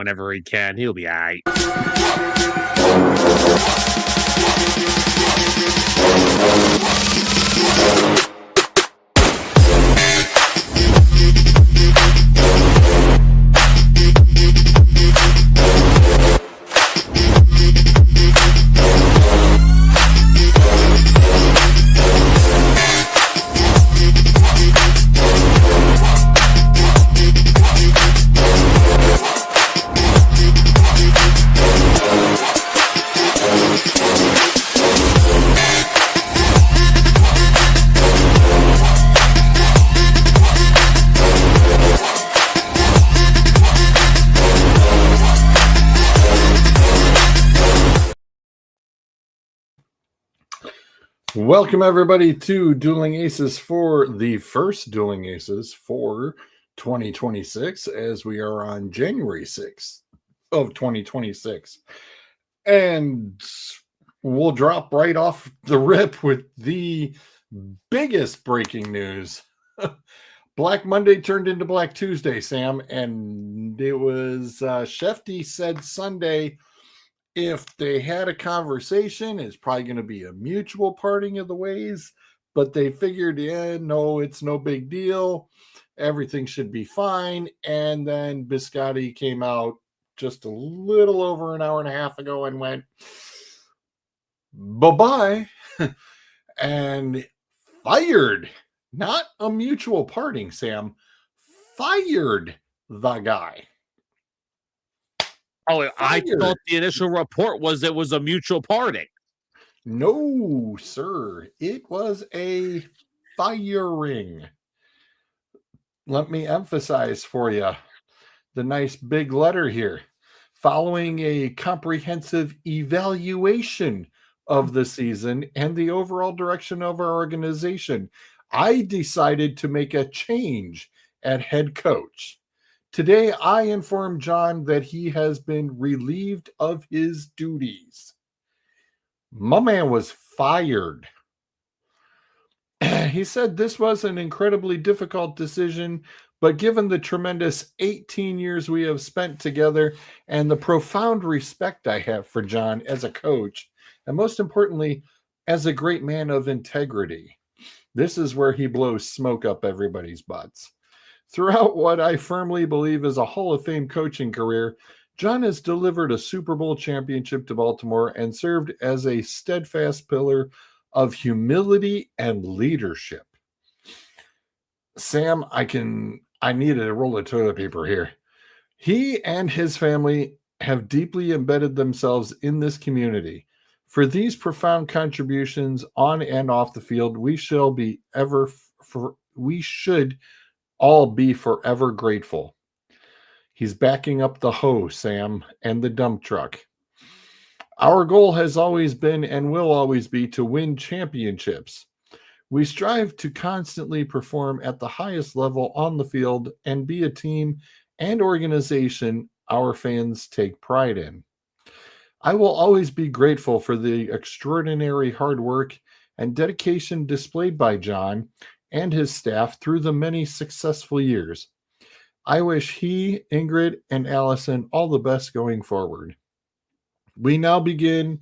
whenever he can. He'll be all right. Welcome, everybody, to Dueling Aces for the first Dueling Aces for 2026, as we are on January 6th of 2026. And we'll drop right off the rip with the biggest breaking news. Black Monday turned into Black Tuesday, Sam, and it was Shefty said Sunday, if they had a conversation, it's probably going to be a mutual parting of the ways, but they figured, no, it's no big deal. Everything should be fine. And then Biscotti came out just a little over an hour and a half ago and went, bye-bye, and fired. Not a mutual parting, Sam. Fired the guy. Oh, I thought the initial report was it was a mutual parting. No, sir. It was a firing. Let me emphasize for you the nice big letter here. Following a comprehensive evaluation of the season and the overall direction of our organization, I decided to make a change at head coach. Today, I informed John that he has been relieved of his duties. My man was fired. He said this was an incredibly difficult decision, but given the tremendous 18 years we have spent together and the profound respect I have for John as a coach, and most importantly, as a great man of integrity, this is where he blows smoke up everybody's butts. Throughout what I firmly believe is a Hall of Fame coaching career, John has delivered a Super Bowl championship to Baltimore and served as a steadfast pillar of humility and leadership. Sam, I needed a roll of toilet paper here. He and his family have deeply embedded themselves in this community. For these profound contributions on and off the field, we should all be forever grateful. He's backing up the hoe, Sam, and the dump truck. Our goal has always been and will always be to win championships. We strive to constantly perform at the highest level on the field and be a team and organization our fans take pride in. I will always be grateful for the extraordinary hard work and dedication displayed by John and his staff through the many successful years. I wish he, Ingrid, and Allison all the best going forward. We now begin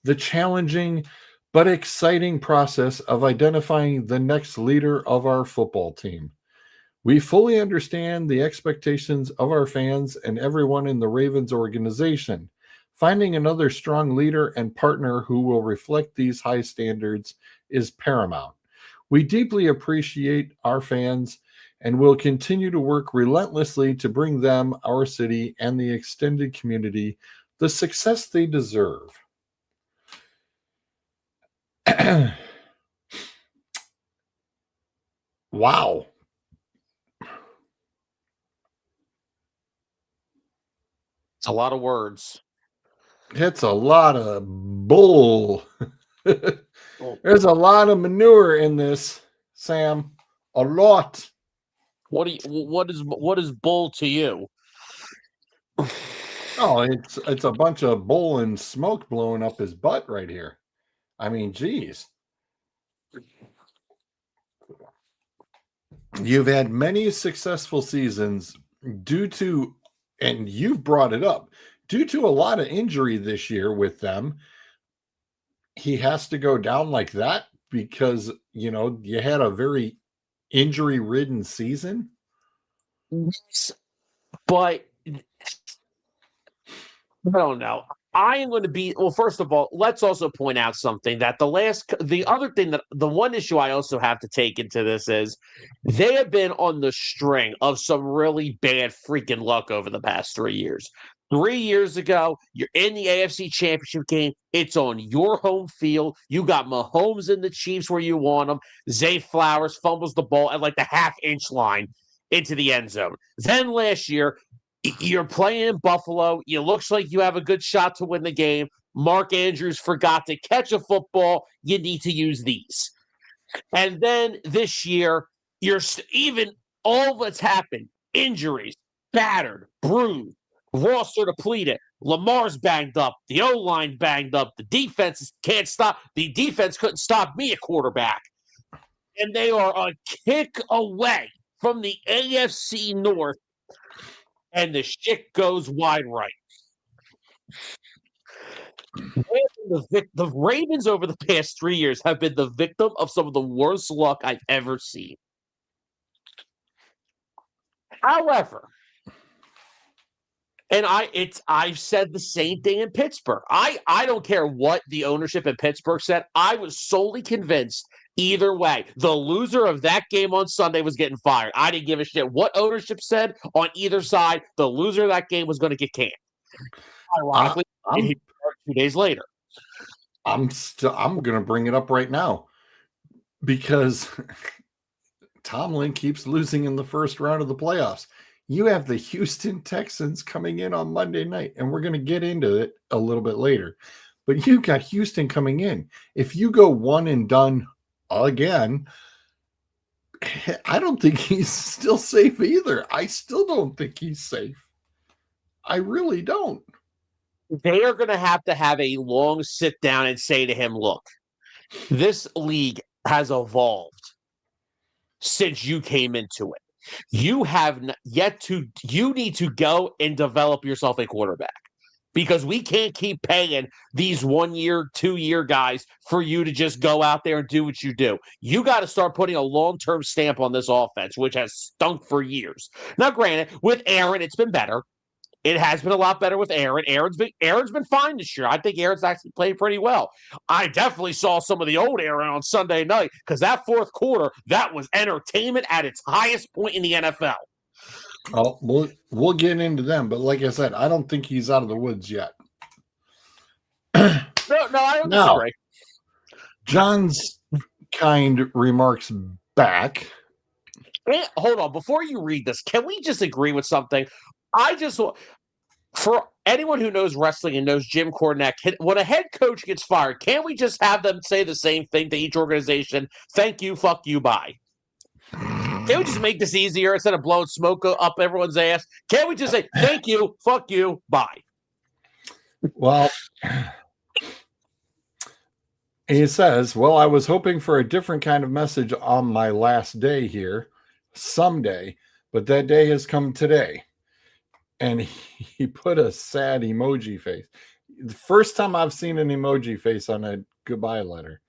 the challenging but exciting process of identifying the next leader of our football team. We fully understand the expectations of our fans and everyone in the Ravens organization. Finding another strong leader and partner who will reflect these high standards is paramount. We deeply appreciate our fans and will continue to work relentlessly to bring them, our city, and the extended community the success they deserve. Wow. It's a lot of words. It's a lot of bull. There's a lot of manure in this, Sam. A lot. What is bull to you? Oh, it's a bunch of bull and smoke blowing up his butt right here. I mean, geez. You've had many successful seasons due to and you've brought it up, due to a lot of injury this year with them, he has to go down like that because, you had a very injury-ridden season. Yes, but I don't know. I am going to be first of all, let's also point out something that the one issue I also have to take into this is they have been on the string of some really bad freaking luck over the past 3 years. 3 years ago, you're in the AFC Championship game. It's on your home field. You got Mahomes and the Chiefs where you want them. Zay Flowers fumbles the ball at like the half-inch line into the end zone. Then last year, you're playing in Buffalo. It looks like you have a good shot to win the game. Mark Andrews forgot to catch a football. You need to use these. And then this year, even all that's happened, injuries, battered, bruised, roster depleted. Lamar's banged up. The O-line banged up. The defense can't stop. The defense couldn't stop me, a quarterback. And they are a kick away from the AFC North. And the shit goes wide right. The Ravens over the past 3 years have been the victim of some of the worst luck I've ever seen. However, and I've said the same thing in Pittsburgh. I don't care what the ownership in Pittsburgh said. I was solely convinced either way. The loser of that game on Sunday was getting fired. I didn't give a shit what ownership said on either side. The loser of that game was going to get canned. Ironically, 2 days later. I'm going to bring it up right now because Tomlin keeps losing in the first round of the playoffs. You have the Houston Texans coming in on Monday night, and we're going to get into it a little bit later. But you've got Houston coming in. If you go one and done again, I don't think he's still safe either. I still don't think he's safe. I really don't. They are going to have a long sit down and say to him, look, this league has evolved since you came into it. You need to go and develop yourself a quarterback because we can't keep paying these 1 year, 2 year guys for you to just go out there and do what you do. You got to start putting a long-term stamp on this offense, which has stunk for years. Now, granted, with Aaron, it's been better. It has been a lot better with Aaron. Aaron's been fine this year. I think Aaron's actually played pretty well. I definitely saw some of the old Aaron on Sunday night because that fourth quarter, that was entertainment at its highest point in the NFL. Oh, we'll get into them, but like I said, I don't think he's out of the woods yet. No, I don't disagree. John's kind remarks back. Hold on, before you read this, can we just agree with something? For anyone who knows wrestling and knows Jim Cornette, when a head coach gets fired, can't we just have them say the same thing to each organization? Thank you, fuck you, bye. Can't we just make this easier instead of blowing smoke up everyone's ass? Can't we just say, thank you, fuck you, bye? Well, he says, well, I was hoping for a different kind of message on my last day here, someday, but that day has come today. And he put a sad emoji face. The first time I've seen an emoji face on a goodbye letter.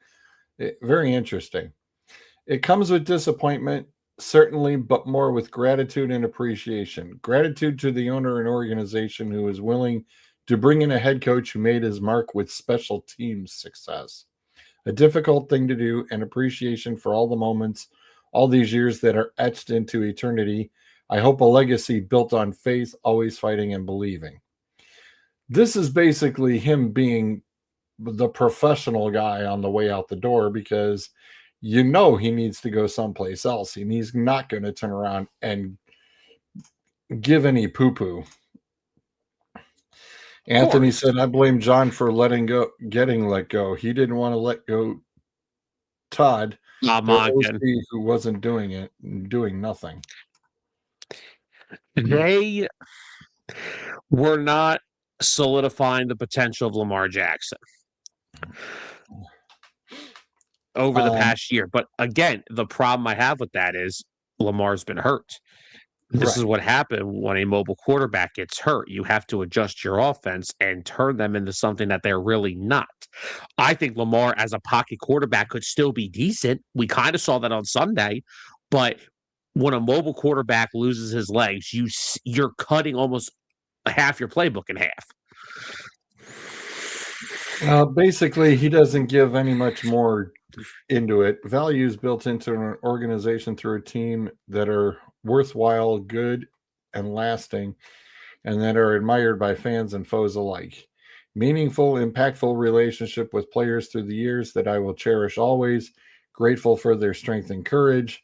Very interesting. It comes with disappointment, certainly, but more with gratitude and appreciation. Gratitude to the owner and organization who is willing to bring in a head coach who made his mark with special teams success. A difficult thing to do, and appreciation for all the moments, all these years that are etched into eternity. I hope a legacy built on faith, always fighting and believing. This is basically him being the professional guy on the way out the door because he needs to go someplace else. And he's not going to turn around and give any poo-poo. Anthony said, I blame John for getting let go. He didn't want to let go Todd, who wasn't doing nothing. They were not solidifying the potential of Lamar Jackson over the past year. But again, the problem I have with that is Lamar's been hurt. This is what happened when a mobile quarterback gets hurt. You have to adjust your offense and turn them into something that they're really not. I think Lamar, as a pocket quarterback, could still be decent. We kind of saw that on Sunday, but when a mobile quarterback loses his legs, you're cutting almost half your playbook in half. Basically, he doesn't give any much more into it. Values built into an organization through a team that are worthwhile, good, and lasting, and that are admired by fans and foes alike. Meaningful, impactful relationship with players through the years that I will cherish always. Grateful for their strength and courage.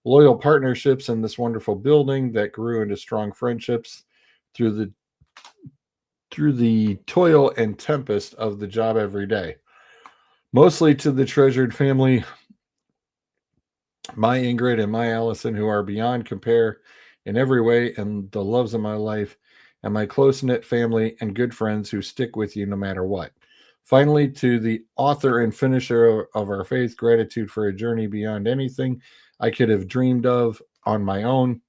Loyal partnerships in this wonderful building that grew into strong friendships through the toil and tempest of the job every day. Mostly to the treasured family, my Ingrid and my Allison, who are beyond compare in every way, and the loves of my life, and my close-knit family and good friends who stick with you no matter what. Finally, to the author and finisher of our faith, gratitude for a journey beyond anything I could have dreamed of on my own.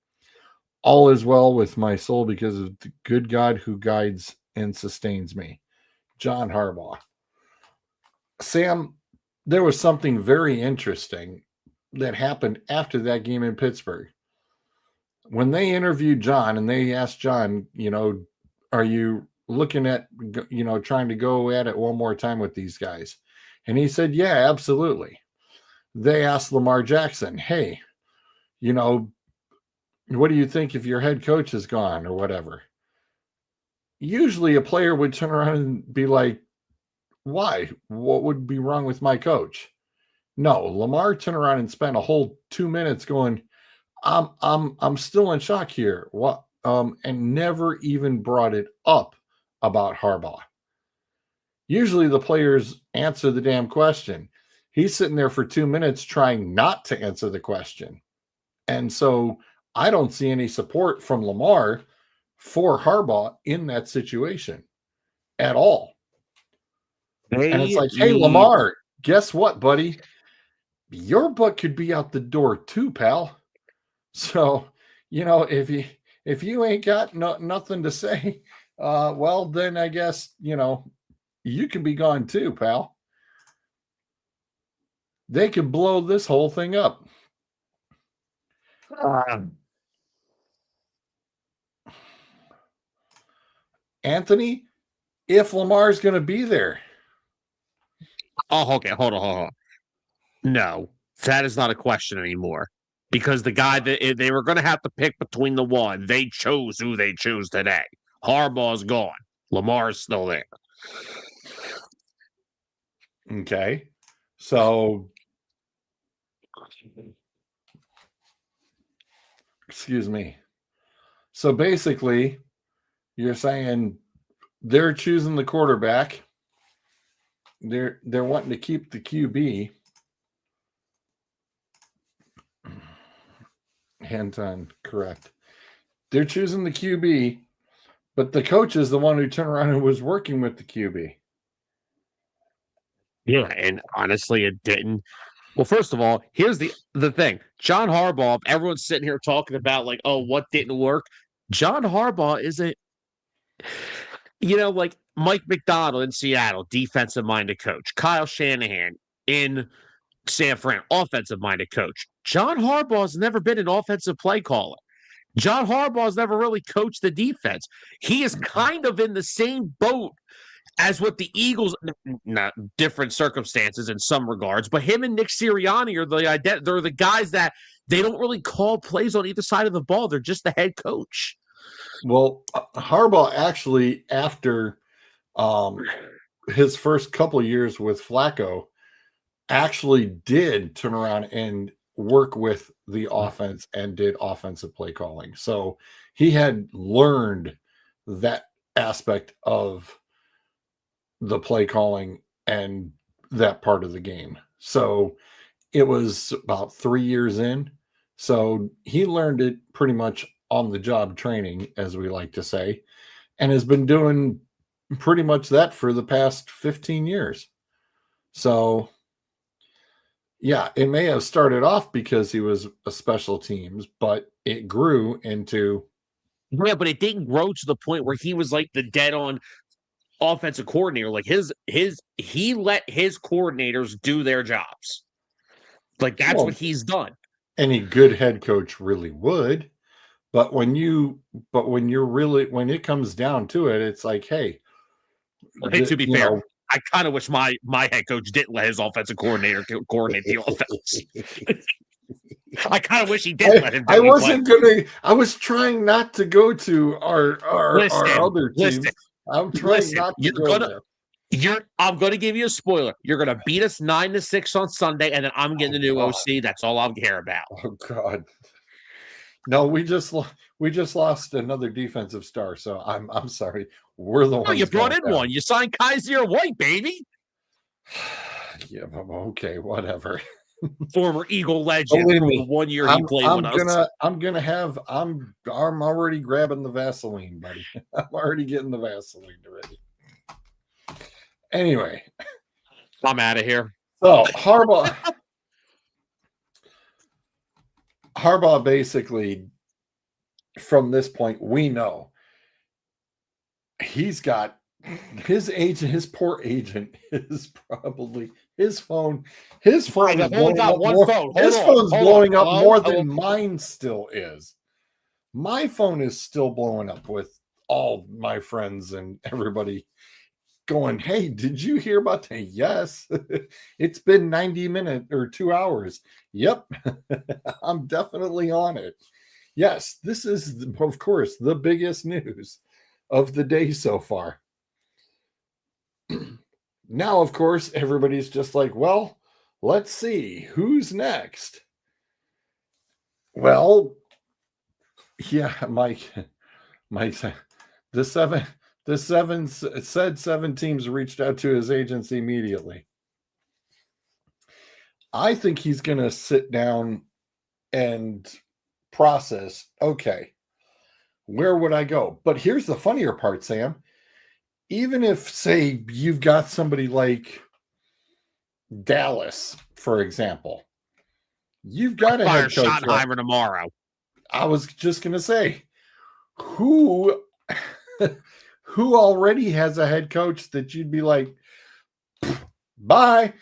All is well with my soul because of the good God who guides and sustains me. John Harbaugh. Sam, there was something very interesting that happened after that game in Pittsburgh. When they interviewed John and they asked John, are you looking at, trying to go at it one more time with these guys? And he said, yeah, absolutely. They asked Lamar Jackson, hey, what do you think if your head coach is gone or whatever? Usually a player would turn around and be like, why? What would be wrong with my coach? No, Lamar turned around and spent a whole 2 minutes going, I'm still in shock here. What? And never even brought it up about Harbaugh. Usually the players answer the damn question. He's sitting there for 2 minutes trying not to answer the question. And so I don't see any support from Lamar for Harbaugh in that situation at all. And it's like, hey, Lamar, guess what, buddy? Your butt could be out the door too, pal. So, if you ain't got nothing to say, well, then I guess, you can be gone too, pal. They could blow this whole thing up. Anthony, if Lamar's going to be there. Oh, okay. Hold on. No, that is not a question anymore. Because the guy that they were going to have to pick between the one, they chose who they choose today. Harbaugh's gone. Lamar's still there. Okay. So, excuse me. So basically, you're saying they're choosing the quarterback. They're wanting to keep the QB. Anton, correct. They're choosing the QB, but the coach is the one who turned around and was working with the QB. Yeah, and honestly, it didn't. Well, first of all, here's the thing. John Harbaugh, everyone's sitting here talking about like, oh, what didn't work? John Harbaugh isn't, like Mike McDonald in Seattle, defensive-minded coach. Kyle Shanahan in San Fran, offensive-minded coach. John Harbaugh's never been an offensive play caller. John Harbaugh's never really coached the defense. He is kind of in the same boat as what the Eagles, not different circumstances in some regards, but him and Nick Sirianni are they're the guys that they don't really call plays on either side of the ball. They're just the head coach. Well, Harbaugh actually, after his first couple of years with Flacco, actually did turn around and work with the offense and did offensive play calling. So he had learned that aspect of the play calling and that part of the game. So it was about 3 years in. So he learned it pretty much on the job training, as we like to say, and has been doing pretty much that for the past 15 years. So, Yeah, it may have started off because he was a special teams, but it grew into Yeah, but it didn't grow to the point where he was like the dead on offensive coordinator. Like he let his coordinators do their jobs. Like that's what well, he's done. any good head coach really would. But when when it comes down to it, it's like, hey, Hey, to be you fair, know, I kind of wish my head coach didn't let his offensive coordinator coordinate the offense. I kind of wish he didn't let him I do it, but wasn't gonna. I was trying not to go to our listen, other listen, teams. I'm trying listen. not to go there. I'm gonna give you a spoiler. You're gonna beat us 9-6 on Sunday, and then I'm getting Oh the new God! OC. That's all I care about. Oh God! No, we just lost another defensive star. So I'm sorry. We're the Oh, you ones brought going in down. one. You signed Kaiser White, baby. Yeah, okay, whatever. Former Eagle legend Believe from the me, 1 year he played with us. I'm already grabbing the Vaseline, buddy. I'm already getting the Vaseline ready. Anyway, I'm out of here. so Harbaugh basically, from this point, we know he's got his agent, his poor agent is probably his phone is Only blowing got up one more. phone. His phone's Hold on. blowing up Hello, more hello. than mine still is. My phone is still blowing up with all my friends and everybody going, hey, did you hear about that? Yes. It's been 90 minutes or 2 hours. Yep. I'm definitely on it. Yes, this is, of course, the biggest news of the day so far. Now, of course, everybody's just like, well, let's see who's next. Well, yeah, Mike said the seven teams reached out to his agency immediately. I think he's going to sit down and process, okay, where would I go? But here's the funnier part, Sam. Even if, say, you've got somebody like Dallas, for example, you've got a Fire head coach. Schottenheimer tomorrow. I was just going to say, who who already has a head coach that you'd be like, bye,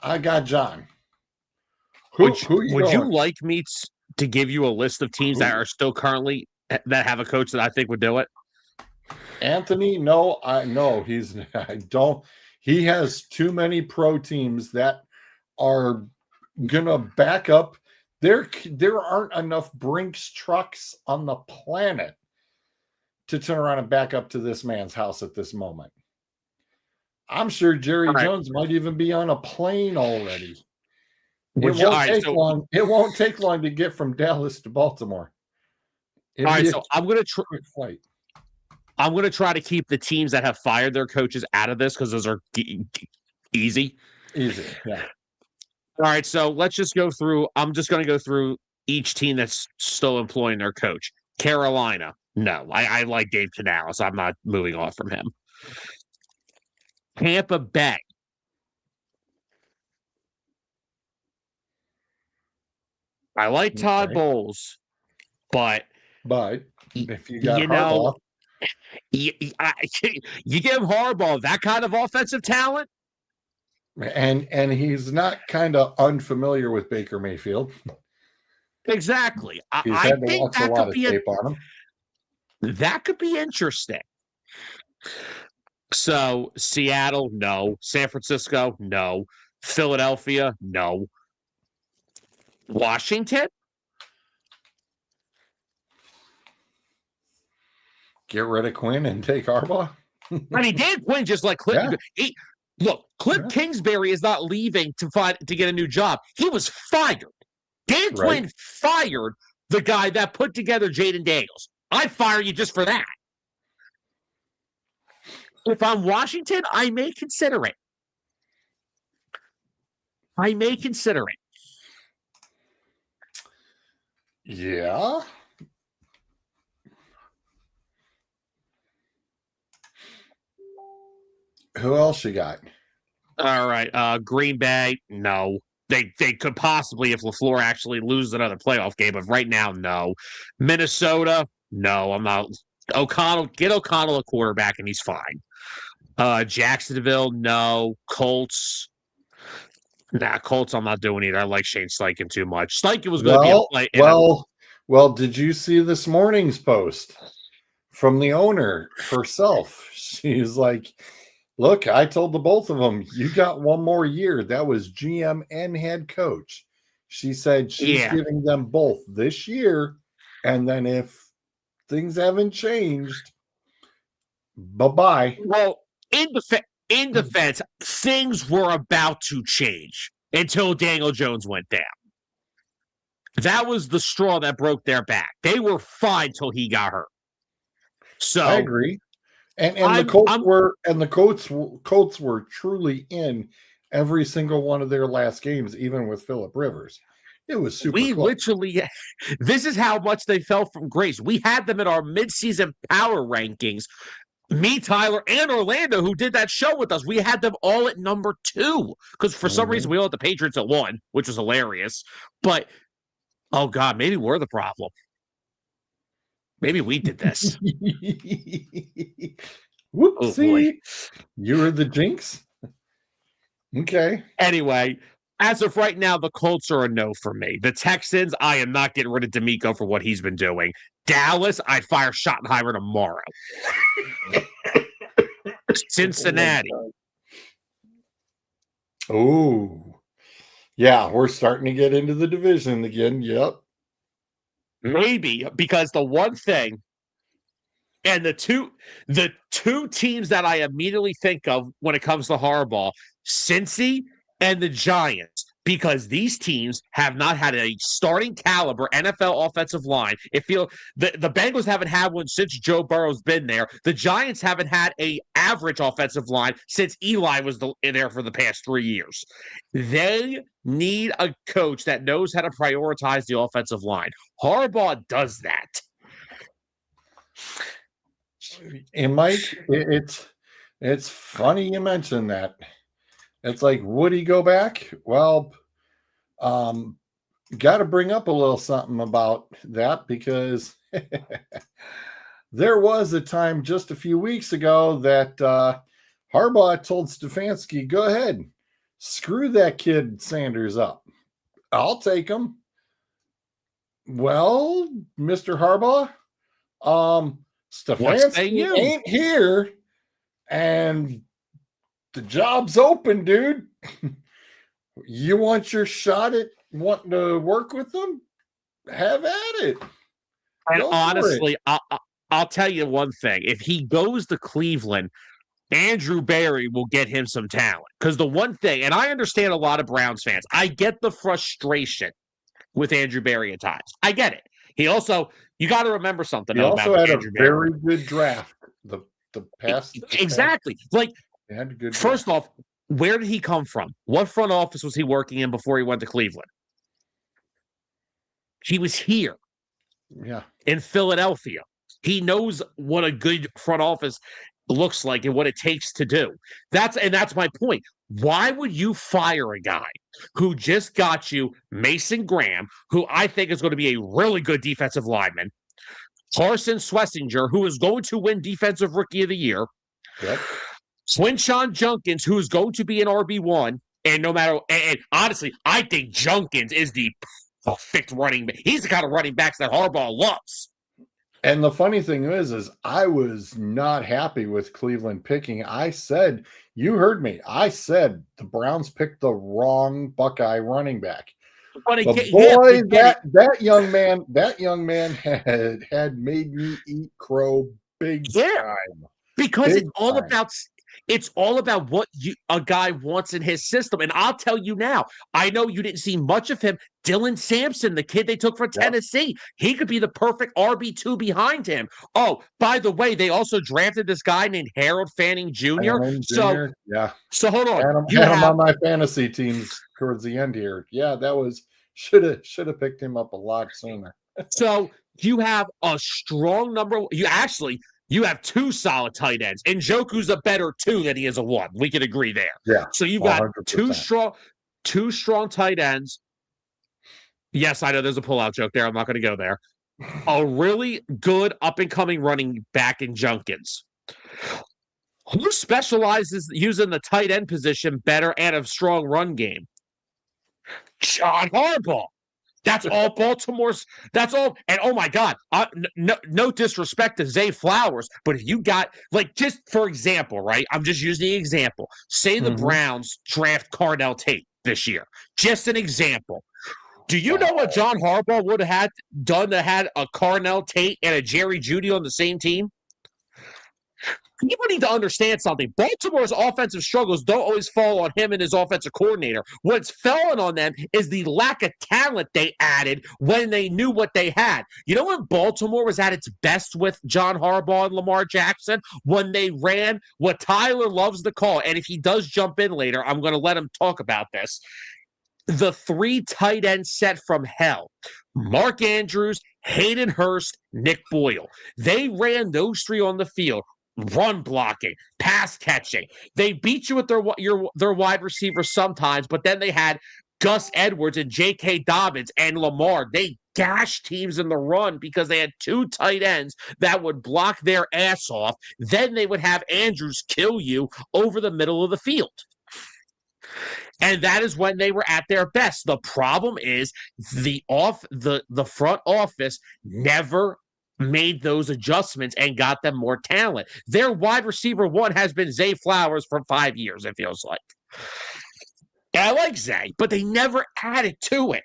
I got John. Who you Would you going? like me to give you a list of teams that Who? are still currently that have a coach that I think would do it? Anthony? No, I don't. He has too many pro teams that are gonna back up. There aren't enough Brinks trucks on the planet to turn around and back up to this man's house at this moment. I'm sure Jerry All right. Jones might even be on a plane already. It Would you, all won't right, take so long. It won't take long to get from Dallas to Baltimore. all It'd right, be a so quick flight. I'm gonna try to keep the teams that have fired their coaches out of this because those are easy. Easy, yeah. All right, so let's just go through. I'm just gonna go through each team that's still employing their coach. Carolina, no, I like Dave Canales. I'm not moving on from him. Tampa Bay. I like Todd Okay. Bowles, but But if you got you know, Harbaugh, you, you give Harbaugh that kind of offensive talent. and he's not kind of unfamiliar with Baker Mayfield. Exactly. He's I had to think watch a lot of tape on him. that could be interesting. So Seattle, no. San Francisco, no. Philadelphia, no. Washington, Get rid of Quinn and take Harbaugh. and he did win just like Cliff. Yeah. Look, Cliff Yeah. Kingsbury is not leaving to get a new job. He was fired. Dan Right. Quinn fired the guy that put together Jaden Daniels. I fire you just for that. If I'm Washington, I may consider it. I may consider it. Yeah. Who else you got? All right. Green Bay, no. They could possibly if LaFleur actually loses another playoff game, but right now, no. Minnesota, no, I'm not. Get O'Connell a quarterback and he's fine. Jacksonville, no. Colts, Colts I'm not doing either. I like Shane Steichen too much. Steichen was going to be a play. Well, did you see this morning's post from the owner herself? She's like, look, I told the both of them, you got one more year. That was GM and head coach. She said she's giving them both this year. And then if things haven't changed, bye-bye. Well, in defense, things were about to change until Daniel Jones went down. That was the straw that broke their back. They were fine till he got hurt. So I agree. And the Colts were truly in every single one of their last games, even with Phillip Rivers. It was super close. Literally, this is how much they fell from grace. We had them in our midseason power rankings. Me, Tyler, and Orlando, who did that show with us, we had them all at number 2 because for some reason we all had the Patriots at 1, which was hilarious. But, oh, God, maybe we're the problem. Maybe we did this. Whoopsie. Oh, boy. You were the jinx? Okay. Anyway, as of right now, the Colts are a no for me. The Texans, I am not getting rid of D'Amico for what he's been doing. Dallas, I'd fire Schottenheimer tomorrow. Cincinnati. Oh. Yeah, we're starting to get into the division again. Yep. Maybe, because the one thing, and the two teams that I immediately think of when it comes to Harbaugh, Cincy and the Giants, because these teams have not had a starting caliber NFL offensive line. The Bengals haven't had one since Joe Burrow's been there. The Giants haven't had a average offensive line since Eli was in there for the past 3 years. They need a coach that knows how to prioritize the offensive line. Harbaugh does that. And Mike, it's funny you mention that. It's like, would he go back? Well, got to bring up a little something about that because there was a time just a few weeks ago that Harbaugh told Stefanski, go ahead, screw that kid Sanders up. I'll take him. Well, Mr. Harbaugh, Stefanski ain't here, and the job's open, dude. You want your shot at wanting to work with them? Have at it. And honestly, I'll tell you one thing. If he goes to Cleveland, Andrew Berry will get him some talent. Because the one thing, and I understand a lot of Browns fans, I get the frustration with Andrew Berry at times. I get it. He also, you got to remember something. He also had Andrew Berry. Very good draft. The past. Exactly. Like, first off, where did he come from? What front office was he working in before he went to Cleveland? He was here. Yeah. In Philadelphia. He knows what a good front office looks like and what it takes to do. That's my point. Why would you fire a guy who just got you Mason Graham, who I think is going to be a really good defensive lineman, Carson Schlesinger, who is going to win Defensive Rookie of the Year, yep. Quinshawn Junkins, who is going to be an RB1, and honestly, I think Junkins is the perfect running back. He's the kind of running backs that Harbaugh loves. And the funny thing is I was not happy with Cleveland picking. I said, you heard me. I said the Browns picked the wrong Buckeye running back. But that young man had made me eat crow big time. Because it's all about what a guy wants in his system. And I'll tell you now, I know you didn't see much of him. Dylan Sampson, the kid they took from Tennessee, he could be the perfect RB2 behind him. Oh, by the way, they also drafted this guy named Harold Fanning Jr. So hold on. Had him on my fantasy teams towards the end here. Yeah, that was should have picked him up a lot sooner. So you have a strong number. You have 2 solid tight ends. And Njoku's a better 2 than he is a 1. We can agree there. Yeah. So you've got 100%. 2 strong tight ends. Yes, I know there's a pullout joke there. I'm not going to go there. A really good up-and-coming running back in Junkins. Who specializes using the tight end position better and a strong run game? John Harbaugh. That's all Baltimore's. That's all. And oh my God, no disrespect to Zay Flowers, but if you got, like, just for example, right? I'm just using the example. Say the Browns draft Cardell Tate this year. Just an example. Do you know what John Harbaugh would have had done to had a Carnell Tate and a Jerry Jeudy on the same team? People need to understand something. Baltimore's offensive struggles don't always fall on him and his offensive coordinator. What's fallen on them is the lack of talent they added when they knew what they had. You know when Baltimore was at its best with John Harbaugh and Lamar Jackson? When they ran what Tyler loves to call, and if he does jump in later, I'm going to let him talk about this, the 3 tight end set from hell. Mark Andrews, Hayden Hurst, Nick Boyle. They ran those 3 on the field. Run blocking, pass catching. They beat you with their wide receivers sometimes, but then they had Gus Edwards and J.K. Dobbins and Lamar. They gashed teams in the run because they had 2 tight ends that would block their ass off. Then they would have Andrews kill you over the middle of the field. And that is when they were at their best. The problem is the front office never made those adjustments and got them more talent. Their wide receiver 1 has been Zay Flowers for 5 years, it feels like. And I like Zay, but they never added to it.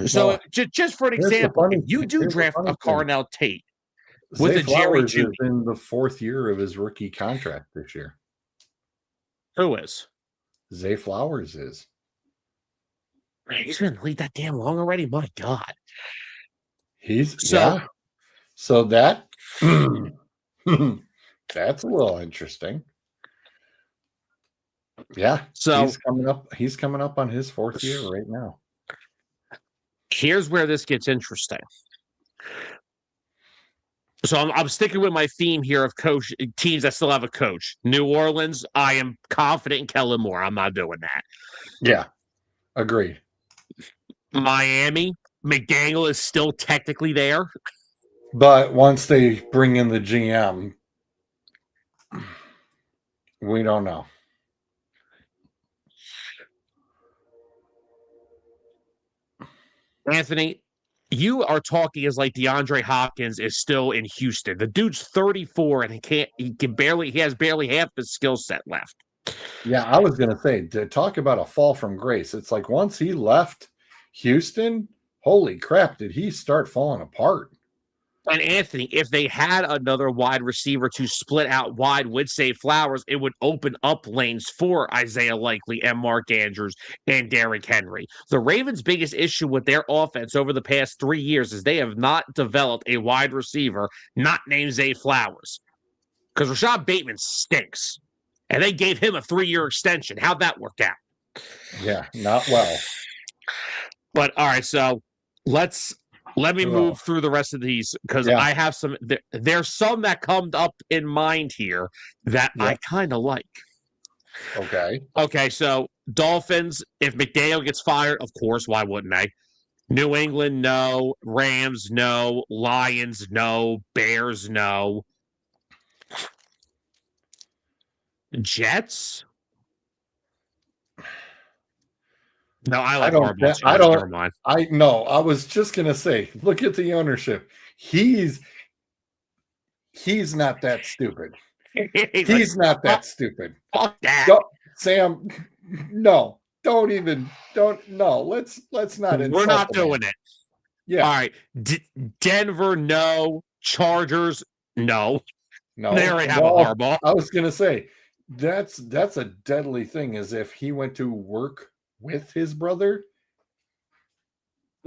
So just for an example, if you do draft a Carnell Tate with a Jerry Jeudy, is in the 4th year of his rookie contract this year. Who is? Zay Flowers is. He's been in the league that damn long already? My God. So that that's a little interesting. Yeah. So he's coming up on his 4th year right now. Here's where this gets interesting. So I'm sticking with my theme here of teams that still have a coach. New Orleans, I am confident in Kellen Moore. I'm not doing that. Yeah. Agreed. Miami, McDaniel is still technically there. But once they bring in the GM, we don't know. Anthony, you are talking as like DeAndre Hopkins is still in Houston. The dude's 34 and he has barely half his skill set left. Yeah, I was going to say, to talk about a fall from grace, it's like once he left Houston, holy crap, did he start falling apart? And Anthony, if they had another wide receiver to split out wide with Zay Flowers, it would open up lanes for Isaiah Likely and Mark Andrews and Derrick Henry. The Ravens' biggest issue with their offense over the past 3 years is they have not developed a wide receiver not named Zay Flowers. Because Rashad Bateman stinks. And they gave him a 3-year extension. How'd that work out? Yeah, not well. But all right, so let me move through the rest of these because I have some. There's some that come up in mind here that I kind of like. Okay. So Dolphins. If McDaniel gets fired, of course, why wouldn't they? New England, no. Rams, no. Lions, no. Bears, no. Jets. No, I like Harbaugh. Never mind. I was just gonna say, look at the ownership. He's not that stupid. He's not that stupid. Fuck that. Sam, no. Let's not. We're not doing it. Yeah. All right. Denver, no. Chargers, no. They already have a Harbaugh. I was gonna say that's a deadly thing. Is if he went to work with his brother.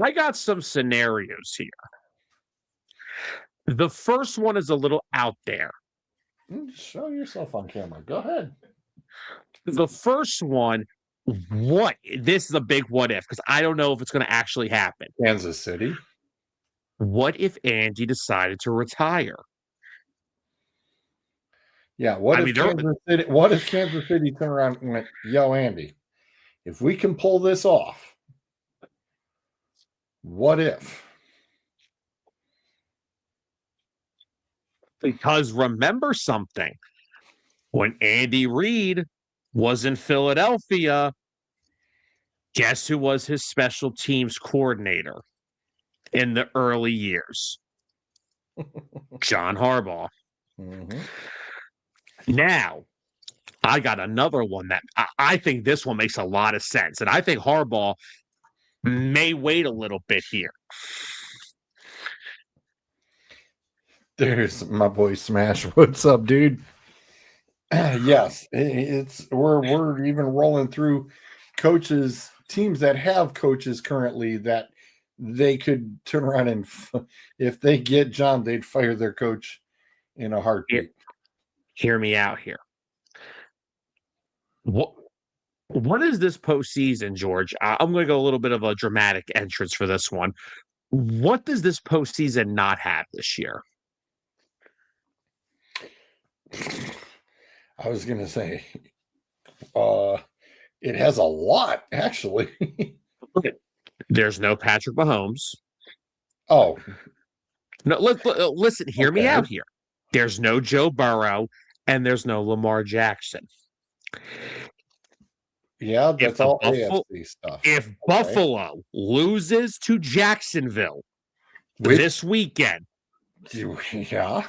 I got some scenarios here. The first one is a little out there. Show yourself on camera. Go ahead. The first one, this is a big what if, because I don't know if it's going to actually happen. Kansas City. What if Andy decided to retire? Yeah, what if Kansas City turned around and went, yo, Andy, If we can pull this off, what if? Because remember something. When Andy Reid was in Philadelphia, guess who was his special teams coordinator in the early years? John Harbaugh. Mm-hmm. Now, I got another one that I think this one makes a lot of sense. And I think Harbaugh may wait a little bit here. There's my boy Smash. What's up, dude? Yes, we're even rolling through teams that have coaches currently that they could turn around and if they get John, they'd fire their coach in a heartbeat. Hear me out here. What is this postseason, George? I'm going to go a little bit of a dramatic entrance for this one. What does this postseason not have this year? I was going to say, it has a lot, actually. There's no Patrick Mahomes. Oh. No, listen, hear me out here. There's no Joe Burrow, and there's no Lamar Jackson. Yeah, that's all AFC stuff. If Buffalo loses to Jacksonville this weekend, yeah,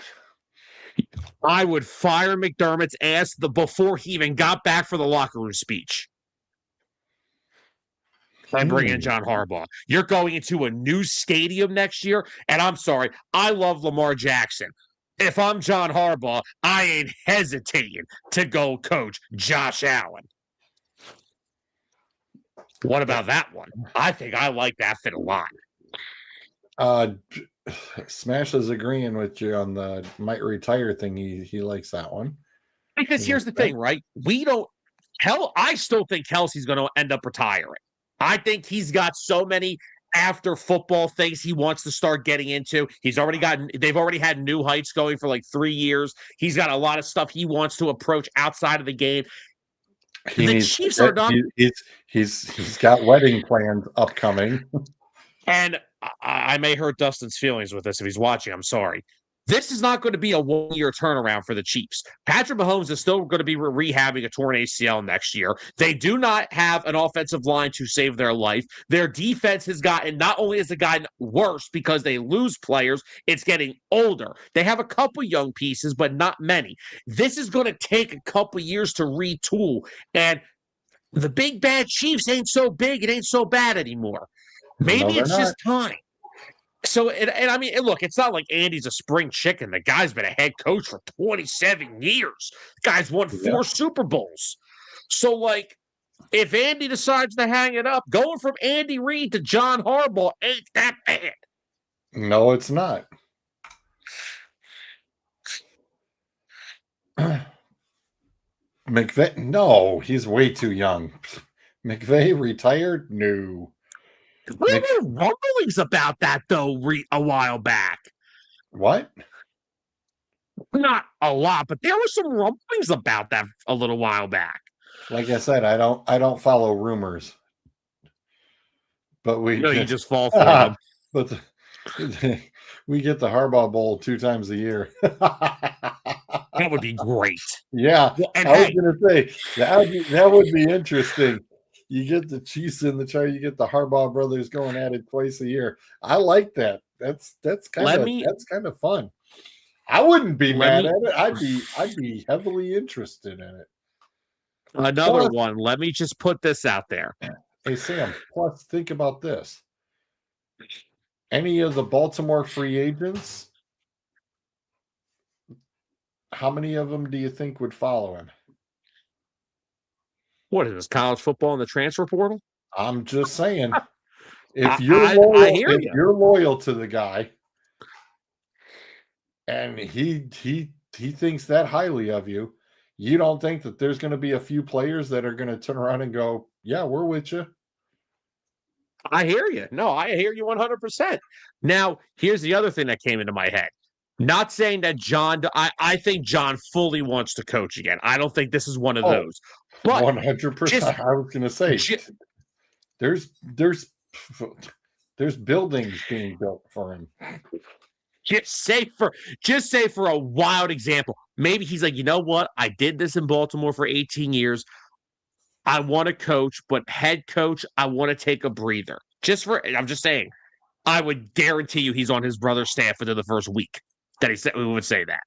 I would fire McDermott's ass before he even got back for the locker room speech. And bring in John Harbaugh. You're going into a new stadium next year, and I'm sorry, I love Lamar Jackson. If I'm John Harbaugh, I ain't hesitating to go coach Josh Allen. What about that one? I think I like that fit a lot. Smash is agreeing with you on the might retire thing. He likes that one. Because here's the thing, right? I still think Kelsey's going to end up retiring. I think he's got so many after football things he wants to start getting into. They've already had New Heights going for like 3 years. He's got a lot of stuff he wants to approach outside of the game. Chiefs are not. He's got wedding plans upcoming. And I may hurt Dustin's feelings with this if he's watching. I'm sorry. This is not going to be a 1-year turnaround for the Chiefs. Patrick Mahomes is still going to be rehabbing a torn ACL next year. They do not have an offensive line to save their life. Their defense has gotten, not only has it gotten worse because they lose players, it's getting older. They have a couple young pieces, but not many. This is going to take a couple years to retool. And the big bad Chiefs ain't so big. It ain't so bad anymore. Maybe it's just time. So, I mean, look, it's not like Andy's a spring chicken. The guy's been a head coach for 27 years. The guy's won 4 Super Bowls. So, like, if Andy decides to hang it up, going from Andy Reid to John Harbaugh ain't that bad. No, it's not. McVay, no, he's way too young. McVay retired? No. There were rumblings about that, though, a while back. What? Not a lot, but there were some rumblings about that a little while back. Like I said, I don't follow rumors. But you just fall for them. But we get the Harbaugh Bowl 2 times a year. That would be great. Yeah, and I was going to say that would be interesting. You get the Chiefs in the chart. You get the Harbaugh brothers going at it twice a year. I like that. That's kind of fun. I wouldn't be mad at it. I'd be heavily interested in it. Another one. Let me just put this out there. Hey Sam. Plus, think about this. Any of the Baltimore free agents? How many of them do you think would follow him? What is this, college football in the transfer portal? I'm just saying, if you're loyal to the guy, and he thinks that highly of you, you don't think that there's going to be a few players that are going to turn around and go, "Yeah, we're with you." I hear you. No, I hear you 100%. Now, here's the other thing that came into my head. Not saying that John, I think John fully wants to coach again. I don't think this is one of those. But 100%. I was going to say, there's buildings being built for him. Just say for a wild example, maybe he's like, you know what? I did this in Baltimore for 18 years. I want to coach, but head coach, I want to take a breather. I'm just saying, I would guarantee you he's on his brother's staff within the first week that we would say that.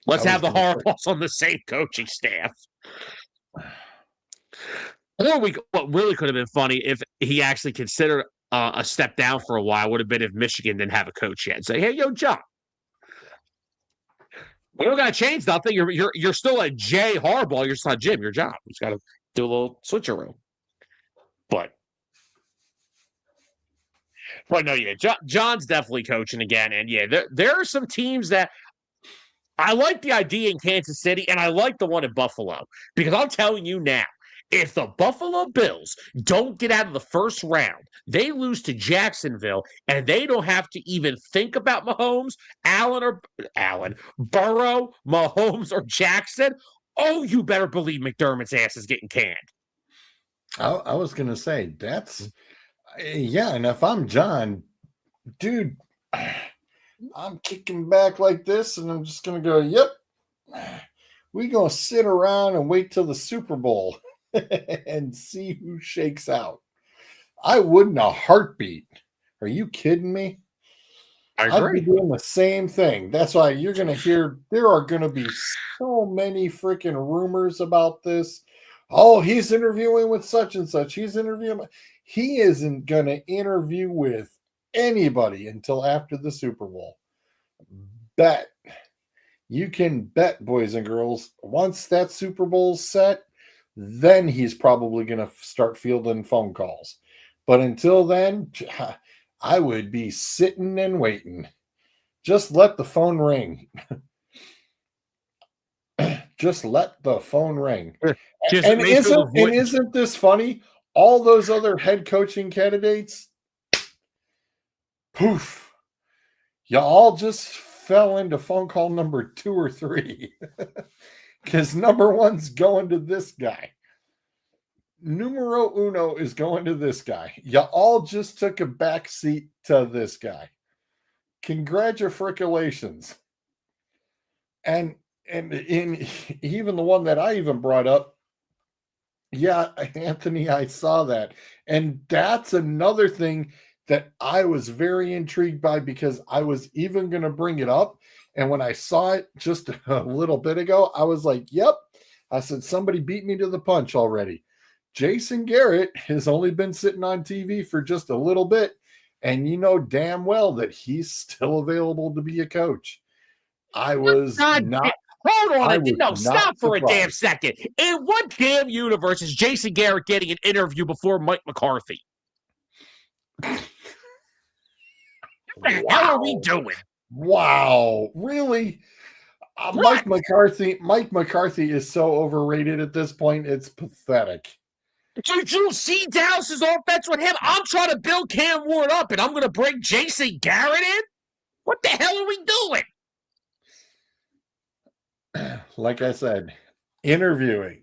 Let's have the Harbaughs on the same coaching staff. Or what really could have been funny if he actually considered a step down for a while would have been if Michigan didn't have a coach yet. Say, hey, yo, John, we don't got to change nothing. You're still a J Harbaugh. You're just not Jim. Your job. You just got to do a little switcheroo. But no, yeah, John's definitely coaching again, and yeah, there are some teams that I like the idea in Kansas City, and I like the one in Buffalo because I'm telling you now, if the Buffalo Bills don't get out of the first round, they lose to Jacksonville, and they don't have to even think about Mahomes, Burrow, Mahomes, or Jackson. Oh, you better believe McDermott's ass is getting canned. I was going to say, that's, yeah, and if I'm John, dude, I'm kicking back like this, and I'm just going to go, yep, we're going to sit around and wait till the Super Bowl and see who shakes out. I wouldn't a heartbeat. Are you kidding me? I agree. I'd be doing the same thing. That's why you're going to hear there are going to be so many freaking rumors about this. Oh, he's interviewing with such and such. He isn't going to interview with anybody until after the Super Bowl. Bet. You can bet, boys and girls, once that Super Bowl's set, then he's probably going to start fielding phone calls. But until then, I would be sitting and waiting. Just let the phone ring. Just let the phone ring. And isn't this funny? All those other head coaching candidates, poof, y'all just fell into phone call number 2 or 3 because number 1's going to this guy. Numero uno is going to this guy. Y'all just took a back seat to this guy. Congratulations. And in even the one that I even brought up, yeah, Anthony, I saw that. And that's another thing that I was very intrigued by because I was even going to bring it up. And when I saw it just a little bit ago, I was like, yep. I said, somebody beat me to the punch already. Jason Garrett has only been sitting on TV for just a little bit. And you know damn well that he's still available to be a coach. I was not. Hold on. No, stop for a damn second. In what damn universe is Jason Garrett getting an interview before Mike McCarthy? What the hell are we doing? Wow. Really? Mike McCarthy is so overrated at this point. It's pathetic. Did you see Dallas's offense with him? I'm trying to build Cam Ward up, and I'm going to bring Jason Garrett in? What the hell are we doing? Like I said, interviewing.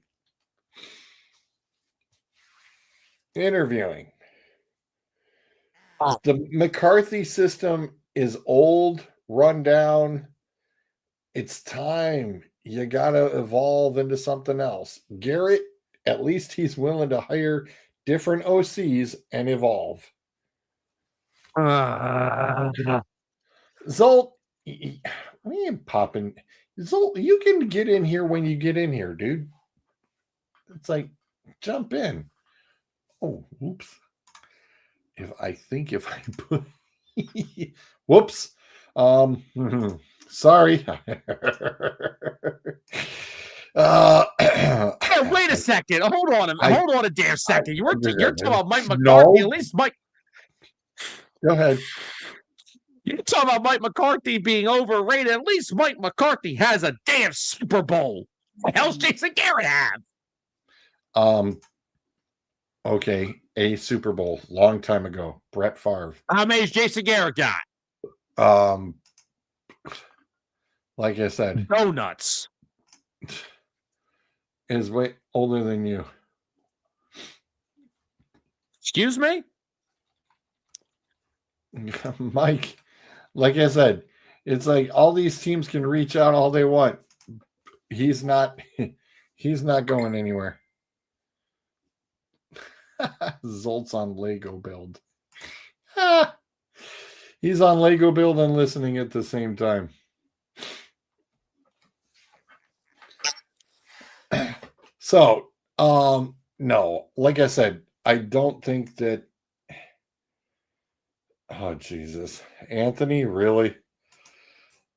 The McCarthy system is old, run down. It's time. You got to evolve into something else. Garrett, at least he's willing to hire different OCs and evolve. Zolt, we ain't popping. Zolt, you can get in here when you get in here, dude. It's like, jump in. Oh, oops. If I put whoops. Sorry. Wait a second. Hold on a damn second. You're talking about Mike McCarthy. At least Mike. Go ahead. You're talking about Mike McCarthy being overrated. At least Mike McCarthy has a damn Super Bowl. What the hell's Jason Garrett have? Okay, a Super Bowl long time ago. Brett Favre. How many's Jason Garrett got? like I said, Donuts. is way older than you. Excuse me? Mike, like I said, it's like all these teams can reach out all they want. He's not going anywhere. Zolt's on Lego build. He's on Lego build and listening at the same time. So, no, like I said, I don't think that. Oh, Jesus. Anthony, really?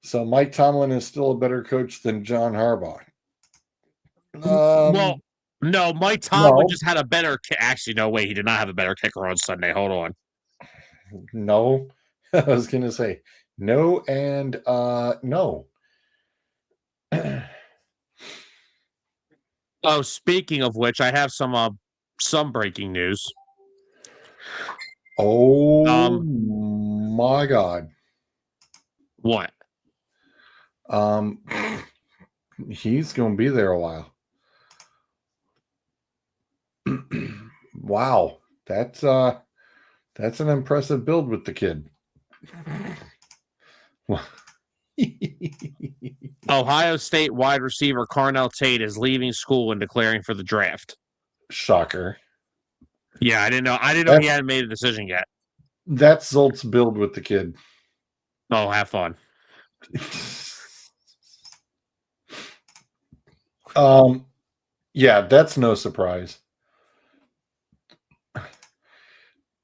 So Mike Tomlin is still a better coach than John Harbaugh. Well, no, Mike Tomlin no. just had a better Actually, no way. He did not have a better kicker on Sunday. Hold on. No. I was going to say no and no. Oh, speaking of which, I have some breaking news. Oh my God. What? He's going to be there a while. Wow. That's an impressive build with the kid. Ohio State wide receiver Carnell Tate is leaving school and declaring for the draft. Shocker. Yeah, I didn't know he hadn't made a decision yet. That's Zolt's build with the kid. Oh, have fun. Yeah, that's no surprise.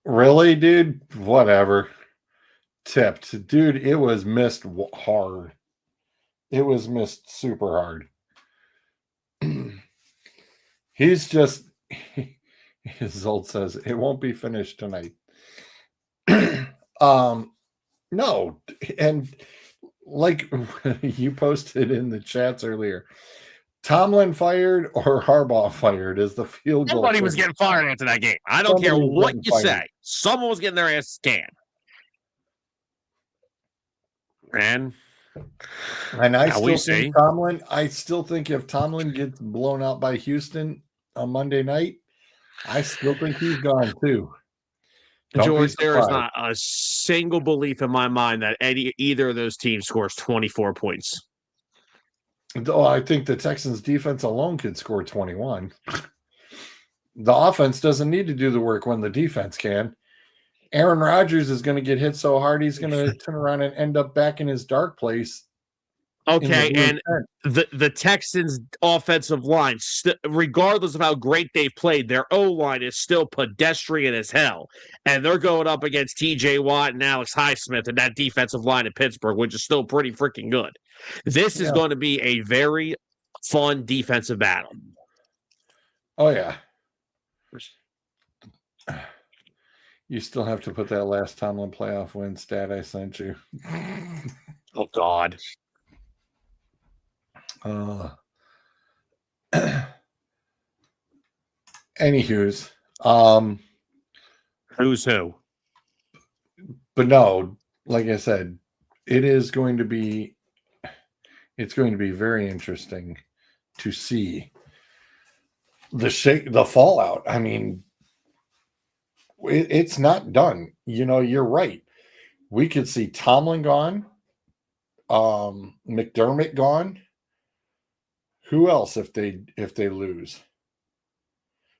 Really, dude? Whatever. Tipped. Dude, it was missed hard. It was missed super hard. He's just, Zolt says, it won't be finished tonight. No. And like you posted in the chats earlier, Tomlin fired or Harbaugh fired is the field goal. Somebody was getting fired after that game. I don't care what you say. Someone was getting their ass scanned. And I still think Tomlin. I still think if Tomlin gets blown out by Houston on Monday night, I still think he's gone too. George, there is not a single belief in my mind that either of those teams scores 24 points. Though I think the Texans defense alone could score 21. The offense doesn't need to do the work when the defense can. Aaron Rodgers is going to get hit so hard he's going to turn around and end up back in his dark place. Okay, and the Texans' offensive line, regardless of how great they've played, their O-line is still pedestrian as hell. And they're going up against T.J. Watt and Alex Highsmith and that defensive line in Pittsburgh, which is still pretty freaking good. This is going to be a very fun defensive battle. Oh, yeah. You still have to put that last Tomlin playoff win stat I sent you. Oh, God. Anywho's, who's who? But no, like I said, it's going to be very interesting to see the fallout. I mean, it's not done. You know, you're right. We could see Tomlin gone, McDermott gone. Who else if they lose?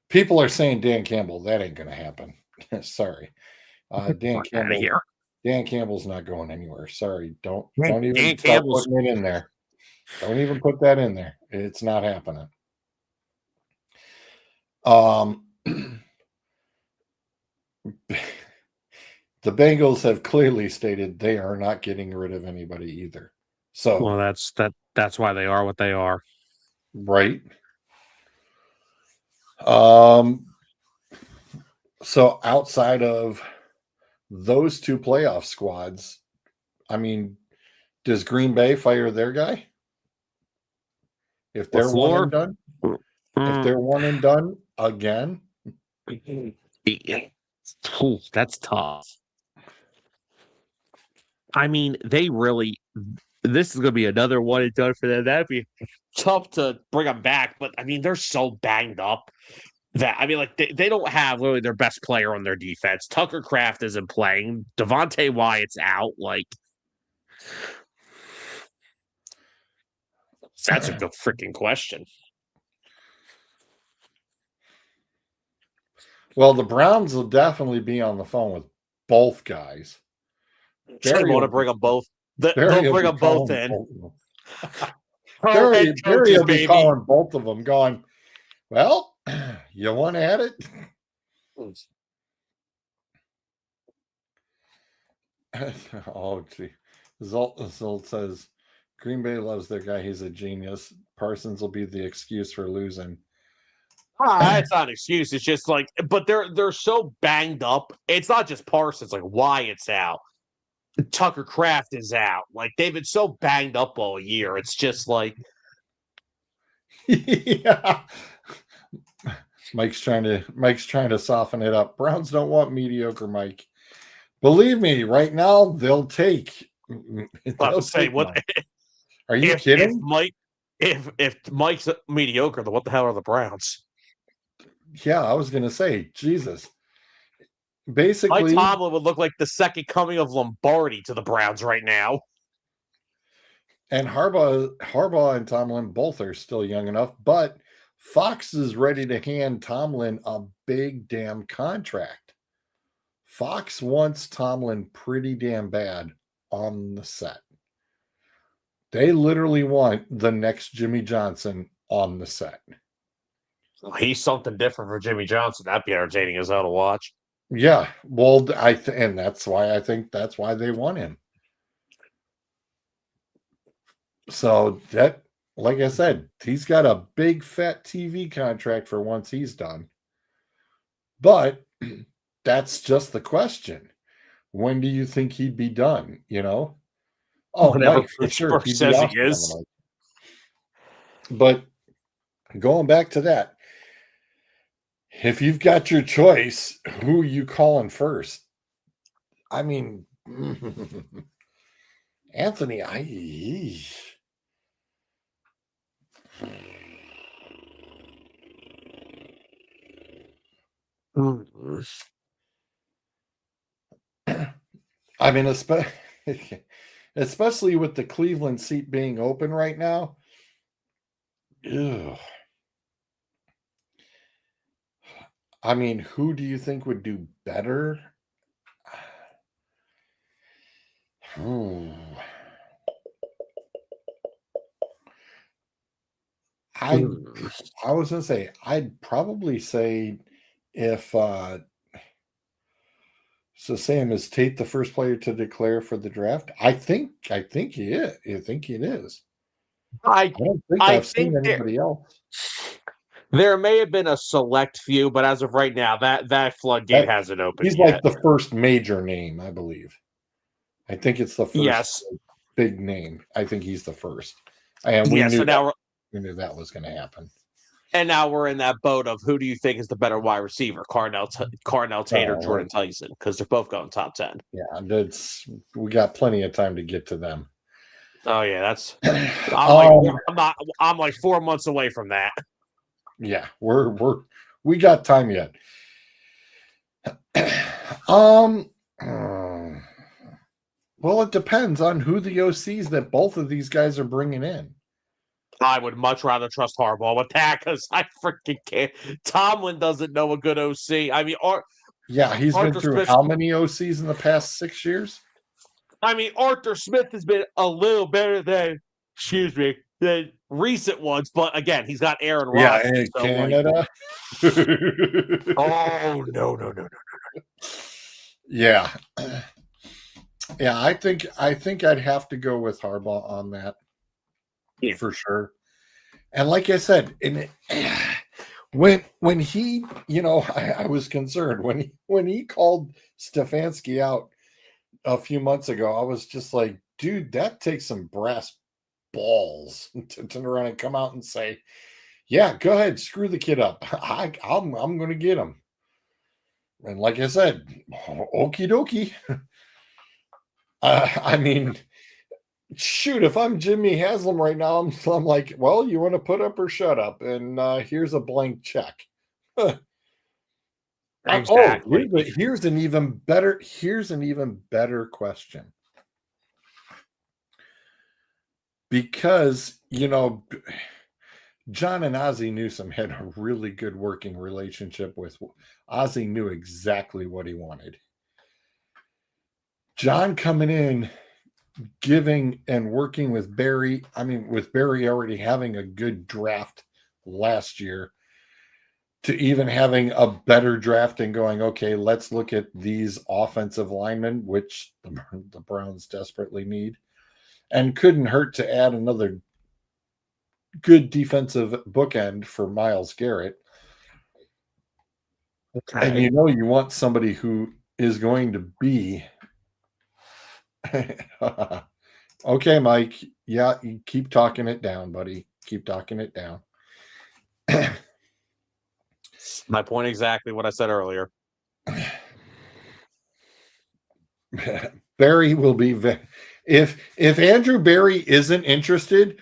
People are saying Dan Campbell. That ain't going to happen. Sorry, Dan Campbell's not going anywhere. Sorry, don't even start putting it in there. Don't even put that in there. It's not happening. The Bengals have clearly stated they are not getting rid of anybody either. So, well, that's why they are what they are. Right. So outside of those two playoff squads, I mean, does Green Bay fire their guy? If they're one and done? If they're one and done again? That's tough. I mean, this is going to be another one and done for them. That'd be tough to bring them back, but I mean, they're so banged up that I mean, like they don't have really their best player on their defense. Tucker Kraft isn't playing. Devontae Wyatt's out. Like, that's a good freaking question. Well, the Browns will definitely be on the phone with both guys. They want to bring them both. They'll bring them both in. Barry will be calling both of them, going, "Well, you want at it?" Oh, gee. Zolt says, Green Bay loves their guy. He's a genius. Parsons will be the excuse for losing. That's not an excuse. It's just like, but they're so banged up. It's not just Parsons. Like Wyatt's out, Tucker Kraft is out. Like they've been so banged up all year. It's just like, yeah. Mike's trying to soften it up. Browns don't want mediocre, Mike. Believe me, right now they'll take. I'll say what? Are you kidding? If Mike's mediocre, then what the hell are the Browns? Yeah, I was gonna say, Jesus. Basically, Mike Tomlin would look like the second coming of Lombardi to the Browns right now. And Harbaugh and Tomlin both are still young enough, but Fox is ready to hand Tomlin a big damn contract. Fox wants Tomlin pretty damn bad on the set. They literally want the next Jimmy Johnson on the set. He's something different for Jimmy Johnson. That'd be entertaining as hell to watch. Yeah, well, and that's why I think that's why they want him. So that, like I said, he's got a big fat TV contract for once he's done. But that's just the question. When do you think he'd be done? You know? Oh, Mike, for sure. He says he is. But going back to that, if you've got your choice, who are you calling first? I mean, Anthony, I mean, especially with the Cleveland seat being open right now. Ew. I mean, who do you think would do better? I was gonna say I'd probably say if so Sam, is Tate the first player to declare for the draft? I think he is. I think it is. I don't think I've seen anybody else. There may have been a select few, but as of right now, that floodgate hasn't opened. He's yet. Like the first major name, I believe. I think it's the first big name. I think he's the first. And we knew that was going to happen. And now we're in that boat of who do you think is the better wide receiver, Carnell Tate or Jordan Tyson? Because they're both going top 10. Yeah, we got plenty of time to get to them. Oh yeah, that's. I'm like 4 months away from that. Yeah, we got time yet. Well, it depends on who the OCs that both of these guys are bringing in. I would much rather trust Harbaugh with that because I freaking can't. Tomlin doesn't know a good OC. I mean, he's been through how many OCs in the past 6 years? I mean, Arthur Smith has been a little better than, than recent ones, but again, he's got Aaron Rodgers. Yeah, in Canada. Oh no. Yeah. Yeah, I think I'd have to go with Harbaugh on that. Yeah. For sure. And like I said, when he, I was concerned when he called Stefanski out a few months ago, I was just like, dude, that takes some brass balls to turn around and come out and say, yeah, go ahead, screw the kid up. I'm going to get him. And like I said, okie dokie. I mean, shoot, if I'm Jimmy Haslam right now, I'm like, well, you want to put up or shut up, and here's a blank check. Exactly. Here's an even better question. Because, John and Ozzie Newsome had a really good working relationship with Ozzie knew exactly what he wanted. John coming in, giving and working with Barry, with Barry already having a good draft last year, to even having a better draft and going, okay, let's look at these offensive linemen, which the Browns desperately need, and couldn't hurt to add another good defensive bookend for Myles Garrett. Okay. And you want somebody who is going to be okay, Mike. Yeah, you keep talking it down, buddy. Keep talking it down. My point exactly what I said earlier. Barry will be if Andrew Barry isn't interested,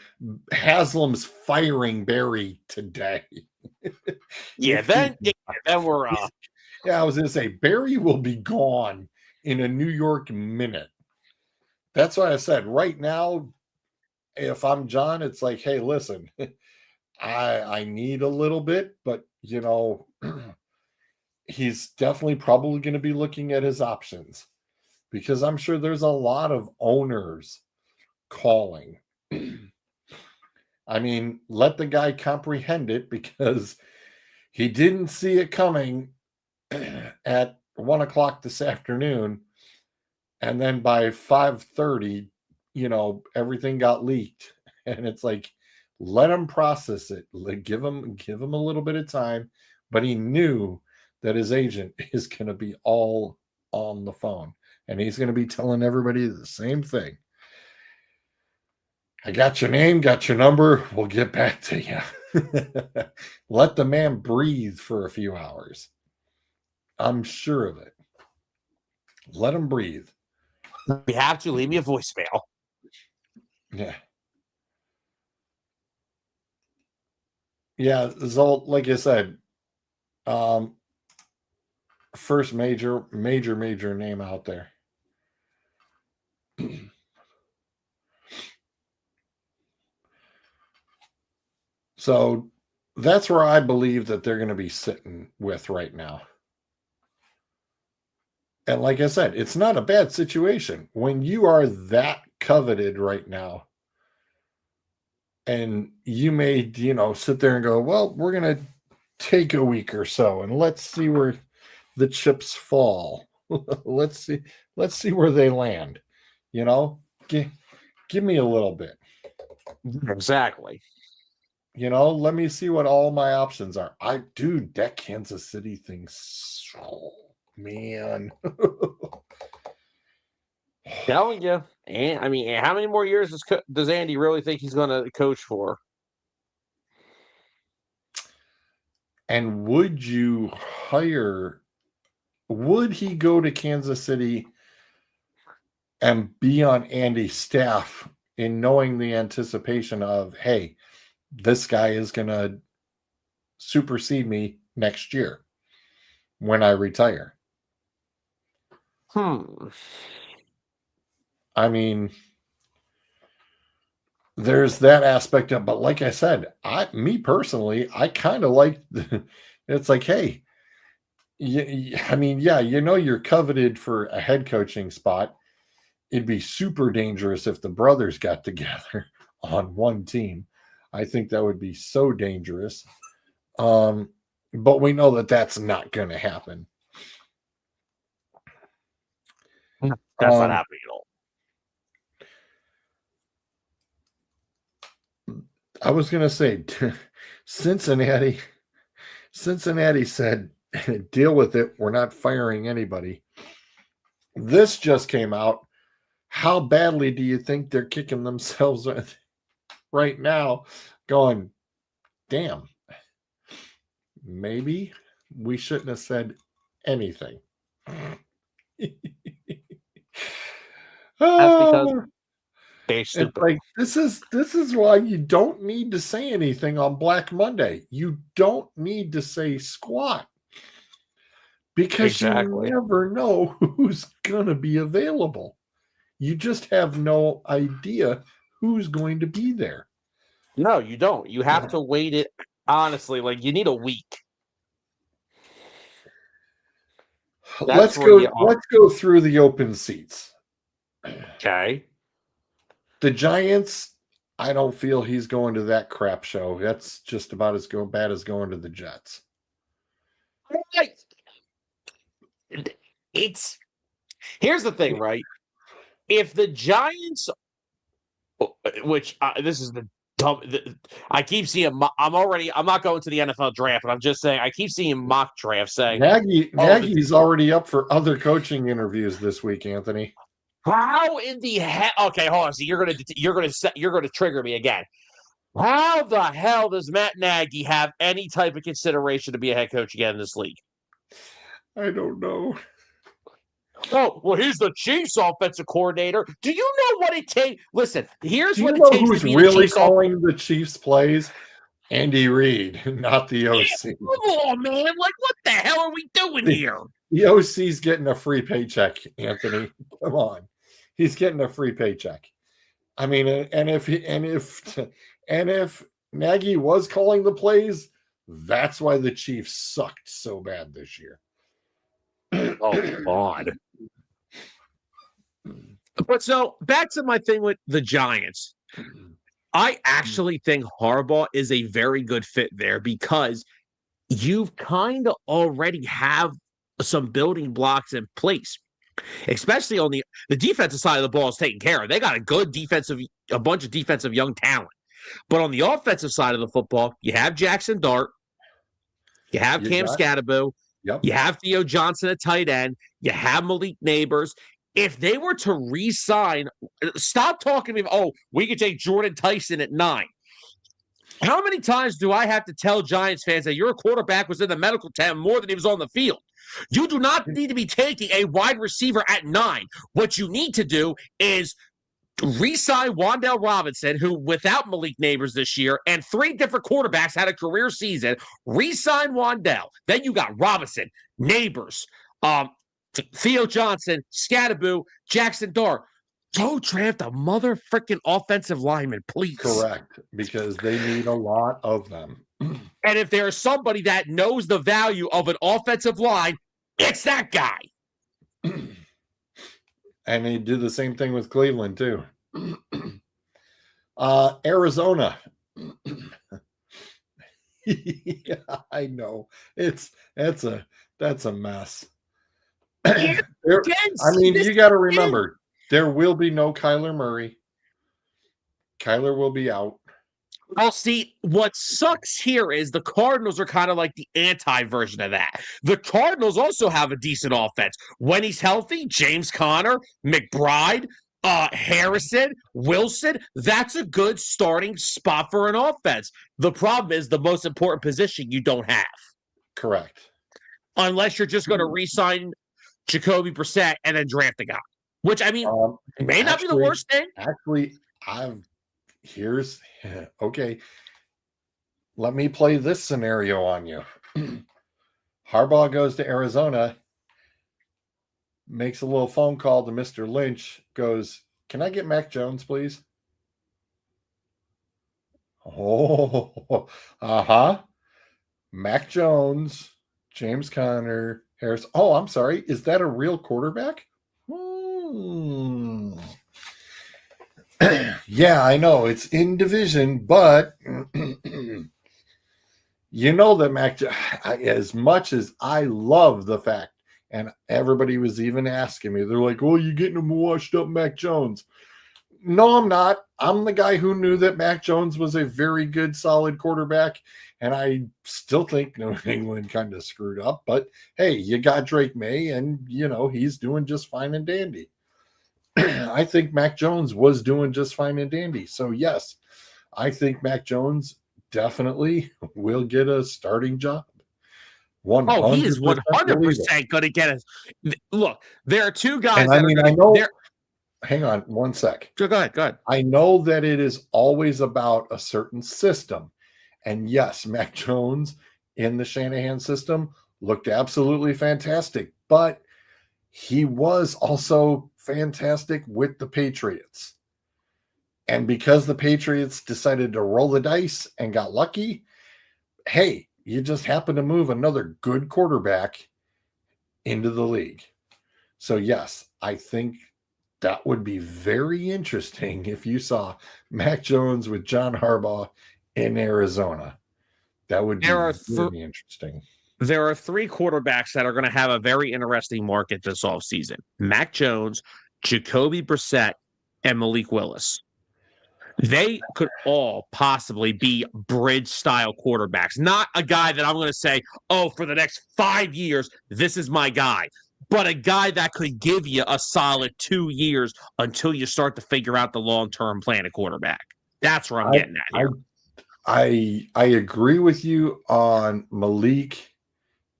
Haslam's firing Barry today. Yeah, then we're yeah, I was gonna say Barry will be gone in a New York minute. That's why I said right now, if I'm John, it's like, hey, listen, I need a little bit, but he's definitely probably going to be looking at his options, because I'm sure there's a lot of owners calling. Let the guy comprehend it, because he didn't see it coming at 1:00 this afternoon. And then by 5:30, everything got leaked. And it's like, let him process it. Give him a little bit of time. But he knew that his agent is going to be all on the phone. And he's going to be telling everybody the same thing. I got your name, got your number. We'll get back to you. Let the man breathe for a few hours. I'm sure of it. Let him breathe. we have to leave me a voicemail. Yeah. Yeah, Zolt, like I said, first major name out there. So that's where I believe that they're going to be sitting with right now. And like I said, it's not a bad situation when you are that coveted right now. And you may, sit there and go, well, we're going to take a week or so and let's see where the chips fall. let's see where they land. Give me a little bit. Exactly. Let me see what all my options are. Dude, that Kansas City thing, oh, man. Telling you. And how many more years does Andy really think he's going to coach for? And would you would he go to Kansas City and be on Andy's staff in knowing the anticipation of, hey, this guy is going to supersede me next year when I retire? There's that aspect of, but like I said, me personally, I kind of like it's like, hey, you're coveted for a head coaching spot. It'd be super dangerous if the brothers got together on one team. I think that would be so dangerous. But we know that that's not going to happen. That's not happening at all. I was going to say, Cincinnati said, deal with it. We're not firing anybody. This just came out. How badly do you think they're kicking themselves right now, going, damn, maybe we shouldn't have said anything? That's because They're It's stupid. like this is why you don't need to say anything on Black Monday. You don't need to say squat because you never know who's gonna be available. You just have no idea who's going to be there. No, you don't. You have to wait it. Honestly, like you need a week. Let's go through the open seats. Okay. The Giants, I don't feel he's going to that crap show. That's just about as bad as going to the Jets. Here's the thing, right? If the Giants, which this is the dumb, I keep seeing. I'm not going to the NFL draft, but I'm just saying I keep seeing mock drafts saying Nagy's already up for other coaching interviews this week, Anthony. How in the hell? Okay, hold on. So you're gonna trigger me again. How the hell does Matt Nagy have any type of consideration to be a head coach again in this league? I don't know. Oh, well, he's the Chiefs offensive coordinator. Do you know what it takes? Listen, here's Do what you know it takes who's to be really the Chiefs calling the Chiefs plays? Andy Reid, not the OC. Come on, man. Like, what the hell are we doing here? The OC's getting a free paycheck, Anthony. Come on. He's getting a free paycheck. I mean, and if Nagy was calling the plays, that's why the Chiefs sucked so bad this year. Oh, God. But so back to my thing with the Giants. I actually think Harbaugh is a very good fit there because you've kind of already have some building blocks in place, especially on the defensive side of the ball is taken care of. They got a bunch of defensive young talent. But on the offensive side of the football, you have Jackson Dart, you have Cam Scatterbo, you have Theo Johnson at tight end, you have Malik Neighbors. If they were to re-sign, stop talking to me, we could take Jordan Tyson at 9. How many times do I have to tell Giants fans that your quarterback was in the medical tent more than he was on the field? You do not need to be taking a wide receiver at 9. What you need to do is re-sign Wan'Dale Robinson, who without Malik Neighbors this year, and 3 different quarterbacks had a career season. Re-sign Wan'Dale. Then you got Robinson, Neighbors, Theo Johnson, Scatterbo, Jackson Dart. Go draft a mother-freaking offensive lineman, please. Correct, because they need a lot of them. And if there's somebody that knows the value of an offensive line, it's that guy. And they do the same thing with Cleveland, too. Arizona. Yeah, I know. That's a mess. You got to remember, there will be no Kyler Murray. Kyler will be out. Well, see, what sucks here is the Cardinals are kind of like the anti-version of that. The Cardinals also have a decent offense. When he's healthy, James Conner, McBride, Harrison, Wilson, that's a good starting spot for an offense. The problem is the most important position you don't have. Correct. Unless you're just going to re-sign Jacoby Brissett and then draft a guy. Which, I mean, may not be the worst thing. Actually, okay. Let me play this scenario on you. Harbaugh goes to Arizona, makes a little phone call to Mr. Lynch, goes, "Can I get Mac Jones, please?" Mac Jones, James Conner, Harris. Oh, I'm sorry. Is that a real quarterback? Yeah, I know it's in division, but you know that as much as I love the fact, and everybody was even asking me, they're like, "Oh, you getting a washed up Mac Jones?" No, I'm not. I'm the guy who knew that Mac Jones was a very good, solid quarterback, and I still think New England kind of screwed up. But hey, you got Drake May, and he's doing just fine and dandy. I think Mac Jones was doing just fine and dandy. So, yes, I think Mac Jones definitely will get a starting job. He is 100% going to get it. Look, there are 2 guys I hang on one sec. Sure, go ahead. I know that it is always about a certain system. And yes, Mac Jones in the Shanahan system looked absolutely fantastic, but he was also fantastic with the Patriots. And because the Patriots decided to roll the dice and got lucky, hey, you just happened to move another good quarterback into the league. So yes, I think that would be very interesting if you saw Mac Jones with John Harbaugh in Arizona. That would be very interesting. There are 3 quarterbacks that are going to have a very interesting market this offseason. Mac Jones, Jacoby Brissett, and Malik Willis. They could all possibly be bridge-style quarterbacks. Not a guy that I'm going to say, oh, for the next 5 years, this is my guy. But a guy that could give you a solid 2 years until you start to figure out the long-term plan of quarterback. That's where I'm getting at here. I agree with you on Malik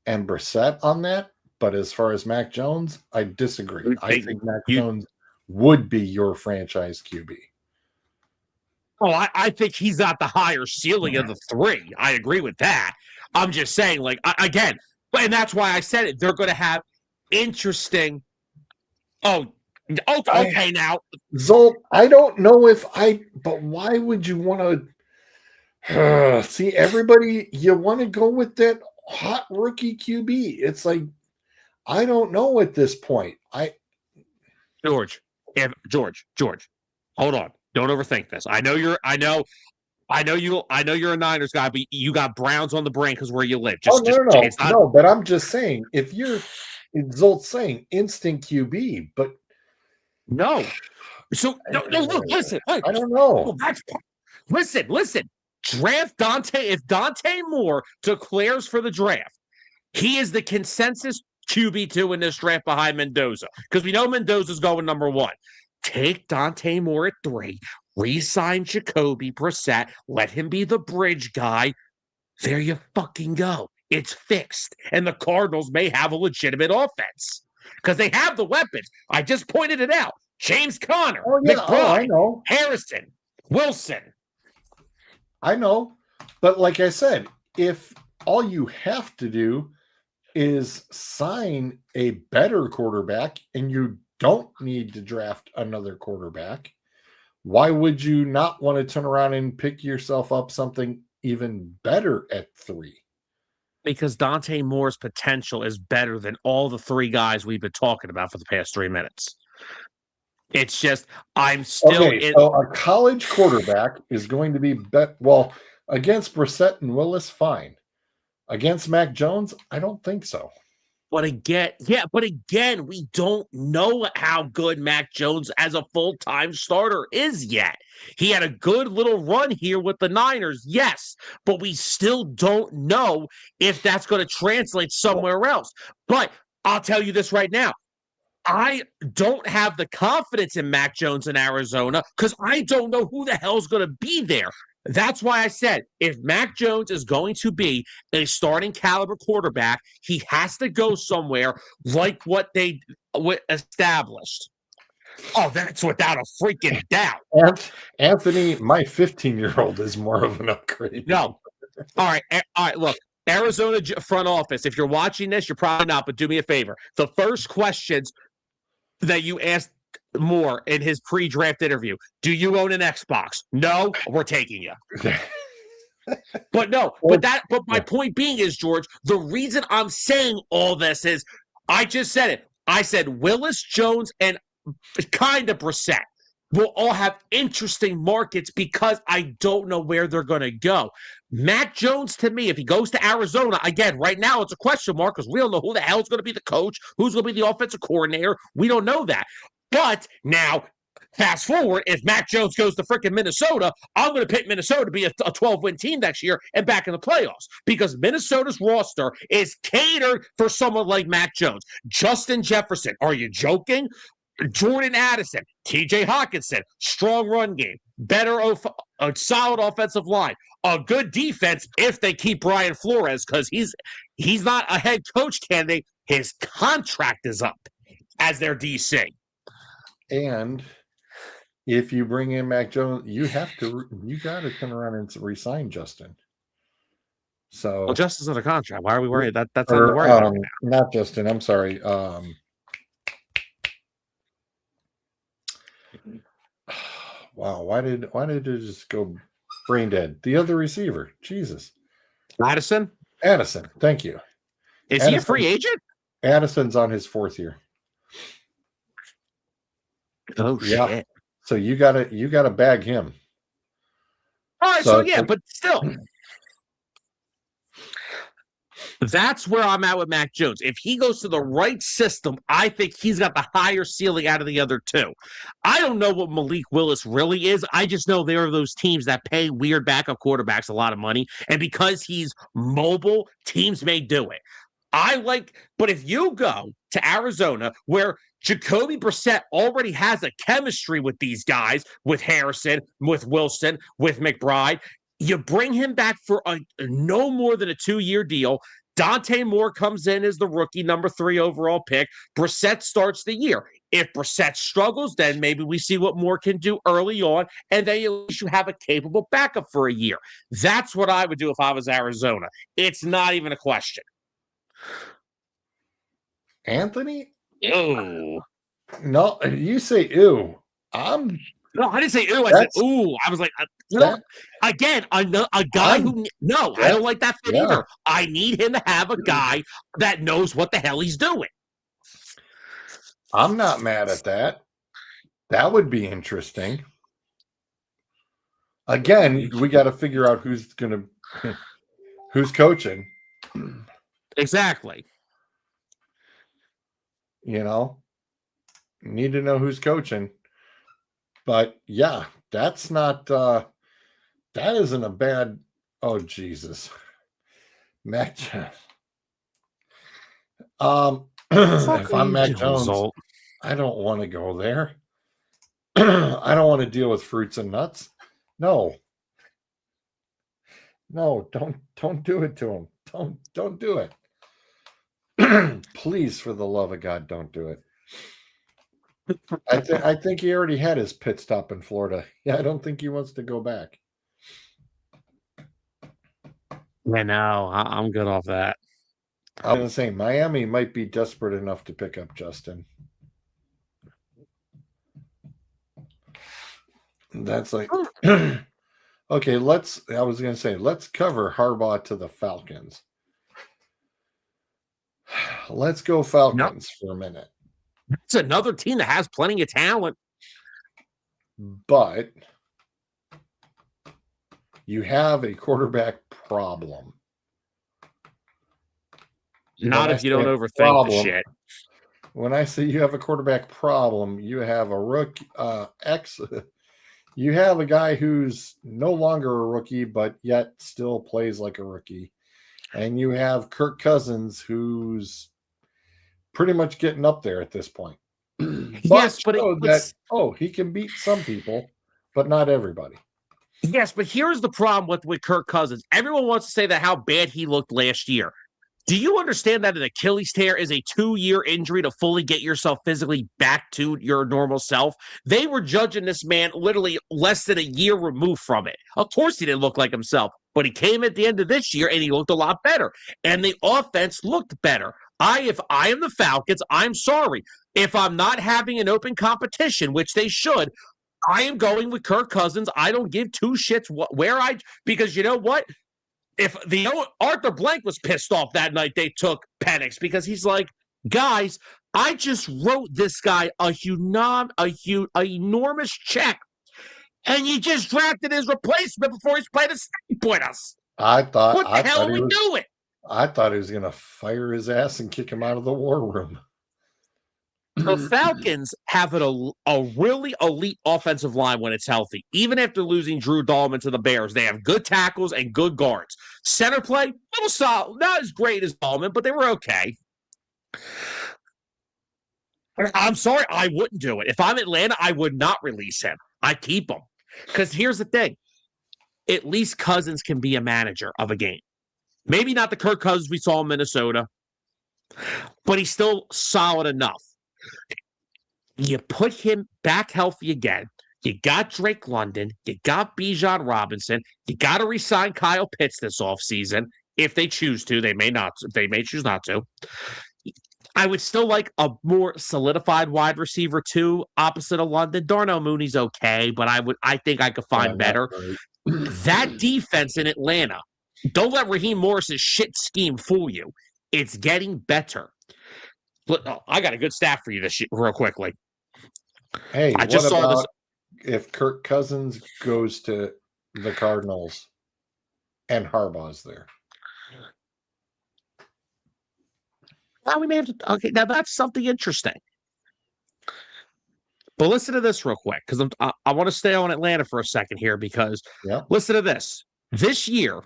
and Brissett on that, but as far as Mac Jones, I disagree. I think Mac Jones would be your franchise QB. Oh, I think he's got the higher ceiling of the 3. I agree with that. I'm just saying, like, again, and that's why I said it. They're going to have interesting. Oh, okay, now. Zolt, I don't know but why would you want to see everybody? You want to go with that hot rookie QB. It's like, I don't know at this point. George, hold on. Don't overthink this. I know you're a Niners guy, but you got Browns on the brain because where you live. No, but I'm just saying, if you're Zolt's saying instant QB, but no. So look, listen. I don't know. Listen. Draft Dante. If Dante Moore declares for the draft, he is the consensus QB2 in this draft behind Mendoza because we know Mendoza's going number 1. Take Dante Moore at 3, re-sign Jacoby Brissett, let him be the bridge guy. There you fucking go. It's fixed. And the Cardinals may have a legitimate offense because they have the weapons. I just pointed it out. James Conner, McBride, I know. Harrison, Wilson. I know. But like I said, if all you have to do is sign a better quarterback and you don't need to draft another quarterback, why would you not want to turn around and pick yourself up something even better at 3? Because Dante Moore's potential is better than all the 3 guys we've been talking about for the past 3 minutes. It's just, I'm still so a college quarterback is going to be well, against Brissett and Willis, fine. Against Mac Jones, I don't think so. But again, we don't know how good Mac Jones as a full-time starter is yet. He had a good little run here with the Niners, yes, but we still don't know if that's going to translate somewhere else. But I'll tell you this right now. I don't have the confidence in Mac Jones in Arizona because I don't know who the hell's going to be there. That's why I said if Mac Jones is going to be a starting caliber quarterback, he has to go somewhere like what they established. Oh, that's without a freaking doubt. Anthony, my 15-year-old is more of an upgrade. No. All right. Look, Arizona front office, if you're watching this, you're probably not, but do me a favor. The first questions that you asked Moore in his pre-draft interview, do you own an Xbox? No, we're taking you. But my point being is, George, the reason I'm saying all this is I just said it. I said Willis, Jones, and kind of Brissett will all have interesting markets because I don't know where they're going to go. Mac Jones, to me, if he goes to Arizona, again, right now it's a question mark because we don't know who the hell is going to be the coach, who's going to be the offensive coordinator. We don't know that. But now, fast forward, if Mac Jones goes to freaking Minnesota, I'm going to pick Minnesota to be a 12-win team next year and back in the playoffs because Minnesota's roster is catered for someone like Mac Jones. Justin Jefferson, are you joking? Jordan Addison, TJ Hawkinson, strong run game, a solid offensive line, a good defense if they keep Brian Flores because he's not a head coach candidate. His contract is up as their DC. And if you bring in Mac Jones, you got to turn around and resign Justin. So, well, Justin's on a contract. Why are we worried? That's nothing to or worry about right now. not Justin. I'm sorry. Wow, why did it just go brain dead? The other receiver, Jesus, Addison, thank you. is he a free agent? Addison's on his 4th year. Oh shit! So you gotta bag him. All right, so yeah, but still, that's where I'm at with Mac Jones. If he goes to the right system, I think he's got the higher ceiling out of the other two. I don't know what Malik Willis really is. I just know there are those teams that pay weird backup quarterbacks a lot of money. And because he's mobile, teams may do it. But if you go to Arizona, where Jacoby Brissett already has a chemistry with these guys, with Harrison, with Wilson, with McBride, you bring him back for no more than a 2-year deal. Dante Moore comes in as the rookie, number 3 overall pick. Brissett starts the year. If Brissett struggles, then maybe we see what Moore can do early on, and then at least you have a capable backup for a year. That's what I would do if I was Arizona. It's not even a question. Anthony? Ew. No, you say ew. No, I didn't say ew. I said ooh. I was like, again, a guy who. No, I don't like that fit either. I need him to have a guy that knows what the hell he's doing. I'm not mad at that. That would be interesting. Again, we got to figure out who's coaching. Exactly. You need to know who's coaching. But yeah, that's not that isn't a bad. Oh Jesus, Mac Jones. If I'm Mac Jones, I don't want to go there. I don't want to deal with fruits and nuts. No, don't do it to him. Don't do it. Please, for the love of God, don't do it. I think he already had his pit stop in Florida. Yeah, I don't think he wants to go back. I know. I'm good off that. I was going to say, Miami might be desperate enough to pick up Justin. That's like, okay, let's cover Harbaugh to the Falcons. Let's go Falcons for a minute. It's another team that has plenty of talent. But you have a quarterback problem. Not if you don't overthink the shit. When I say you have a quarterback problem, you have a rookie, you have a guy who's no longer a rookie, but yet still plays like a rookie. And you have Kirk Cousins, who's pretty much getting up there at this point. Yes, but he can beat some people, but not everybody. Yes, but here's the problem with Kirk Cousins. Everyone wants to say that how bad he looked last year. Do you understand that an Achilles tear is a 2-year injury to fully get yourself physically back to your normal self? They were judging this man literally less than a year removed from it. Of course he didn't look like himself, but he came at the end of this year and he looked a lot better. And the offense looked better. If I am the Falcons, I'm sorry. If I'm not having an open competition, which they should, I am going with Kirk Cousins. I don't give two shits because you know what? If Arthur Blank was pissed off that night, they took Penix because he's like, guys, I just wrote this guy a enormous check, and you just drafted his replacement before he's played a snake with us. What the hell are we doing? I thought he was going to fire his ass and kick him out of the war room. The Falcons have a really elite offensive line when it's healthy. Even after losing Drew Dahlman to the Bears, they have good tackles and good guards. Center play, a little solid, not as great as Dahlman, but they were okay. I'm sorry, I wouldn't do it. If I'm Atlanta, I would not release him. I'd keep him. Because here's the thing. At least Cousins can be a manager of a game. Maybe not the Kirk Cousins we saw in Minnesota, but he's still solid enough. You put him back healthy again. You got Drake London. You got Bijan Robinson. You got to resign Kyle Pitts this offseason. If they choose to, they may not. They may choose not to. I would still like a more solidified wide receiver too, opposite of London. Darnell Mooney's okay, but I think I could find better. That defense in Atlanta, don't let Raheem Morris's shit scheme fool you. It's getting better. I got a good stat for you this year, real quickly. Hey, I just saw this. If Kirk Cousins goes to the Cardinals and Harbaugh's there? Well, we may have to. Okay, now that's something interesting. But listen to this real quick, because I want to stay on Atlanta for a second here, because listen to this. This year,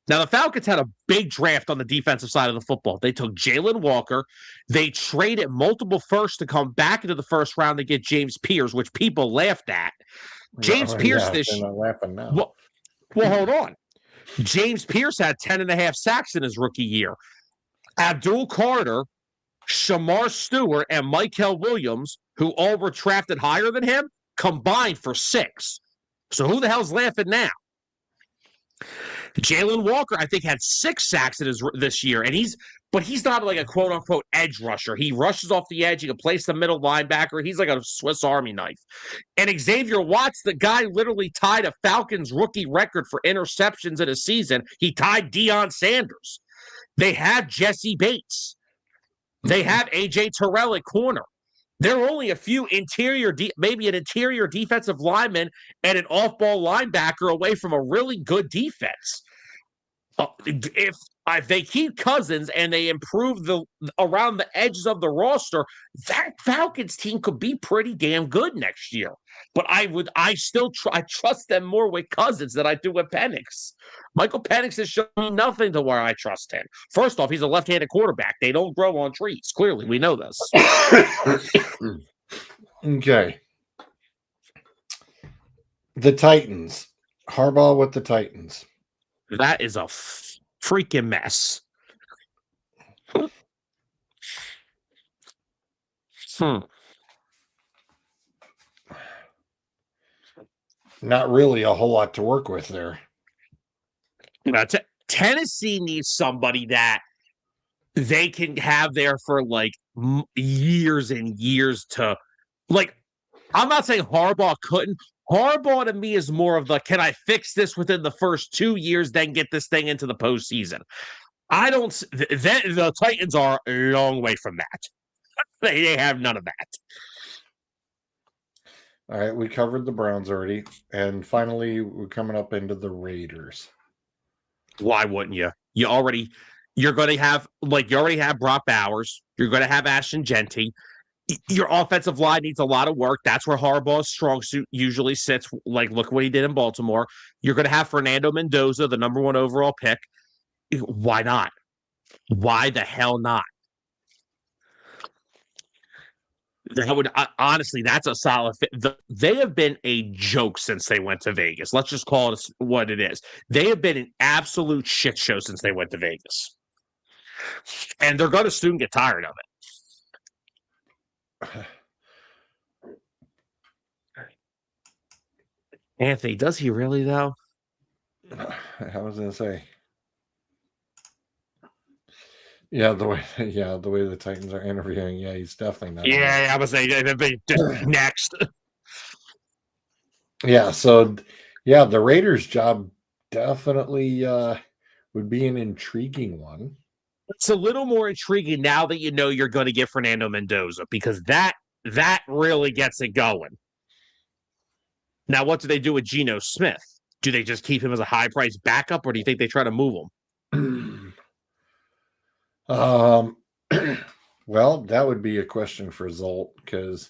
now the Falcons had a big draft on the defensive side of the football. They took Jalen Walker. They traded multiple firsts to come back into the first round to get James Pierce, which people laughed at. James Pierce this year. Laughing now. Well, hold on. James Pierce had 10.5 sacks in his rookie year. Abdul Carter, Shamar Stewart, and Michael Williams, who all were drafted higher than him, combined for 6. So who the hell's laughing now? Jalen Walker, I think, had 6 sacks in this year, and he's not like a quote unquote edge rusher. He rushes off the edge. He can place the middle linebacker. He's like a Swiss Army knife. And Xavier Watts, the guy literally tied a Falcons rookie record for interceptions in a season. He tied Deion Sanders. They have Jesse Bates. They have A.J. Terrell at corner. There are only a few maybe an interior defensive lineman and an off-ball linebacker away from a really good defense. If they keep Cousins and they improve around the edges of the roster, that Falcons team could be pretty damn good next year. But I trust them more with Cousins than I do with Penix. Michael Penix has shown me nothing to where I trust him. First off, he's a left-handed quarterback. They don't grow on trees. Clearly, we know this. Okay. The Titans. Harbaugh with the Titans. That is a freaking mess. Not really a whole lot to work with there. Tennessee needs somebody that they can have there for like years and years to, like, I'm not saying Harbaugh couldn't. Harbaugh to me is more of the, can I fix this within the first 2 years, then get this thing into the postseason? I don't. The Titans are a long way from that. They have none of that. All right, we covered the Browns already, and finally we're coming up into the Raiders. Why wouldn't you? You already have Brock Bowers. You're going to have Ashton Genty. Your offensive line needs a lot of work. That's where Harbaugh's strong suit usually sits. Like, look what he did in Baltimore. You're going to have Fernando Mendoza, the number 1 overall pick. Why not? Why the hell not? Honestly, that's a solid fit. They have been a joke since they went to Vegas. Let's just call it what it is. They have been an absolute shit show since they went to Vegas. And they're going to soon get tired of it. Anthony, does he really, though? I was going to say. Yeah, the way the Titans are interviewing, he's definitely not. Yeah, I was saying next. Yeah, so the Raiders' job definitely would be an intriguing one. It's a little more intriguing now that you know you're going to get Fernando Mendoza, because that really gets it going. Now, what do they do with Geno Smith? Do they just keep him as a high-priced backup, or do you think they try to move him? Well, that would be a question for Zolt, because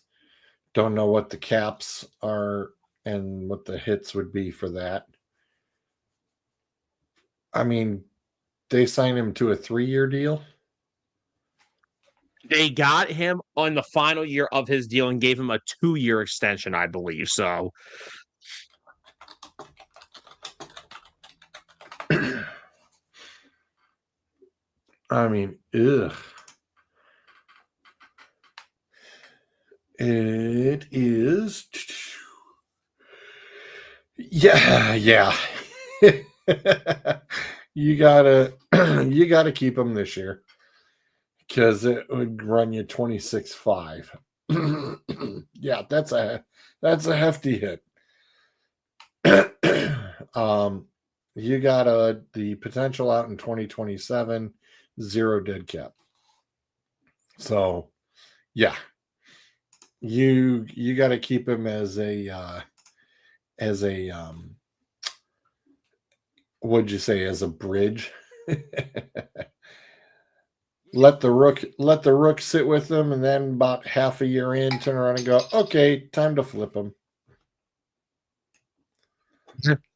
don't know what the caps are and what the hits would be for that. I mean, they signed him to a 3-year deal. They got him on the final year of his deal and gave him a 2-year extension, I believe. So, I mean, ugh. It is. Yeah. You gotta keep them this year because it would run you 26.5. Yeah, that's a hefty hit. You got the potential out in 2027, 0 dead cap. So, yeah, you got to keep him as a what'd you say, as a bridge. let the rook sit with them, and then about half a year in, turn around and go, okay, time to flip him.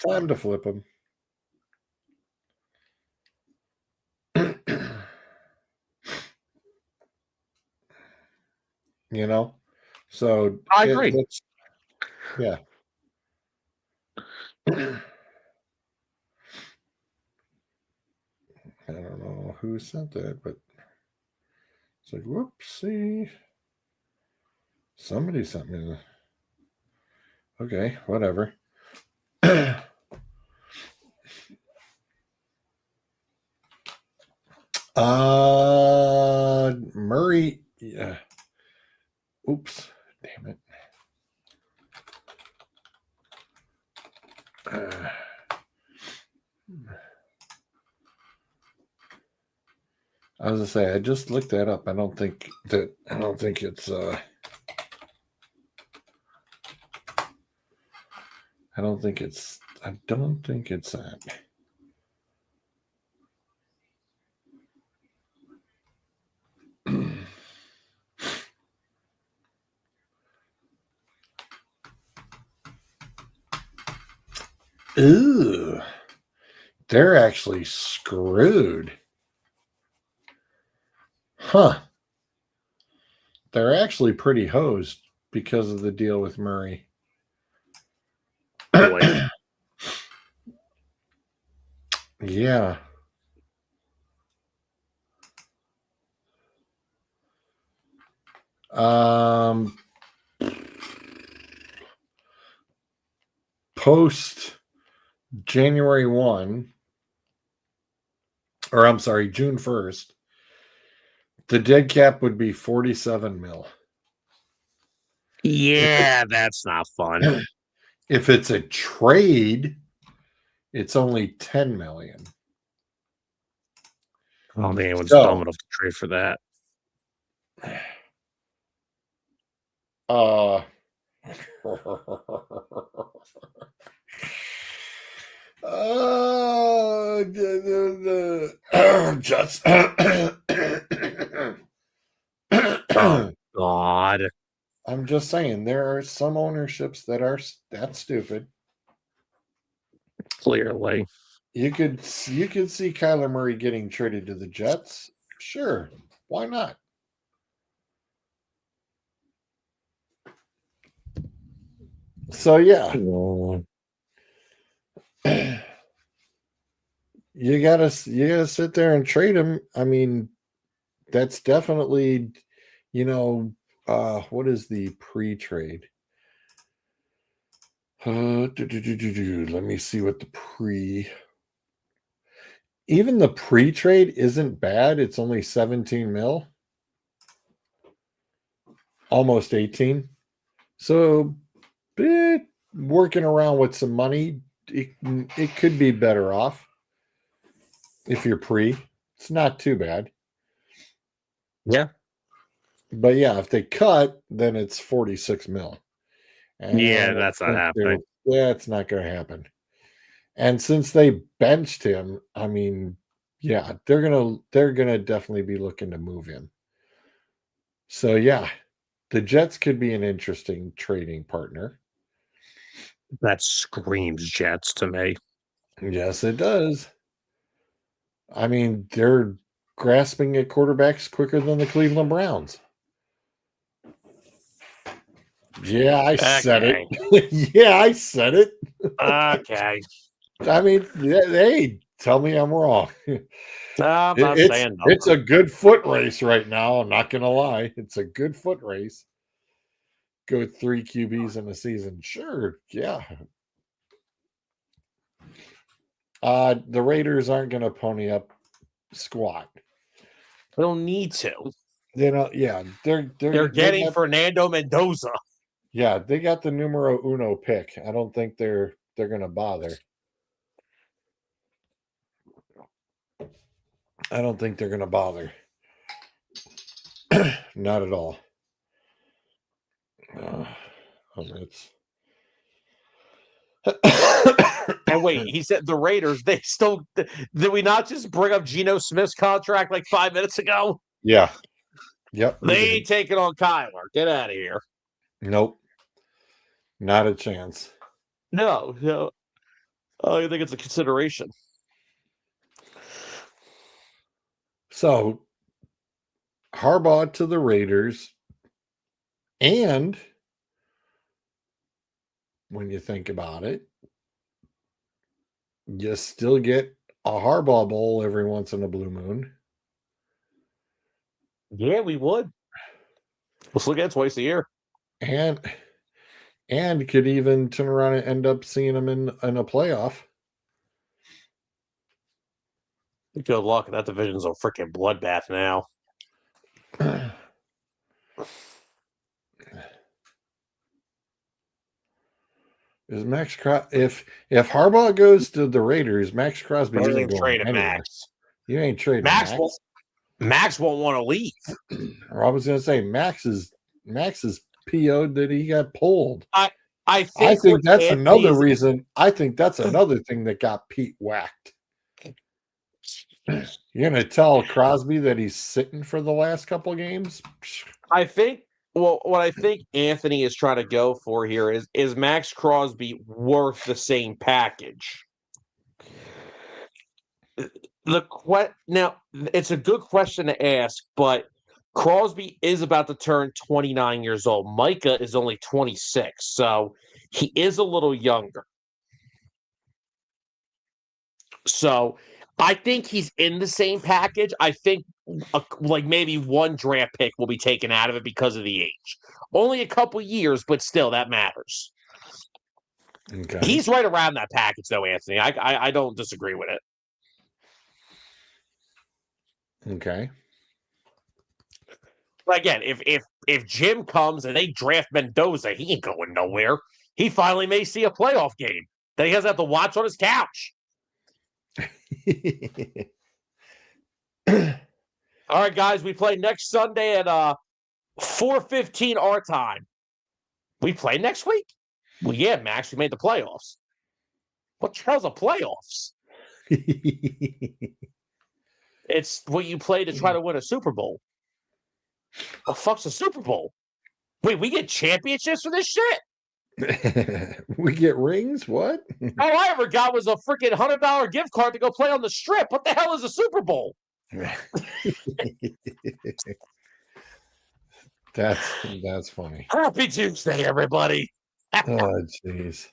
Time to flip him. You know, so I agree. Yeah. I don't know who sent that, but it's like, whoopsie. Somebody sent me the. Okay, whatever. Murray. Yeah. Oops. Damn it. I was gonna say, I just looked that up. I don't think it's I don't think it's that. Ooh, they're actually screwed. Huh. They're actually pretty hosed because of the deal with Murray. Yeah. Post January 1, or I'm sorry, June 1st, the dead cap would be 47 mil. Yeah, that's not fun. If it's a trade, it's only 10 million. Oh man, anyone's dumb enough to trade for that. Just Oh God. I'm just saying, there are some ownerships that are that stupid. Clearly. You could see Kyler Murray getting traded to the Jets. Sure, why not? So yeah, you gotta sit there and trade him. I mean, that's definitely, what is the pre-trade? Let me see what even the pre-trade isn't bad. It's only 17 mil, almost 18. So working around with some money, it could be better off if you're pre. It's not too bad. Yeah. But yeah, if they cut, then it's 46 mil. And yeah, that's not happening. Yeah, it's not going to happen. And since they benched him, I mean, yeah, they're gonna definitely be looking to move him. So yeah, the Jets could be an interesting trading partner. That screams Jets to me. Yes, it does. I mean, they're grasping at quarterbacks quicker than the Cleveland Browns. Yeah, I said it. Yeah, I said it. Okay. I mean, hey, tell me I'm wrong. I'm not saying nothing. It's a good foot race right now. I'm not going to lie. It's a good foot race. go 3 QBs in a season. Sure, yeah. The Raiders aren't going to pony up squat. They don't need to. They don't. Yeah, They're getting Fernando Mendoza. Yeah, they got the numero uno pick. I don't think they're going to bother. I don't think they're going to bother. Not at all. It's. And wait, he said the Raiders, they still did we not just bring up Geno Smith's contract like 5 minutes ago? Yeah. Yep. They ain't taking on Kyler. Get out of here. Nope. Not a chance. No. I think it's a consideration. So Harbaugh to the Raiders, and when you think about it, you still get a Harbaugh Bowl every once in a blue moon. Yeah, we would. Let's look at it twice a year. And could even turn around and end up seeing them in a playoff. Good luck. That division's a freaking bloodbath now. Is Max if Harbaugh goes to the Raiders, Max Crosby isn't going anywhere. Max. You ain't trading Max. Max won't want to leave. Or I was going to say Max is PO'd that he got pulled. I think that's another reason. I think that's another thing that got Pete whacked. You're going to tell Crosby that he's sitting for the last couple of games? I think. Well, what I think Anthony is trying to go for here is Max Crosby worth the same package? Now, it's a good question to ask, but Crosby is about to turn 29 years old. Micah is only 26, so he is a little younger. So I think he's in the same package. I think like maybe one draft pick will be taken out of it because of the age. Only a couple years, but still that matters. Okay. He's right around that package, though, Anthony. I don't disagree with it. Okay. But again, if Jim comes and they draft Mendoza, he ain't going nowhere. He finally may see a playoff game that he doesn't have to watch on his couch. All right, guys, we play next Sunday at 4:15 our time. We play next week? Well, yeah, Max, we made the playoffs. What the hell's the playoffs? It's what you play to try to win a Super Bowl. What the fuck's a Super Bowl? Wait, we get championships for this shit? We get rings? What? All I ever got was a freaking $100 gift card to go play on the Strip. What the hell is a Super Bowl? That's funny. Happy Tuesday, everybody. Oh, jeez.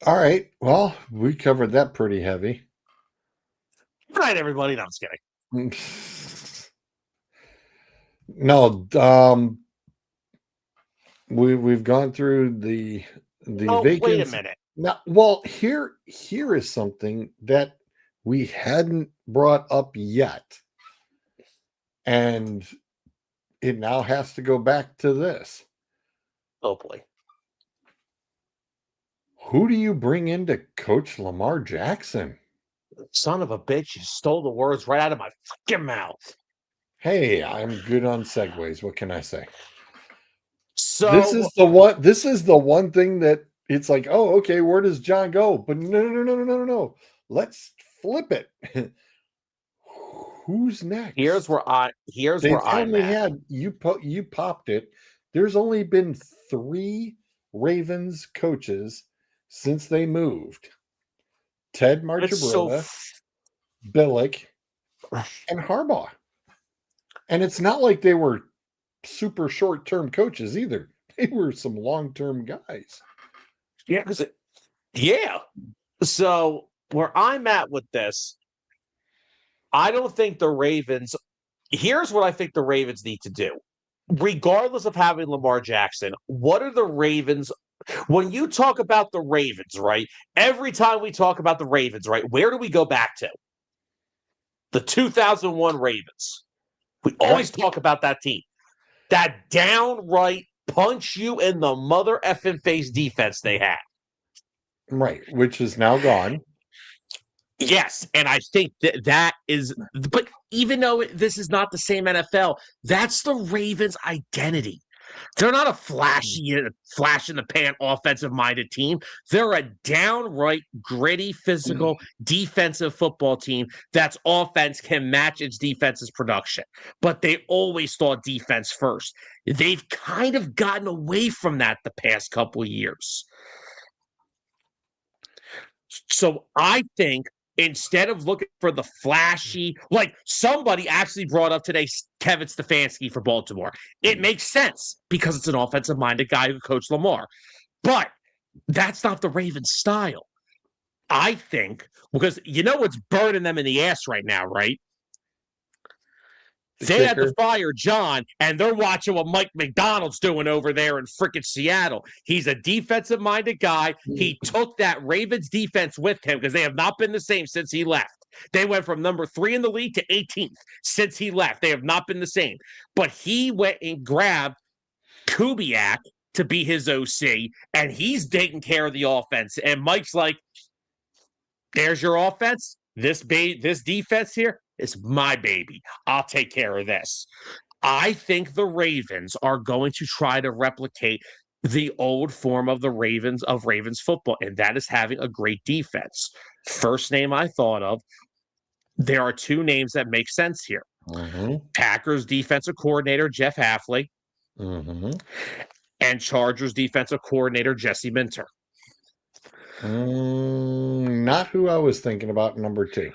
All right. Well, we covered that pretty heavy. Good night, everybody. No, I'm just kidding. No, we've gone through the vacancy. Wait a minute. Now, well, here is something that we hadn't brought up yet, and it now has to go back to this. Hopefully. Who do you bring in to coach Lamar Jackson? Son of a bitch, you stole the words right out of my fucking mouth. Hey, I'm good on segues. What can I say? So this is the one thing that it's like, oh, okay, where does John go? But no. Let's flip it. Who's next? Here's where I'm at. You popped it. There's only been 3 Ravens coaches since they moved. Ted Marchibroda, Billick, and Harbaugh. And it's not like they were super short-term coaches either. They were some long-term guys. Yeah. So where I'm at with this, I don't think the Ravens Here's what I think the Ravens need to do. Regardless of having Lamar Jackson, what are the Ravens? When you talk about the Ravens, right? Every time we talk about the Ravens, right? Where do we go back to? The 2001 Ravens. We always talk about that team. That downright punch you in the mother effing face defense they had. Right, which is now gone. Yes, and I think that is, but even though this is not the same NFL, that's the Ravens' identity. They're not a flash in the pan offensive minded team. They're a downright gritty, physical, defensive football team that's offense can match its defense's production. But they always thought defense first. They've kind of gotten away from that the past couple of years. So I think instead of looking for the flashy, like somebody actually brought up today, Kevin Stefanski for Baltimore. It makes sense because it's an offensive-minded guy who coached Lamar. But that's not the Ravens' style. I think, because you know what's burning them in the ass right now, right? They had to fire John, and they're watching what Mike McDonald's doing over there in freaking Seattle. He's a defensive-minded guy. He took that Ravens defense with him because they have not been the same since he left. They went from number 3 in the league to 18th since he left. They have not been the same. But he went and grabbed Kubiak to be his OC, and he's taking care of the offense. And Mike's like, there's your offense. This defense here is my baby. I'll take care of this. I think the Ravens are going to try to replicate the old form of Ravens football, and that is having a great defense. First name I thought of, there are two names that make sense here. Packers defensive coordinator Jeff Hafley and Chargers defensive coordinator Jesse Minter. Not who I was thinking about, number 2.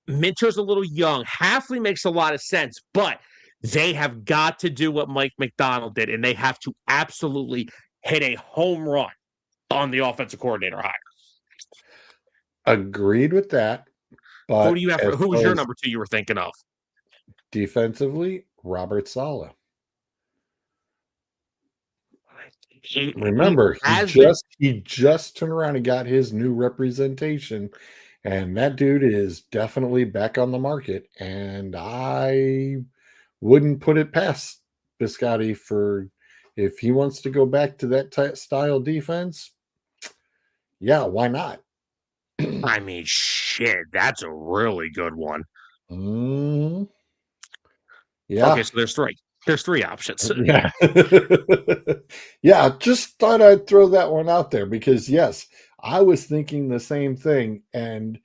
Minter's a little young. Hafley makes a lot of sense, but they have got to do what Mike McDonald did, and they have to absolutely hit a home run on the offensive coordinator hire. Agreed with that. But who do you have? Who was your number 2 you were thinking of? Defensively, Robert Saleh. Remember, he just turned around and got his new representation, and that dude is definitely back on the market. And I wouldn't put it past Biscotti for if he wants to go back to that style defense. Yeah, why not? I mean, shit, that's a really good one. Yeah. Okay, so there's 3. There's 3 options. Yeah. Yeah, just thought I'd throw that one out there because, yes, I was thinking the same thing. And,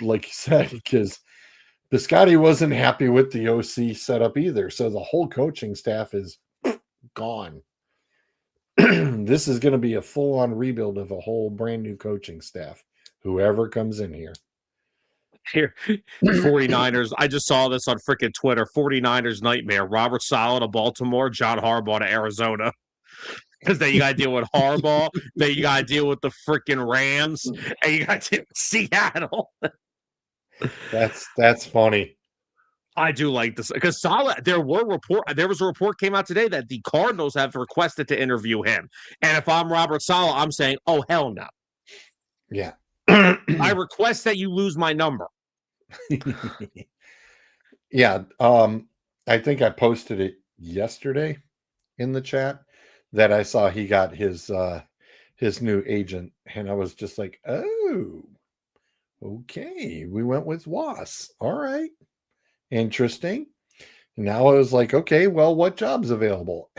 like you said, because Biscotti wasn't happy with the OC setup either. So the whole coaching staff is gone. This is going to be a full-on rebuild of a whole brand new coaching staff, whoever comes in here. Here, 49ers. I just saw this on freaking Twitter. 49ers nightmare. Robert Saleh to Baltimore, John Harbaugh to Arizona. Because then you got to deal with Harbaugh, then you got to deal with the freaking Rams, and you got to deal with Seattle. That's funny. I do like this because Saleh. There was a report came out today that the Cardinals have requested to interview him. And if I'm Robert Saleh, I'm saying, oh hell no. Yeah. I request that you lose my number. Yeah. I think I posted it yesterday in the chat that I saw he got his new agent, and I was just like, oh, okay. We went with Was. All right. Interesting. And now I was like, okay, well, what job's available?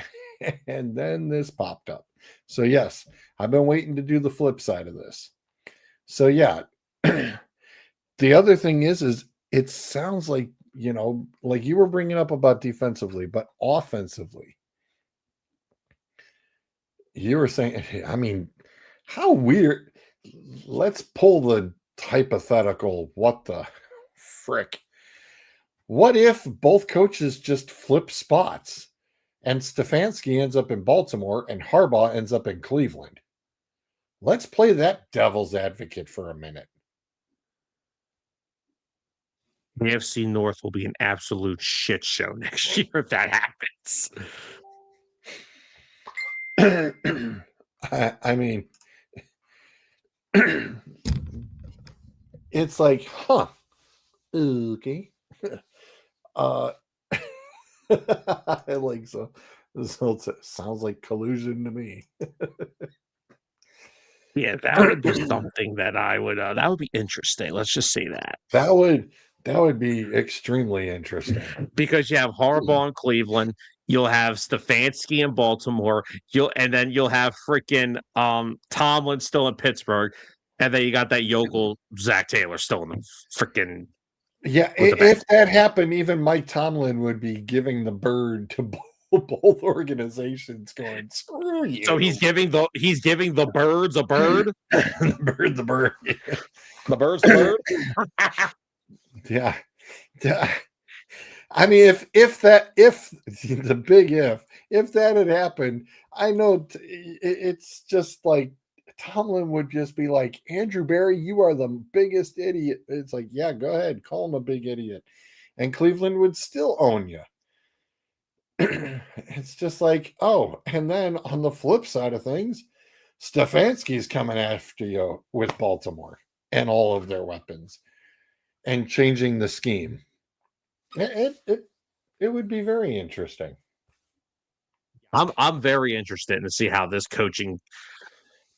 And then this popped up. So yes, I've been waiting to do the flip side of this. So yeah, the other thing is it sounds like, like you were bringing up about defensively, but offensively, you were saying, I mean, how weird. Let's pull the hypothetical. What the frick? What if both coaches just flip spots and Stefanski ends up in Baltimore and Harbaugh ends up in Cleveland? Let's play that devil's advocate for a minute. The AFC North will be an absolute shit show next year if that happens. I mean, it's like, huh? Okay. Like so. So it sounds like collusion to me. Yeah, that would be something that I would. That would be interesting. Let's just say that. That would be extremely interesting. Because you have Harbaugh in Cleveland, you'll have Stefanski in Baltimore, and then you'll have freaking Tomlin still in Pittsburgh, and then you got that yokel Zach Taylor still in the freaking. Yeah, if that happened, even Mike Tomlin would be giving the bird to both organizations, going screw you. So he's giving the birds a bird. the bird. The bird's the bird. Yeah. I mean, if the big if that had happened, I know it's just like Tomlin would just be like, Andrew Berry, you are the biggest idiot. It's like, yeah, go ahead, call him a big idiot, and Cleveland would still own you. It's just like, oh, and then on the flip side of things, Stefanski's coming after you with Baltimore and all of their weapons and changing the scheme. It would be very interesting. I'm very interested to see how this coaching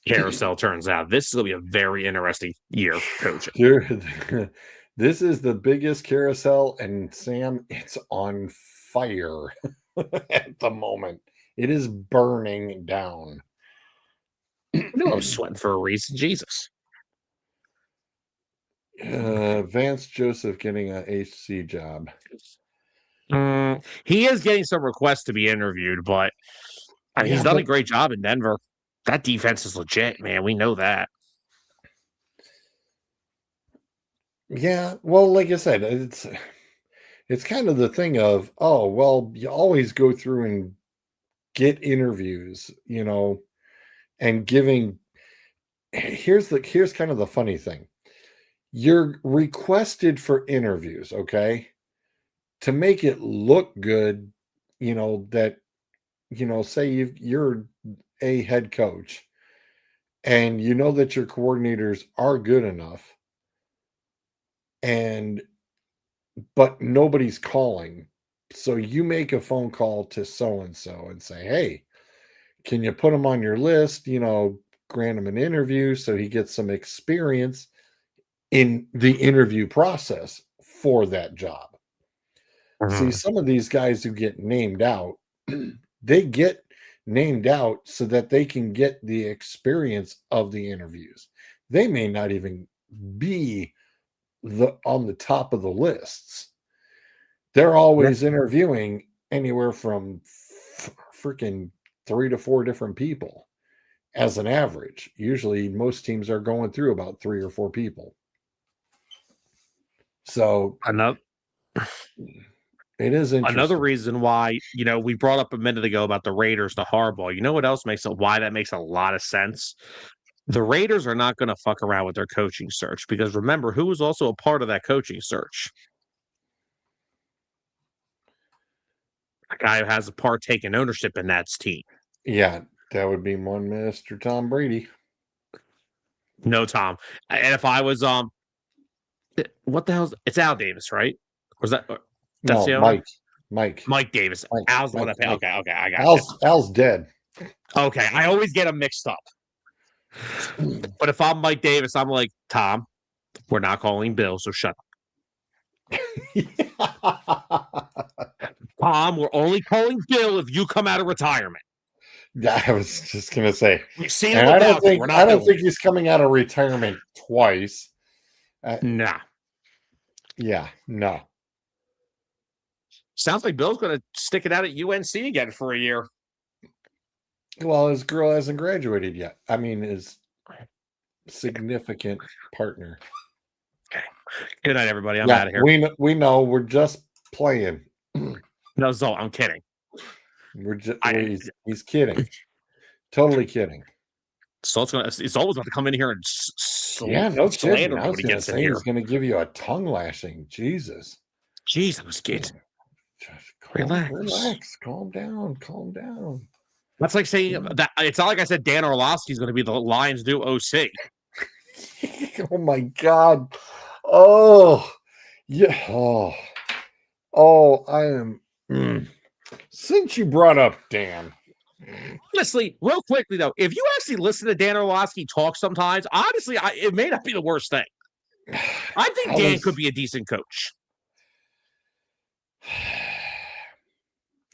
carousel turns out. This is going to be a very interesting year of coaching. This is the biggest carousel, and Sam, it's on fire at the moment. It is burning down. No, I'm sweating for a reason. Jesus. Vance Joseph getting an HC job. He is getting some requests to be interviewed, but he's done a great job in Denver. That defense is legit, man. We know that. Yeah, well, like I said, it's kind of the thing of, oh, well, you always go through and get interviews, and giving. Here's kind of the funny thing. You're requested for interviews, okay, to make it look good, that, say you're a head coach and you know that your coordinators are good enough, but nobody's calling. So you make a phone call to so-and-so and say, hey, can you put him on your list, grant him an interview so he gets some experience in the interview process for that job. See, some of these guys who get named out, they get named out so that they can get the experience of the interviews. They may not even be on the top of the lists. They're always interviewing anywhere from freaking 3 to 4 different people as an average. Usually most teams are going through about 3 or 4 people. So it is interesting. Another reason why, we brought up a minute ago about the Raiders, the Harbaugh. You know what else why that makes a lot of sense? The Raiders are not going to fuck around with their coaching search, because remember, who was also a part of that coaching search? A guy who has a part taking ownership in that team. Yeah, that would be one Mr. Tom Brady. No, Tom. And if I was what the hell? It's Al Davis, right? Or is that? That's no, Mike Davis. Al's the one that paid. Okay, I got Al's dead. Okay, I always get them mixed up. But if I'm Mike Davis, I'm like, Tom, we're not calling Bill, so shut up. Tom, we're only calling Bill if you come out of retirement. Yeah, I was just gonna say. I don't think he's coming out of retirement twice. Nah. Yeah, no. Sounds like Bill's going to stick it out at UNC again for a year. Well, his girl hasn't graduated yet. I mean, his significant partner. Okay. Good night, everybody. I'm out of here. We know. We're just playing. No, Zoe, I'm kidding. He's kidding. Totally kidding. So it's always about to come in here and Yeah, no kidding. slander I me was when he going to gets in say here. he's going to give you a tongue lashing. Jesus. Jesus, kid. Just Relax. calm down. That's like saying that it's not like I said Dan Orlovsky's going to be the Lions new OC. Oh my God. Oh, yeah. I am. Since you brought up Dan. Honestly, real quickly though, if you actually listen to Dan Orlovsky talk sometimes, honestly, it may not be the worst thing. I think Dan could be a decent coach.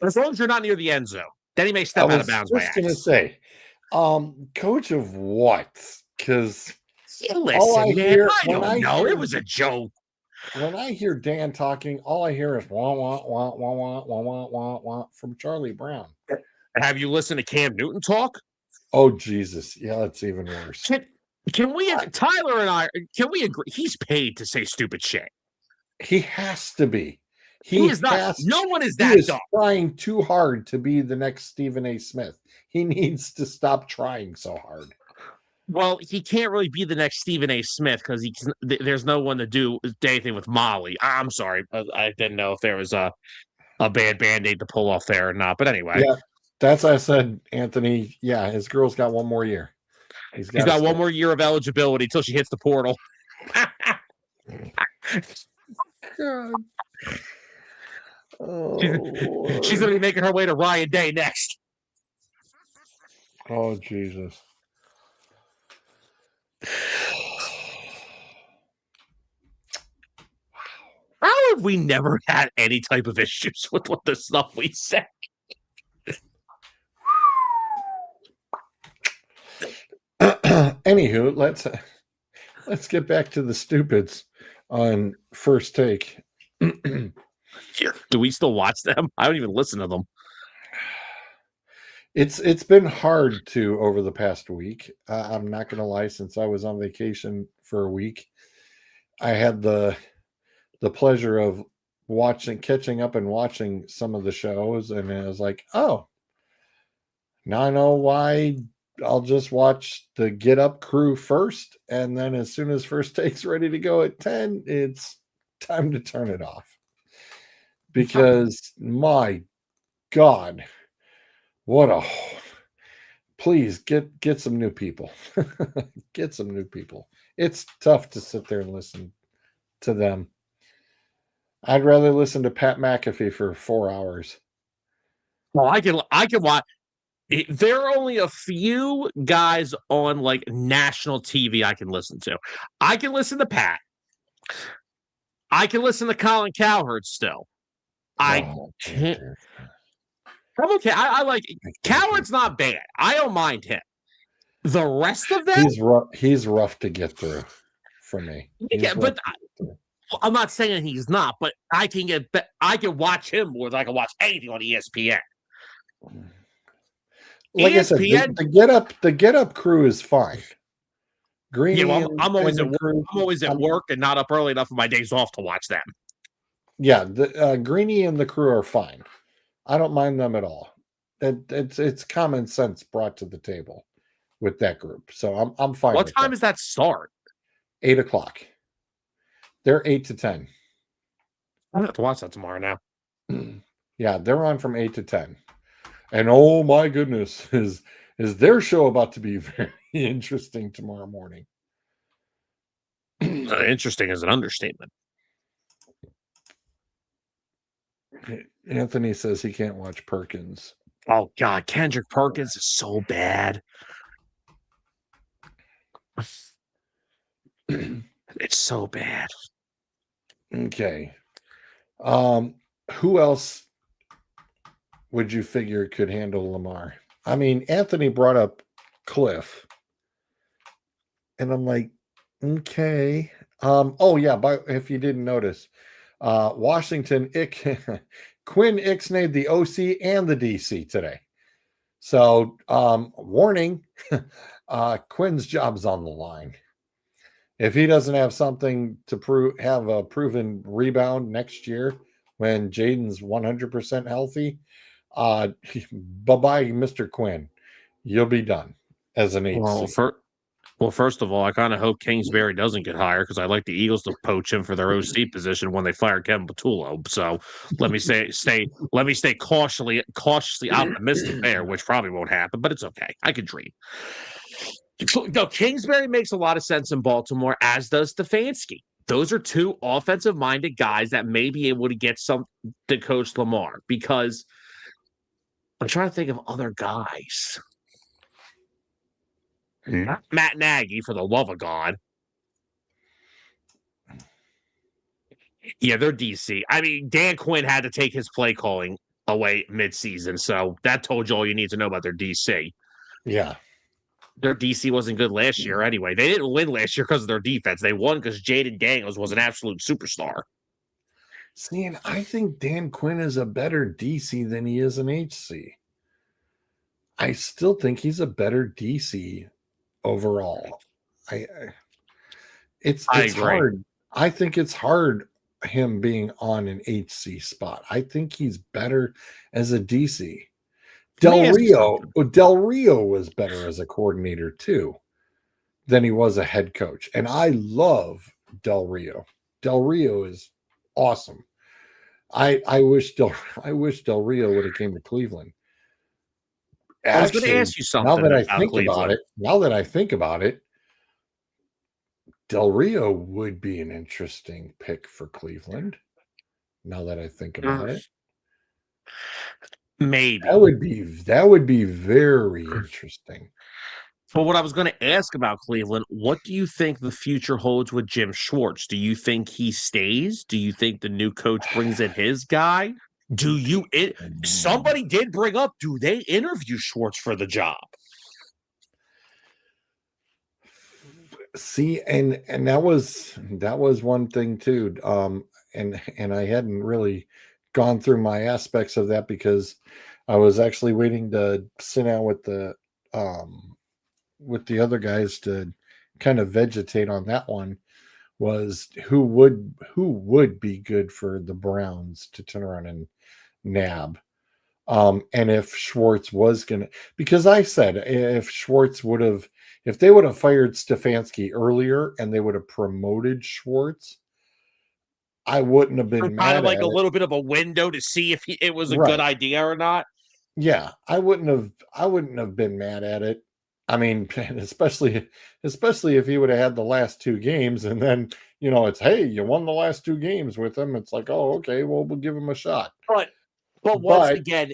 As long as you're not near the end zone. Then he may step out of bounds by accident. I was just going to say, coach of what? Because listen, I don't know. It was a joke. When I hear Dan talking, all I hear is wah, wah, wah, wah, wah, wah, wah, wah, wah from Charlie Brown. Have you listened to Cam Newton talk? Oh, Jesus. Yeah, that's even worse. Can we, Tyler and I, can we agree? He's paid to say stupid shit. He has to be. He is not. No one is that dumb. He is trying too hard to be the next Stephen A. Smith. He needs to stop trying so hard. Well, he can't really be the next Stephen A. Smith because there's no one to do anything with Molly. I'm sorry. I didn't know if there was a bad Band-Aid to pull off there or not. But anyway. Yeah, that's what I said, Anthony. Yeah, his girl's got one more year. He's got one more year of eligibility until she hits the portal. God. She's going to be making her way to Ryan Day next. Oh, Jesus. How have we never had any type of issues with what the stuff we say? Anywho, let's get back to the stupids on First Take. Do we still watch them? I don't even listen to them. It's been hard to over the past week. I'm not going to lie. Since I was on vacation for a week, I had the pleasure of catching up and watching some of the shows, and I was like, oh, now I know why. I'll just watch the Get Up crew first, and then as soon as First Take's ready to go at 10, it's time to turn it off. Because my God, please get some new people. Get some new people. It's tough to sit there and listen to them. I'd rather listen to Pat McAfee for 4 hours. Well, I can watch. There are only a few guys on like national TV I can listen to. I can listen to Pat. I can listen to Colin Cowherd still. I can't. I'm okay. I like Cowherd's not bad. I don't mind him. The rest of them, he's rough to get through for me. But I'm not saying he's not. But I can watch him more than I can watch anything on ESPN. Like ESPN, I said, the Get Up crew is fine. Greeny, I'm always at work. I'm always at work and not up early enough for my days off to watch them. Yeah, the Greeny and the crew are fine. I don't mind them at all. It's common sense brought to the table with that group, so I'm fine. What time does that start? 8:00. They're 8 to 10. I have to watch that tomorrow now. Yeah, they're on from 8 to 10. And oh my goodness, is their show about to be very interesting tomorrow morning? Interesting is an understatement. Anthony says he can't watch Perkins. Oh God, Kendrick Perkins is so bad. It's so bad. Okay. Who else would you figure could handle Lamar? I mean, Anthony brought up Cliff. And I'm like, okay. Oh yeah, if you didn't notice, Washington Quinn ixnayed the OC and the DC today. So warning, Quinn's job's on the line. If he doesn't have something to have a proven rebound next year when Jaden's 100% healthy, bye-bye, Mr. Quinn. You'll be done as an 8 seed. Well, first of all, I kind of hope Kingsbury doesn't get hired because I like the Eagles to poach him for their OC position when they fire Kevin Patullo. So let me stay cautiously optimistic there, which probably won't happen, but it's okay. I could dream. No, Kingsbury makes a lot of sense in Baltimore, as does Stefanski. Those are two offensive-minded guys that may be able to get some to coach Lamar, because I'm trying to think of other guys. Not Matt Nagy, for the love of God. Yeah, they're DC. I mean, Dan Quinn had to take his play calling away midseason, so that told you all you need to know about their DC. Yeah. Their DC wasn't good last year anyway. They didn't win last year because of their defense. They won because Jaden Daniels was an absolute superstar. See, and I think Dan Quinn is a better DC than he is an HC. I still think he's a better DC overall. It's agree. hard. I think it's hard him being on an HC spot. I think he's better as a DC. Del Rio was better as a coordinator too than he was a head coach. And I love Del Rio. Del Rio is awesome. I wish Del Rio would have came to Cleveland. Actually, I was going to ask you something. Now that I think about it, Del Rio would be an interesting pick for Cleveland. Now that I think about it, maybe that would be very interesting. Well, what I was going to ask about Cleveland, what do you think the future holds with Jim Schwartz? Do you think he stays? Do you think the new coach brings in his guy? Somebody did bring up, do they interview Schwartz for the job? See, and that was one thing too. And I hadn't really gone through my aspects of that because I was actually waiting to sit down with the other guys to kind of vegetate on that one. Was who would be good for the Browns to turn around and nab. And if Schwartz was gonna, because I said if they would have fired Stefanski earlier and they would have promoted Schwartz, I wouldn't have been mad. Kind of like a little bit of a window to see if it was a good idea or not. Yeah, I wouldn't have been mad at it. I mean, especially if he would have had the last two games, and then it's, hey, you won the last two games with him. It's like, oh, okay, well, we'll give him a shot. But once again,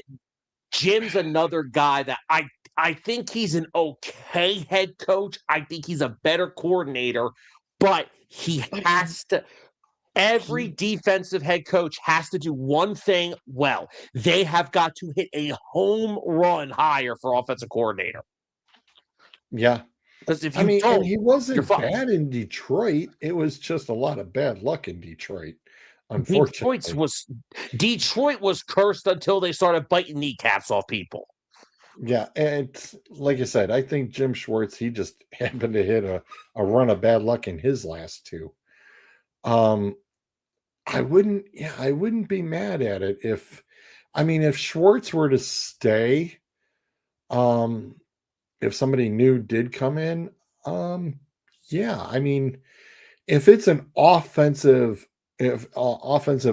Jim's another guy that I think he's an okay head coach. I think he's a better coordinator, but he has to. Every defensive head coach has to do one thing well. They have got to hit a home run hire for offensive coordinator. Yeah. Because if you don't, and he wasn't bad in Detroit. It was just a lot of bad luck in Detroit. Unfortunately, Detroit was cursed until they started biting kneecaps off people. Yeah, and like I said, I think Jim Schwartz, he just happened to hit a run of bad luck in his last two. I wouldn't be mad at it if Schwartz were to stay, if somebody new did come in, if it's an offensive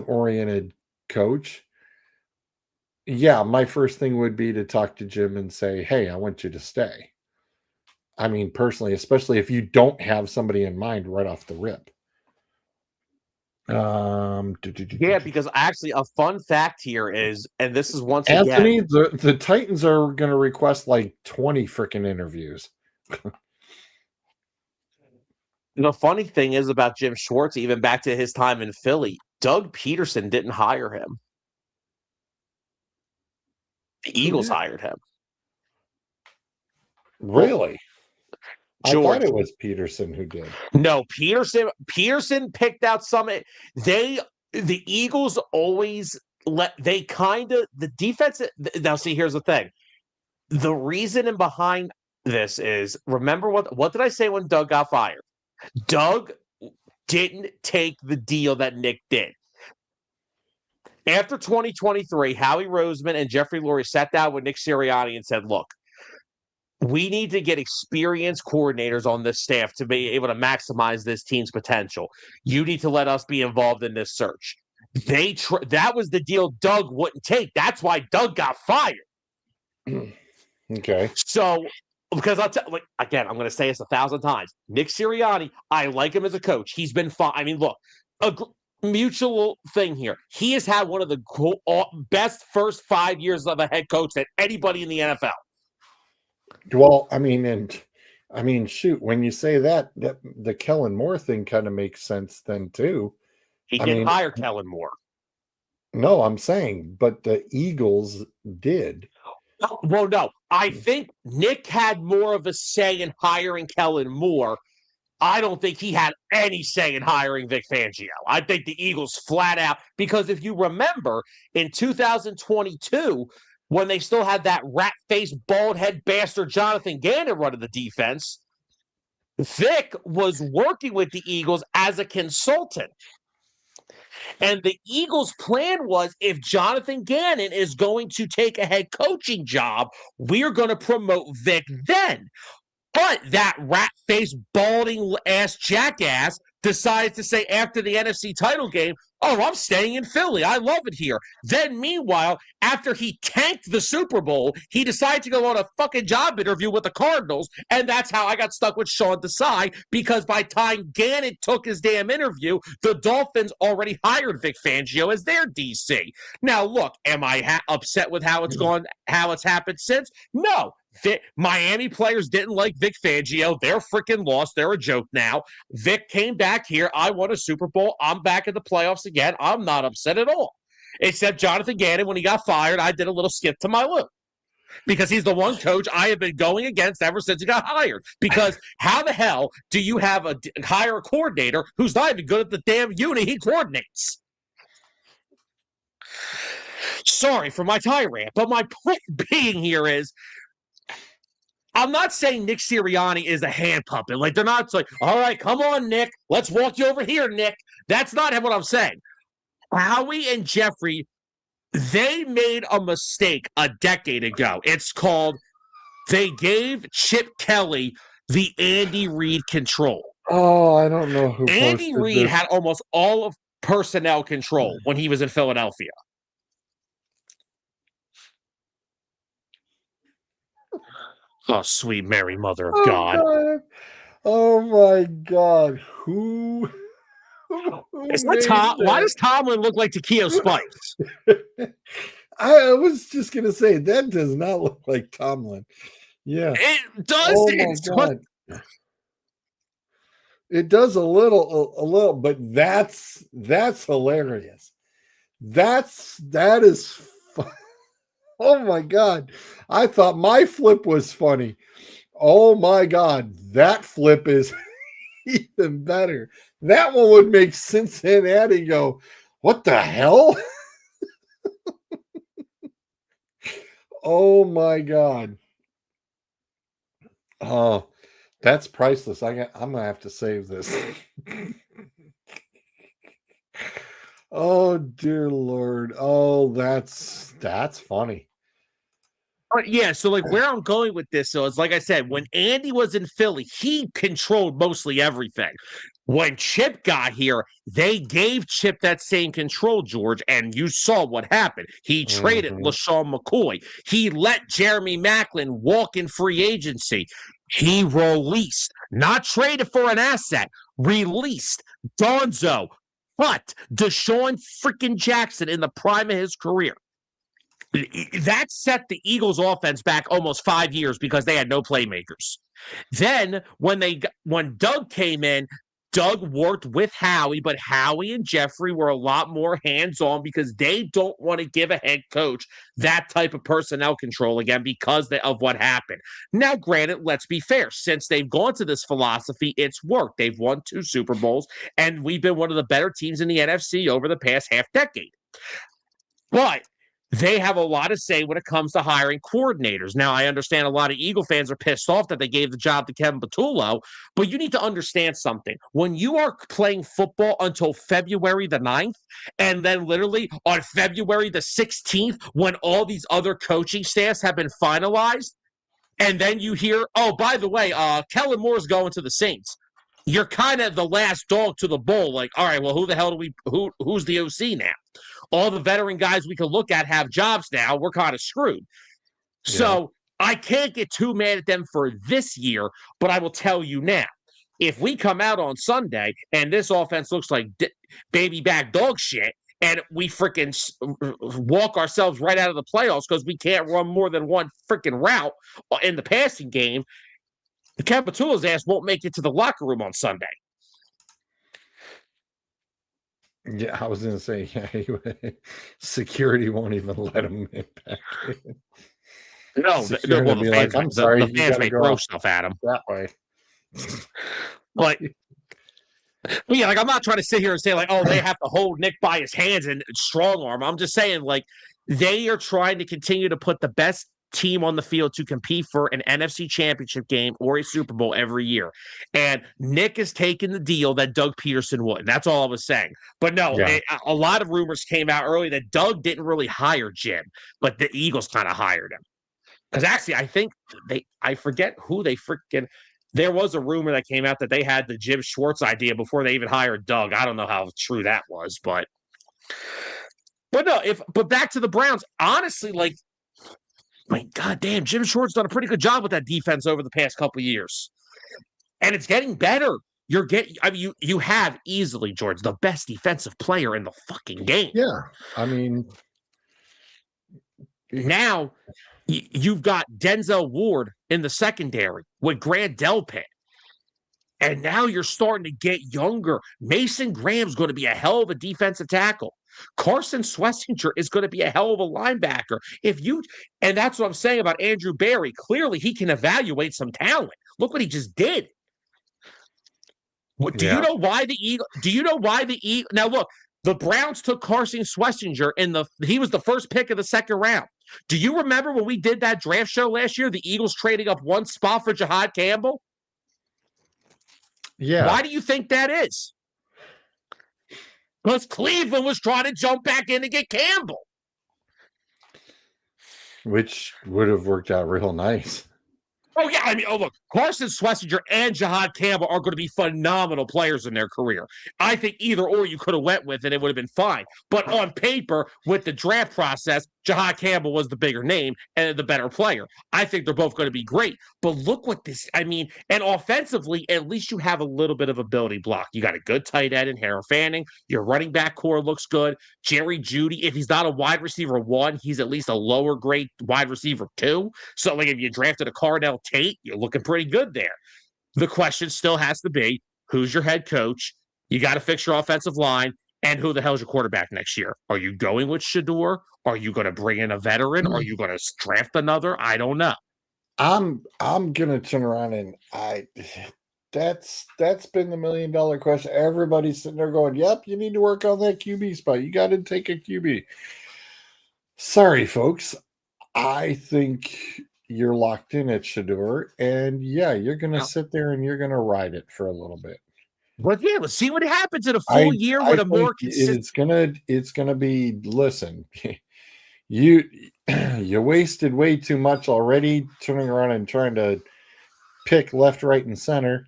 oriented coach, yeah, my first thing would be to talk to Jim and say, hey, I want you to stay. I mean, personally, especially if you don't have somebody in mind right off the rip. Yeah, because actually a fun fact here is, and this is once Anthony, again, the Titans are going to request like 20 freaking interviews. The funny thing is about Jim Schwartz, even back to his time in Philly, Doug Peterson didn't hire him. The Eagles hired him. Really? George. I thought it was Peterson who did. No, Peterson picked out some. The Eagles always the defense. Now, see, here's the thing. The reason behind this is, remember what did I say when Doug got fired? Doug didn't take the deal that Nick did. After 2023, Howie Roseman and Jeffrey Lurie sat down with Nick Sirianni and said, look, we need to get experienced coordinators on this staff to be able to maximize this team's potential. You need to let us be involved in this search. That was the deal Doug wouldn't take. That's why Doug got fired. Okay. So, because again, I'm going to say this 1,000 times. Nick Sirianni, I like him as a coach. He's been fine. I mean, look, a mutual thing here. He has had one of the best first 5 years of a head coach that anybody in the NFL. Well, shoot, when you say that the Kellen Moore thing kind of makes sense then too. He didn't hire Kellen Moore. No, I'm saying, but the Eagles did. Well, no. I think Nick had more of a say in hiring Kellen Moore. I don't think he had any say in hiring Vic Fangio. I think the Eagles flat out, because if you remember, in 2022, when they still had that rat-faced, bald-head bastard Jonathan Gannon running the defense, Vic was working with the Eagles as a consultant. And the Eagles' plan was, if Jonathan Gannon is going to take a head coaching job, we're going to promote Vic then. But that rat-faced, balding-ass jackass decides to say after the NFC title game, oh, I'm staying in Philly. I love it here. Then, meanwhile, after he tanked the Super Bowl, he decided to go on a fucking job interview with the Cardinals, and that's how I got stuck with Sean Desai, because by the time Gannon took his damn interview, the Dolphins already hired Vic Fangio as their DC. Now, look, am I upset with how it's gone, how it's happened since? No. Miami players didn't like Vic Fangio. They're freaking lost. They're a joke now. Vic came back here. I won a Super Bowl. I'm back in the playoffs again. I'm not upset at all. Except Jonathan Gannon, when he got fired, I did a little skip to my lip. Because he's the one coach I have been going against ever since he got hired. Because how the hell do you hire a coordinator who's not even good at the damn unit he coordinates? Sorry for my tirade, but my point being here is, I'm not saying Nick Sirianni is a hand puppet. Like, they're not like, all right, come on, Nick. Let's walk you over here, Nick. That's not what I'm saying. Howie and Jeffrey, they made a mistake a decade ago. It's called, they gave Chip Kelly the Andy Reid control. Oh, I don't know who. Andy Reid had almost all of personnel control when he was in Philadelphia. Oh, sweet Mary, Mother of God. Oh, my God. Who It's not Tom. Why does Tomlin look like Takeo Spikes? I was just going to say, that does not look like Tomlin. Yeah. It does. Oh, my God. It does a little, but that's hilarious. That is oh my God. I thought my flip was funny. Oh my God. That flip is even better. That one would make Cincinnati go, what the hell? Oh my God. Oh, that's priceless. I'm going to have to save this. Oh, dear Lord. Oh, that's funny. Yeah, so like where I'm going with this, so it's like I said, when Andy was in Philly, he controlled mostly everything. When Chip got here, they gave Chip that same control, George, and you saw what happened. He traded LaShawn McCoy. He let Jeremy Maclin walk in free agency. He released, not traded for an asset, released Donzo, but Deshaun freaking Jackson in the prime of his career. That set the Eagles' offense back almost 5 years because they had no playmakers. Then when Doug came in, Doug worked with Howie, but Howie and Jeffrey were a lot more hands-on because they don't want to give a head coach that type of personnel control again because of what happened. Now, granted, let's be fair. Since they've gone to this philosophy, it's worked. They've won 2 Super Bowls, and we've been one of the better teams in the NFC over the past half decade. But they have a lot to say when it comes to hiring coordinators. Now, I understand a lot of Eagle fans are pissed off that they gave the job to Kevin Patullo, but you need to understand something. When you are playing football until February the 9th, and then literally on February the 16th, when all these other coaching staffs have been finalized, And then you hear, oh, by the way, Kellen Moore's going to the Saints. You're kind of the last dog to the bull. Like, all right, well, who the hell who's the OC now? All the veteran guys we could look at have jobs now. We're kind of screwed. So I can't get too mad at them for this year, but I will tell you now, if we come out on Sunday and this offense looks like baby back dog shit, and we freaking walk ourselves right out of the playoffs because we can't run more than one freaking route in the passing game, the Capitula's ass won't make it to the locker room on Sunday. Yeah, I was going to say, security won't even let him in back in. No, the fans, I'm sorry, the fans may throw stuff at him that way. But yeah, like I'm not trying to sit here and say like, oh, they have to hold Nick by his hands and strong arm. I'm just saying like they are trying to continue to put the best team on the field to compete for an NFC championship game or a Super Bowl every year. And Nick is taking the deal that Doug Peterson would. And that's all I was saying. But no, a lot of rumors came out early that Doug didn't really hire Jim, but the Eagles kind of hired him. Because actually, I think I forget who they freaking. There was a rumor that came out that they had the Jim Schwartz idea before they even hired Doug. I don't know how true that was, but no. But back to the Browns, honestly, like, my goddamn, Jim Schwartz done a pretty good job with that defense over the past couple of years, and it's getting better. You have easily, George, the best defensive player in the fucking game. Yeah, I mean, now. You've got Denzel Ward in the secondary with Grant Delpit. And now you're starting to get younger. Mason Graham's going to be a hell of a defensive tackle. Carson Schlesinger is going to be a hell of a linebacker. And that's what I'm saying about Andrew Berry. Clearly, he can evaluate some talent. Look what he just did. Do you know why the Eagles? Now, look, the Browns took Carson Schlesinger he was the first pick of the second round. Do you remember when we did that draft show last year, the Eagles trading up one spot for Jahad Campbell? Yeah. Why do you think that is? Because Cleveland was trying to jump back in to get Campbell. Which would have worked out real nice. Oh, yeah. I mean, look, Carson Schlesinger and Jahad Campbell are going to be phenomenal players in their career. I think either or you could have went with, and it would have been fine. But on paper, with the draft process, Jahad Campbell was the bigger name and the better player. I think they're both going to be great. But look what and offensively, at least you have a little bit of ability block. You got a good tight end in Harry Fanning. Your running back core looks good. Jerry Jeudy, if he's not a wide receiver 1, he's at least a lower grade wide receiver 2. So, like, if you drafted a Cardell Tate, you're looking pretty good there. The question still has to be, who's your head coach? You got to fix your offensive line. And who the hell's your quarterback next year? Are you going with Shedeur? Are you going to bring in a veteran? Are you going to draft another? I don't know. I'm going to turn around and that's been the $1 million question. Everybody's sitting there going, yep, you need to work on that QB spot. You got to take a QB. Sorry, folks. I think you're locked in at Shedeur, and you're going to sit there and you're going to ride it for a little bit. But yeah, let's see what happens in a full year with a more consistent. It's gonna be. Listen, you wasted way too much already turning around and trying to pick left, right, and center.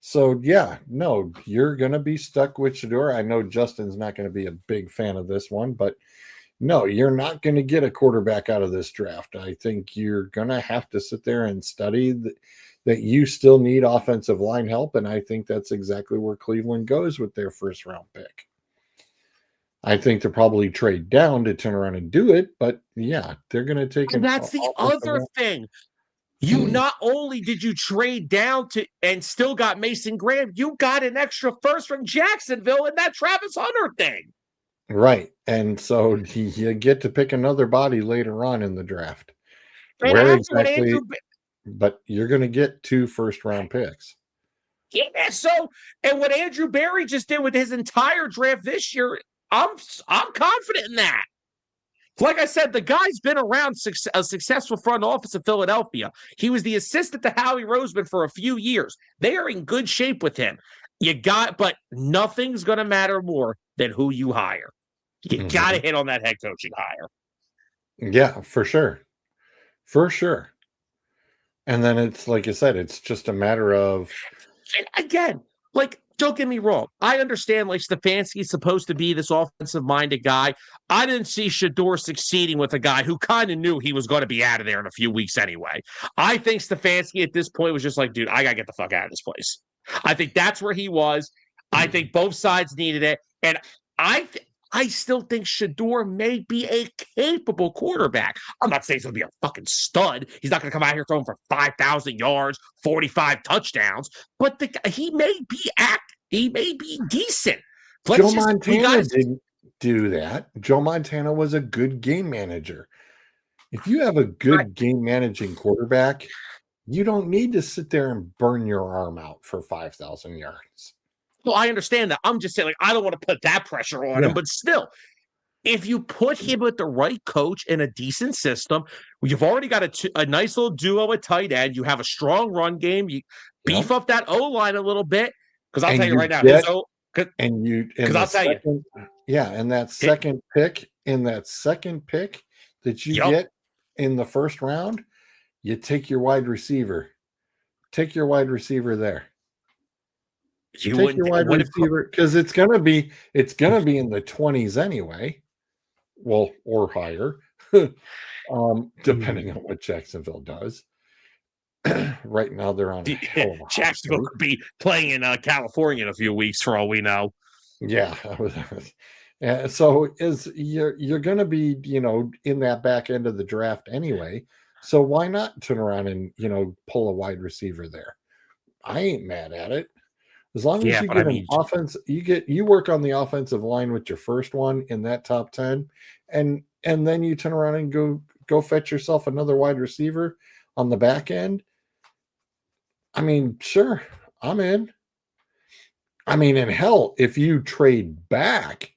So you're gonna be stuck with Shedeur. I know Justin's not going to be a big fan of this one, but no, you're not going to get a quarterback out of this draft. I think you're gonna have to sit there and study that you still need offensive line help, and I think that's exactly where Cleveland goes with their first round pick. I think they'll probably trade down to turn around and do it, but they're going to take. And that's the other thing. You not only did you trade down to and still got Mason Graham, you got an extra first from Jacksonville in that Travis Hunter thing. Right, and so you get to pick another body later on in the draft. And where exactly? But you're going to get 2 first-round picks. Yeah, so, and what Andrew Berry just did with his entire draft this year, I'm confident in that. Like I said, the guy's been around a successful front office in Philadelphia. He was the assistant to Howie Roseman for a few years. They are in good shape with him. But nothing's going to matter more than who you hire. You got to hit on that head coaching hire. Yeah, for sure. For sure. And then it's like I said, it's just a matter of again, like, don't get me wrong. I understand like Stefanski is supposed to be this offensive minded guy. I didn't see Shador succeeding with a guy who kind of knew he was going to be out of there in a few weeks anyway. I think Stefanski at this point was just like, dude, I got to get the fuck out of this place. I think that's where he was. I think both sides needed it. And I still think Shador may be a capable quarterback. I'm not saying he's going to be a fucking stud. He's not going to come out here throwing for 5,000 yards, 45 touchdowns, but he may be decent. Joe Montana didn't do that. Joe Montana was a good game manager. If you have a good game managing quarterback, you don't need to sit there and burn your arm out for 5,000 yards. Well, I understand that. I'm just saying, like, I don't want to put that pressure on him, but still, if you put him with the right coach in a decent system, you've already got a nice little duo at tight end. You have a strong run game. You beef up that O-line a little bit. Because I'll tell you right now, and that second pick that you get in the first round, you take your wide receiver. Take your wide receiver there. Take your wide receiver because it's gonna be in the 20s anyway. Well, or higher, depending on what Jacksonville does. Right now, they're on Jacksonville could be playing in California in a few weeks, for all we know. Yeah, so you're going to be in that back end of the draft anyway. So why not turn around and pull a wide receiver there? I ain't mad at it. As long as you get an offense, you work on the offensive line with your first one in that top 10, and then you turn around and go fetch yourself another wide receiver on the back end. I mean, sure, I'm in. I mean, in hell, if you trade back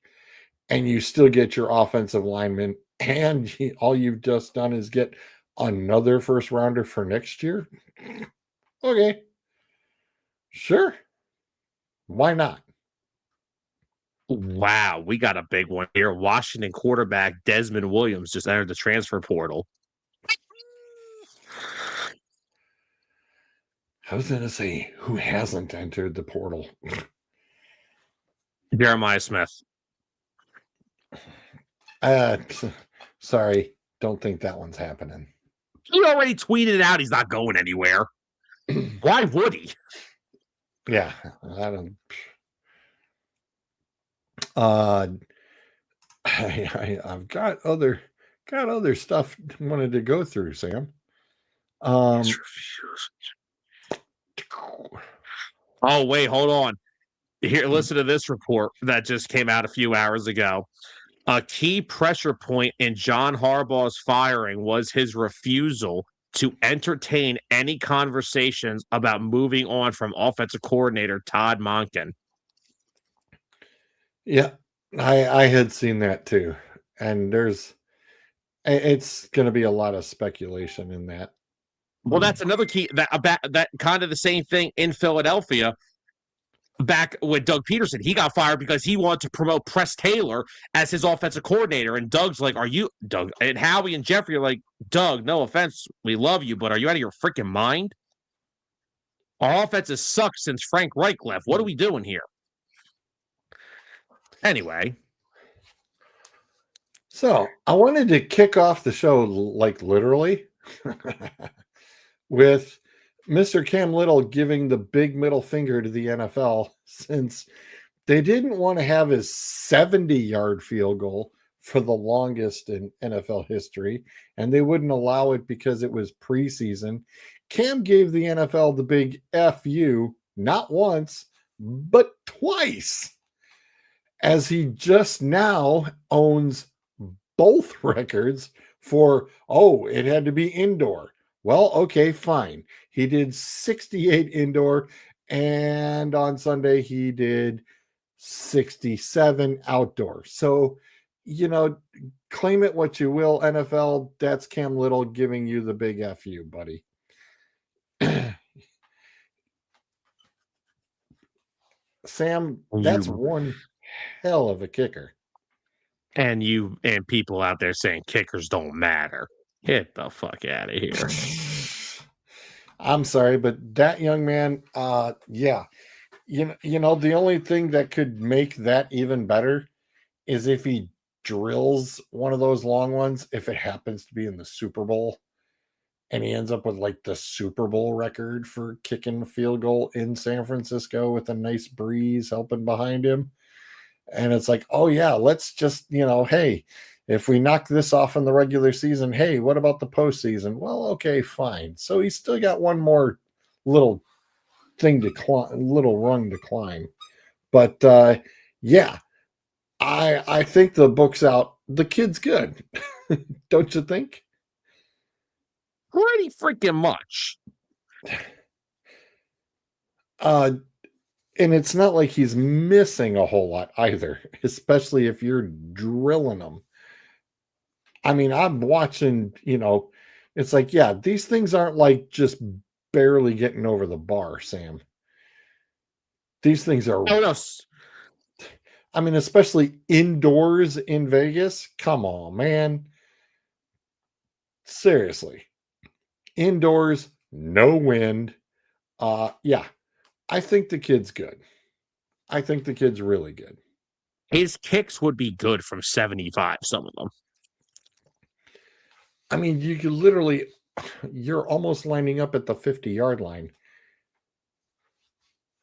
and you still get your offensive lineman and all you've just done is get another first rounder for next year, okay, sure. Why not? Wow, we got a big one here. Washington quarterback Desmond Williams just entered the transfer portal. I was going to say, who hasn't entered the portal? Jeremiah Smith. Sorry, don't think that one's happening. He already tweeted out he's not going anywhere. Why would he? Yeah, I don't. I've got other stuff wanted to go through, Sam. Oh wait, hold on. Here, listen to this report that just came out a few hours ago. A key pressure point in John Harbaugh's firing was his refusal to entertain any conversations about moving on from offensive coordinator Todd Monken. Yeah, I had seen that too. And it's going to be a lot of speculation in that. Well, that's another key, that kind of the same thing in Philadelphia. Back with Doug Peterson, he got fired because he wanted to promote Press Taylor as his offensive coordinator. And Doug's like, are you, Doug? And Howie and Jeffrey are like, Doug, no offense, we love you, but are you out of your freaking mind? Our offense has sucked since Frank Reich left. What are we doing here? Anyway. So I wanted to kick off the show, like literally, with Mr. Cam Little giving the big middle finger to the NFL since they didn't want to have his 70-yard field goal for the longest in NFL history, and they wouldn't allow it because it was preseason. Cam gave the NFL the big F you, not once, but twice, as he just now owns both records for, it had to be indoor. Well, okay, fine. He did 68 indoor, and on Sunday he did 67 outdoor. So, claim it what you will, NFL. That's Cam Little giving you the big F you, buddy. Sam, that's one hell of a kicker. And people out there saying kickers don't matter. Get the fuck out of here. I'm sorry, but that young man, yeah, the only thing that could make that even better is if he drills one of those long ones, if it happens to be in the Super Bowl, and he ends up with like the Super Bowl record for kicking a field goal in San Francisco with a nice breeze helping behind him. And it's like, oh yeah, let's just, hey, if we knock this off in the regular season, hey, what about the postseason? Well, okay, fine. So he's still got one more little thing to climb, little rung to climb. But yeah, I think the book's out. The kid's good, don't you think? Pretty freaking much. And it's not like he's missing a whole lot either, especially if you're drilling him. I mean, I'm watching, it's like, yeah, these things aren't like just barely getting over the bar, Sam. These things are, Oh no, I mean, especially indoors in Vegas. Come on, man. Seriously. Indoors, no wind. Yeah, I think the kid's good. I think the kid's really good. his kicks would be good from 75. Some of them. I mean, you could literally, you're almost lining up at the 50-yard line.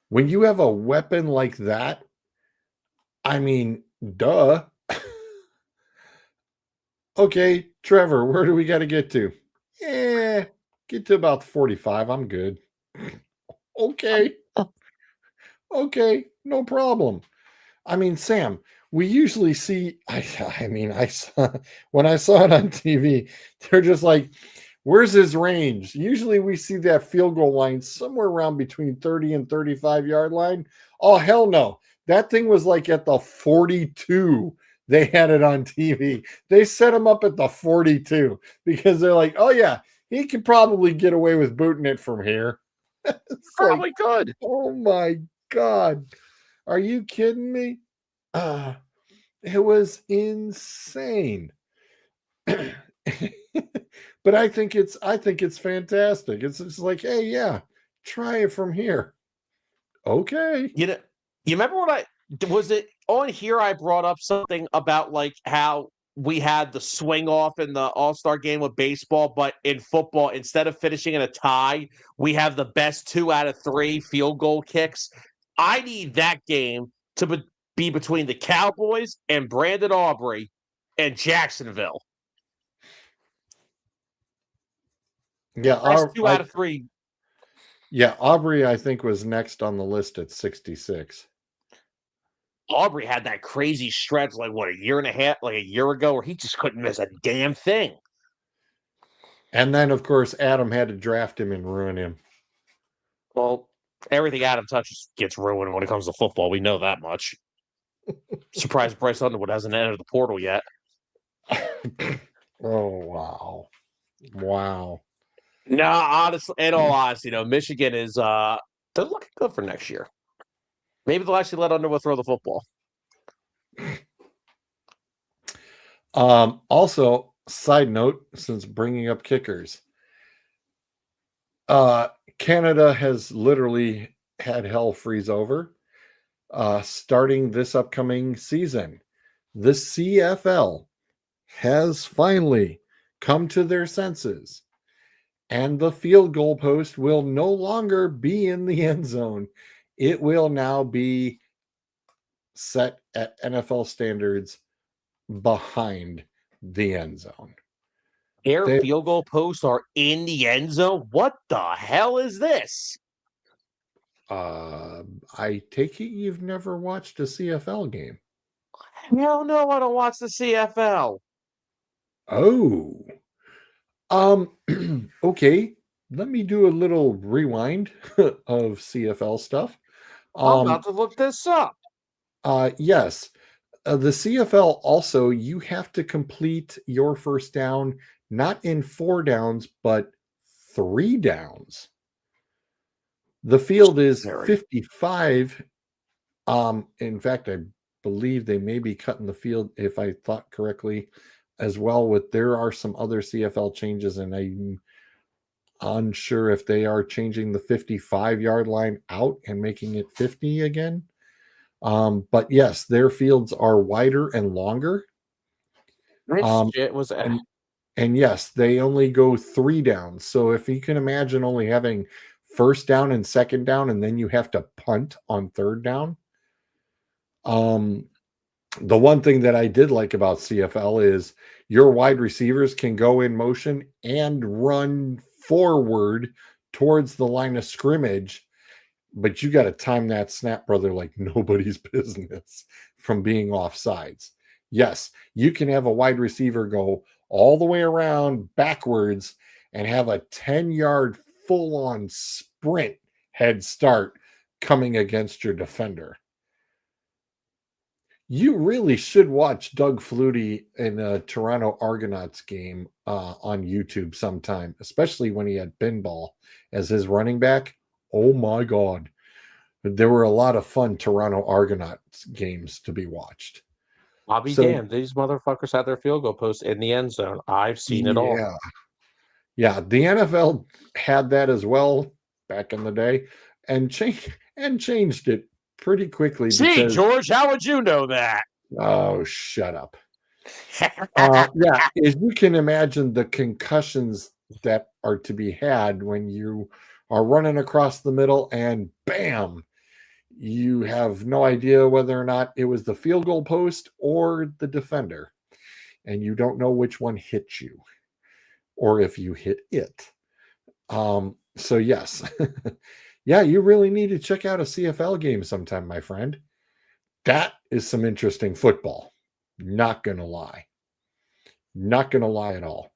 When you have a weapon like that, I mean, duh. Okay, Trevor, where do we got to get to? Get to about 45. I'm good. Okay. Okay, no problem. I mean, Sam, we usually see, I saw, when I saw it on TV, they're just like, where's his range? Usually we see that field goal line somewhere around between 30 and 35-yard line. Oh, hell no. That thing was like at the 42. They had it on TV. They set him up at the 42 because they're like, oh, yeah, he could probably get away with booting it from here. It's Probably like, good. oh my God. Are you kidding me? It was insane. But I think it's fantastic. It's just like, hey, yeah, try it from here. Okay. You know, you remember what was it on here? I brought up something about like how we had the swing off in the All-Star game with baseball, but in football, instead of finishing in a tie, we have the best 2 out of 3 field goal kicks. I need that game to be between the Cowboys and Brandon Aubrey and Jacksonville. Yeah, Best 2 out of 3. yeah, Aubrey, I think, was next on the list at 66. Aubrey had that crazy stretch, like what, a year and a half, like a year ago, where he just couldn't miss a damn thing. And then, of course, Adam had to draft him and ruin him. Well, everything Adam touches gets ruined when it comes to football. We know that much. Surprised Bryce Underwood hasn't entered the portal yet. Oh, wow. Wow. No, honestly, in all honesty, Michigan is they're looking good for next year. Maybe they'll actually let Underwood throw the football. Also, side note, since bringing up kickers, Canada has literally had hell freeze over. Starting this upcoming season, the CFL has finally come to their senses, and the field goal post will no longer be in the end zone. It will now be set at NFL standards behind the end zone. Their field goal posts are in the end zone. What the hell is this? I take it you've never watched a CFL game. Hell no, I don't watch the CFL. Oh. Okay. Let me do a little rewind of CFL stuff. I'm about to look this up. Yes. The CFL also, you have to complete your first down, not in 4 downs, but 3 downs. The field is 55. In fact, I believe they may be cutting the field, if I thought correctly, as well. There are some other CFL changes, and unsure if they are changing the 55-yard line out and making it 50 again. But yes, their fields are wider and longer. Shit was And yes, they only go 3 downs. So if you can imagine only having first down and second down, and then you have to punt on third down. The one thing that I did like about CFL is your wide receivers can go in motion and run forward towards the line of scrimmage, but you got to time that snap, brother, like nobody's business from being offsides. Yes, you can have a wide receiver go all the way around backwards and have a 10-yard full-on sprint head start coming against your defender. You really should watch Doug Flutie in a Toronto Argonauts game on YouTube sometime, especially when he had Pinball as his running back. Oh my God. There were a lot of fun Toronto Argonauts games to be watched. I'll be So, damned. These motherfuckers had their field goal post in the end zone. I've seen it all. Yeah, the NFL had that as well back in the day and changed it pretty quickly. See, Because, George, how would you know that? oh, shut up. Yeah, as you can imagine, the concussions that are to be had when you are running across the middle and bam, you have no idea whether or not it was the field goal post or the defender, and you don't know which one hit you or if you hit it. So yes, yeah, you really need to check out a CFL game sometime, my friend. That is some interesting football. Not gonna lie. Not gonna lie at all.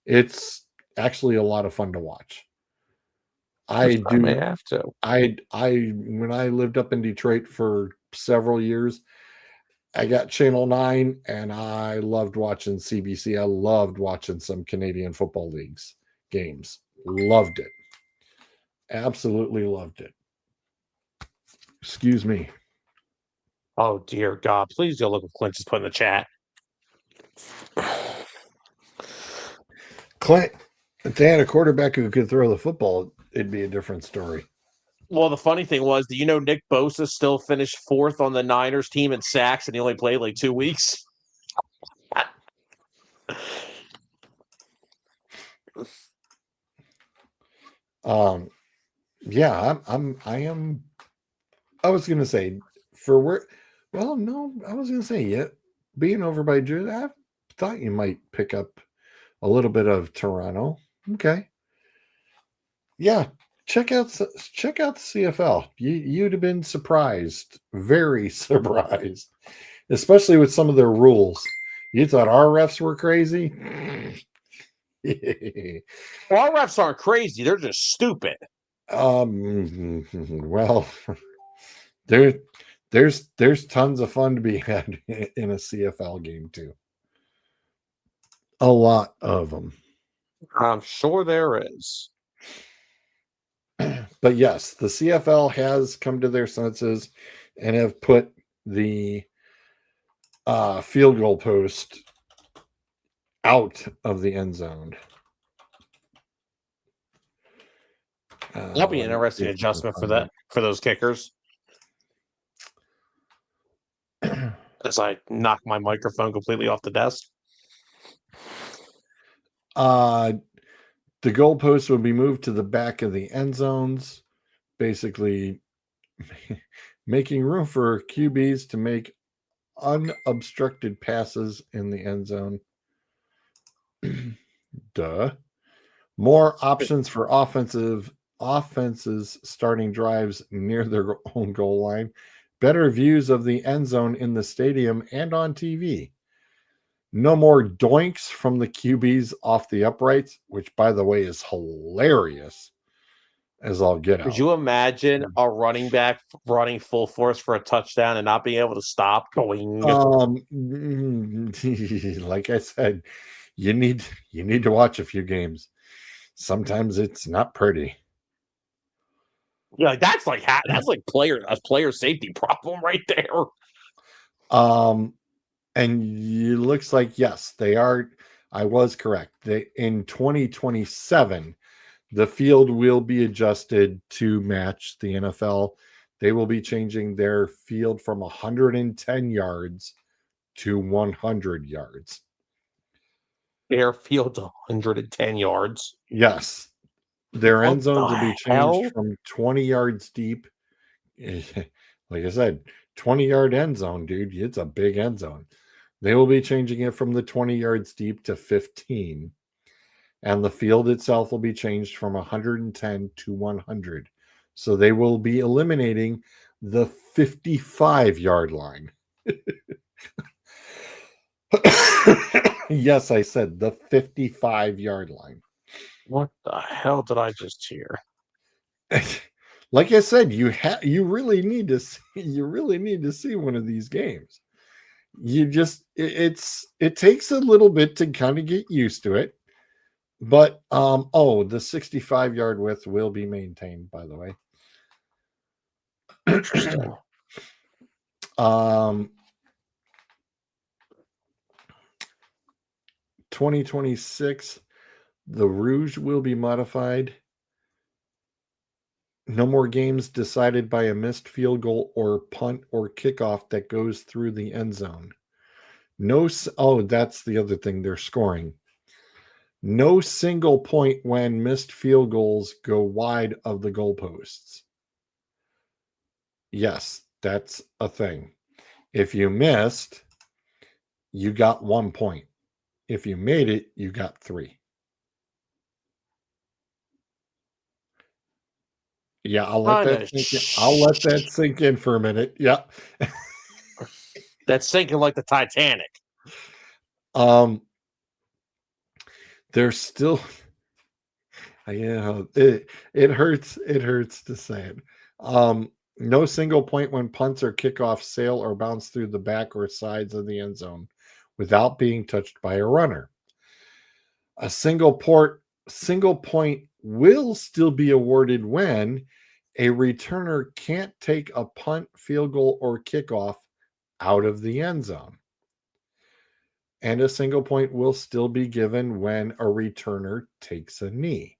It's actually a lot of fun to watch. I I may do. have to. I when I lived up in Detroit for several years, I got Channel 9 and I loved watching CBC. I loved watching some Canadian Football Leagues games. Loved it. Absolutely loved it. Excuse me. Oh dear God! Please don't look what Clint just put in the chat. Clint, if they had a quarterback who could throw the football, it'd be a different story. Well, the funny thing was, do you know Nick Bosa still finished 4th on the Niners team in sacks, and he only played like 2 weeks? Yeah, I was gonna say for where well, no, I was gonna say yeah, being over by Drew, I thought you might pick up a little bit of Toronto. Okay. Yeah, check out the CFL. You'd have been surprised, very surprised, especially with some of their rules. You thought our refs were crazy? Well, our refs aren't crazy; they're just stupid. Well, there's tons of fun to be had in a CFL game too. A lot of them. I'm sure there is. But yes, the CFL has come to their senses and have put the field goal post out of the end zone. That'll be an interesting adjustment for that for those kickers. As I knock my microphone completely off the desk. The goalposts will be moved to the back of the end zones, basically making room for QBs to make unobstructed passes in the end zone. Duh. More options for offenses starting drives near their own goal line. Better views of the end zone in the stadium and on TV. No more doinks from the QBs off the uprights, which, by the way, is hilarious as I'll get out. Could you imagine a running back running full force for a touchdown and not being able to stop going? Like I said, you need to watch a few games. Sometimes it's not pretty. Yeah, that's like a player safety problem right there. And it looks like yes, they are. I was correct. In 2027, The field will be adjusted to match the NFL. They will be changing their field from 110 yards to 100 yards. Airfield 110 yards. Yes. Their What end zones will the be changed hell? from 20 yards deep. Like I said, 20-yard end zone, dude. It's a big end zone. They will be changing it from the 20 yards deep to 15. And the field itself will be changed from 110 to 100. So they will be eliminating the 55-yard line. Yes, I said the 55-yard line. What the hell did I just hear? Like I said, you really need to see one of these games. You just it takes a little bit to kind of get used to it. But the 65-yard width will be maintained, by the way. Interesting. 2026, the Rouge will be modified. No more games decided by a missed field goal or punt or kickoff that goes through the end zone. That's the other thing they're scoring. No single point when missed field goals go wide of the goalposts. Yes, that's a thing. If you missed, you got 1 point. If you made it, you got 3. Yeah, I'll let that sink in. I'll let that sink in for a minute. Yeah. That's sinking like the Titanic. There's still it hurts to say it. No single point when punts or kickoffs sail or bounce through the back or sides of the end zone without being touched by a runner. A single point will still be awarded when a returner can't take a punt, field goal, or kickoff out of the end zone. And a single point will still be given when a returner takes a knee.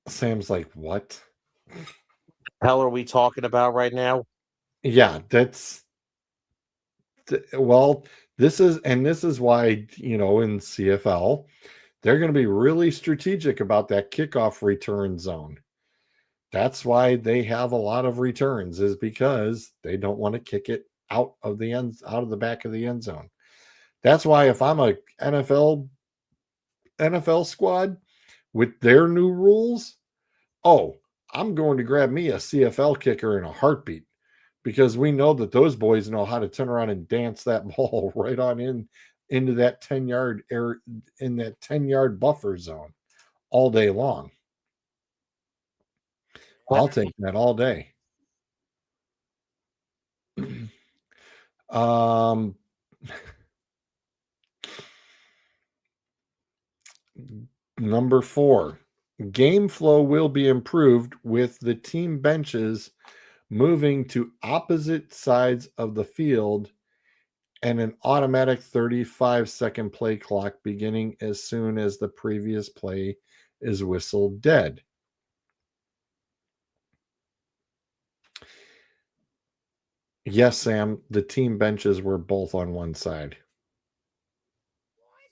Sam's like, what? Hell are we talking about right now? Yeah, this is why, in CFL, they're going to be really strategic about that kickoff return zone. That's why they have a lot of returns, is because they don't want to kick it out of the back of the end zone. That's why if I'm a NFL squad with their new rules, I'm going to grab me a CFL kicker in a heartbeat, because we know that those boys know how to turn around and dance that ball right on into that 10-yard air, in that 10-yard buffer zone all day long. I'll take that all day. Number 4, game flow will be improved with the team benches moving to opposite sides of the field and an automatic 35-second play clock beginning as soon as the previous play is whistled dead. Yes, Sam, the team benches were both on one side.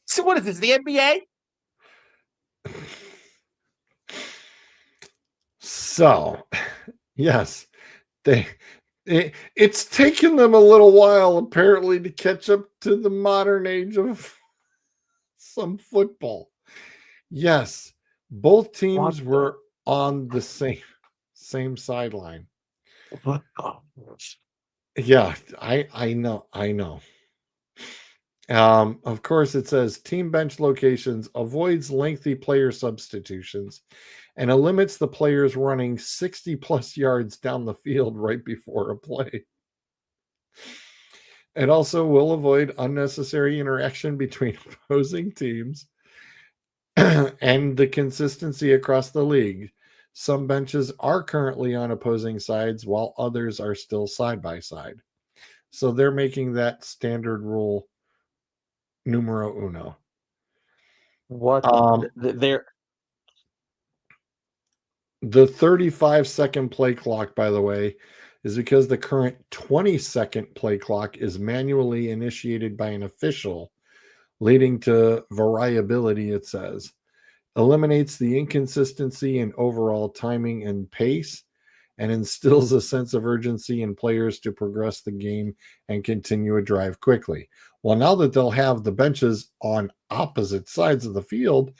So what is this, the NBA? So, yes, it's taken them a little while apparently to catch up to the modern age of some football. Yes, both teams were on the same sideline. Yeah, I know. Of course, it says team bench locations avoids lengthy player substitutions and it limits the players running 60 plus yards down the field right before a play. It also will avoid unnecessary interaction between opposing teams and the consistency across the league. Some benches are currently on opposing sides while others are still side by side. So they're making that standard rule numero uno. What they're The 35-second play clock, by the way, is because the current 20-second play clock is manually initiated by an official, leading to variability, it says. Eliminates the inconsistency in overall timing and pace, and instills a sense of urgency in players to progress the game and continue a drive quickly. Well, now that they'll have the benches on opposite sides of the field,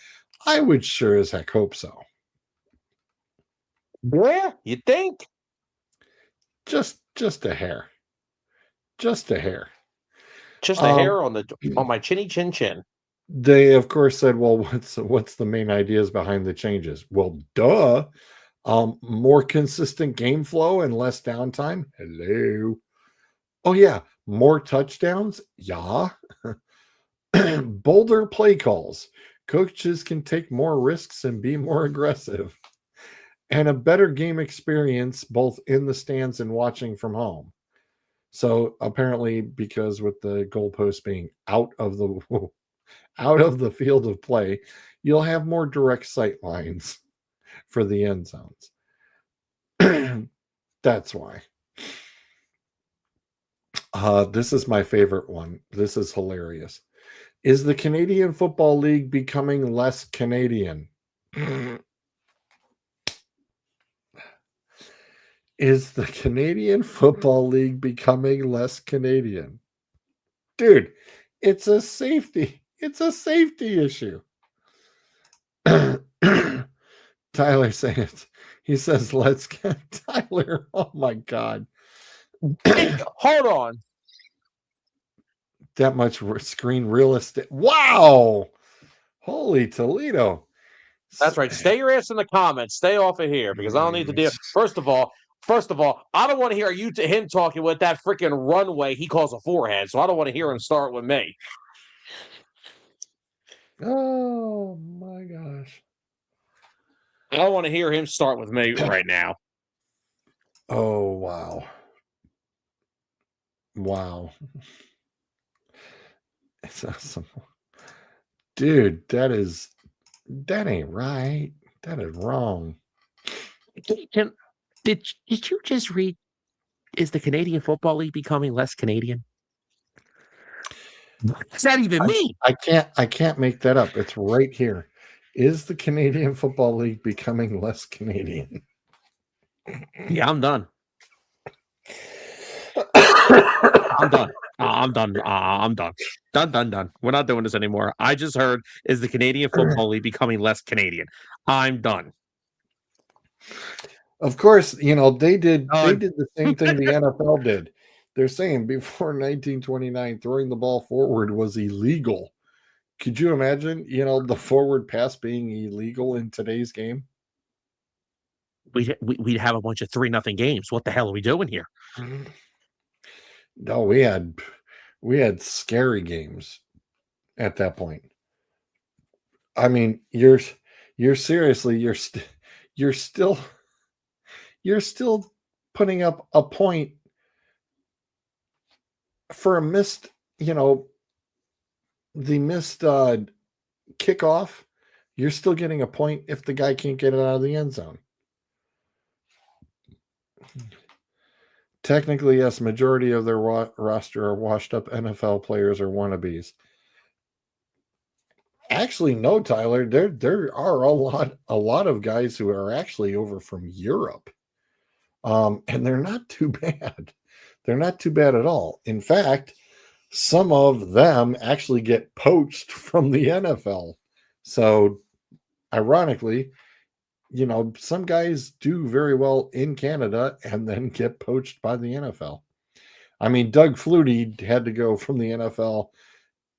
I would sure as heck hope so. yeah, you think? Just a hair. Just a hair. Just a hair on my chinny chin chin. They of course said, well, what's the main ideas behind the changes? Well, duh. More consistent game flow and less downtime. Hello. Oh yeah, more touchdowns. Yeah. Bolder play calls. Coaches can take more risks and be more aggressive. And a better game experience both in the stands and watching from home. So apparently, because with the goalpost being out of the field of play, you'll have more direct sight lines for the end zones. That's why. This is my favorite one. This is hilarious. Is the Canadian Football League becoming less Canadian? Is the Canadian Football League becoming less Canadian? Dude, it's a safety issue. Tyler saying it. He says, let's get Tyler. Oh my God. Hold on. That much screen real estate. Wow. Holy Toledo. That's right. Stay your ass in the comments. Stay off of here because I don't need to deal. First of all, I don't want to hear him talking with that freaking runway he calls a forehead. So I don't want to hear him start with me. Oh my gosh. I don't want to hear him start with me right now. Oh wow. Wow. It's awesome. Dude, that ain't right. That is wrong. Did you just read? Is the Canadian Football League becoming less Canadian? What does that even mean? I can't make that up. It's right here. Is the Canadian Football League becoming less Canadian? Yeah, I'm done. I'm done. I'm done. I'm done. Done. We're not doing this anymore. I just heard, is the Canadian Football League becoming less Canadian? I'm done. Of course, they did the same thing the NFL did. They're saying before 1929, throwing the ball forward was illegal. Could you imagine, the forward pass being illegal in today's game? We'd have a bunch of 3-0 games. What the hell are we doing here? No, we had scary games at that point. I mean, you're still putting up a point for a missed, the missed kickoff. You're still getting a point if the guy can't get it out of the end zone. Technically, yes, majority of their roster are washed-up NFL players or wannabes. Actually, no, Tyler. There are a lot of guys who are actually over from Europe, and they're not too bad. They're not too bad at all. In fact, some of them actually get poached from the NFL. So, ironically, some guys do very well in Canada and then get poached by the NFL. I mean, Doug Flutie had to go from the NFL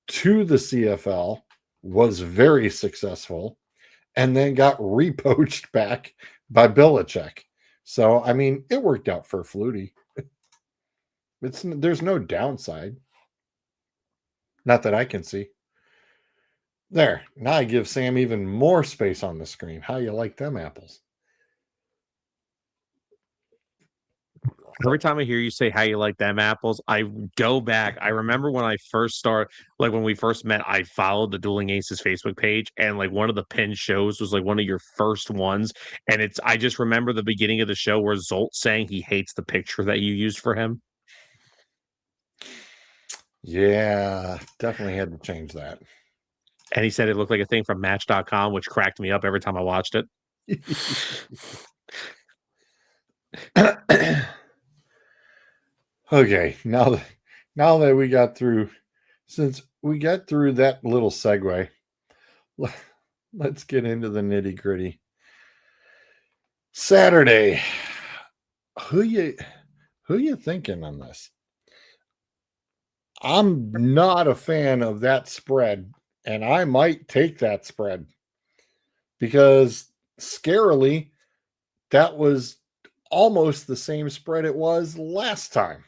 to the CFL, was very successful, and then got repoached back by Belichick. So, I mean, it worked out for Flutie. There's no downside. Not that I can see. There. Now I give Sam even more space on the screen. How you like them apples? Every time I hear you say how you like them apples, I go back. I remember when I first started, like when we first met, I followed the Dueling Aces Facebook page, and like one of the pinned shows was like one of your first ones. And I just remember the beginning of the show where Zolt saying he hates the picture that you used for him. Yeah, definitely had to change that. And he said it looked like a thing from Match.com, which cracked me up every time I watched it. Okay, now that we got through, since we got through that little segue, let's get into the nitty gritty. Saturday, who you thinking on this? I'm not a fan of that spread, and I might take that spread because scarily, that was almost the same spread it was last time.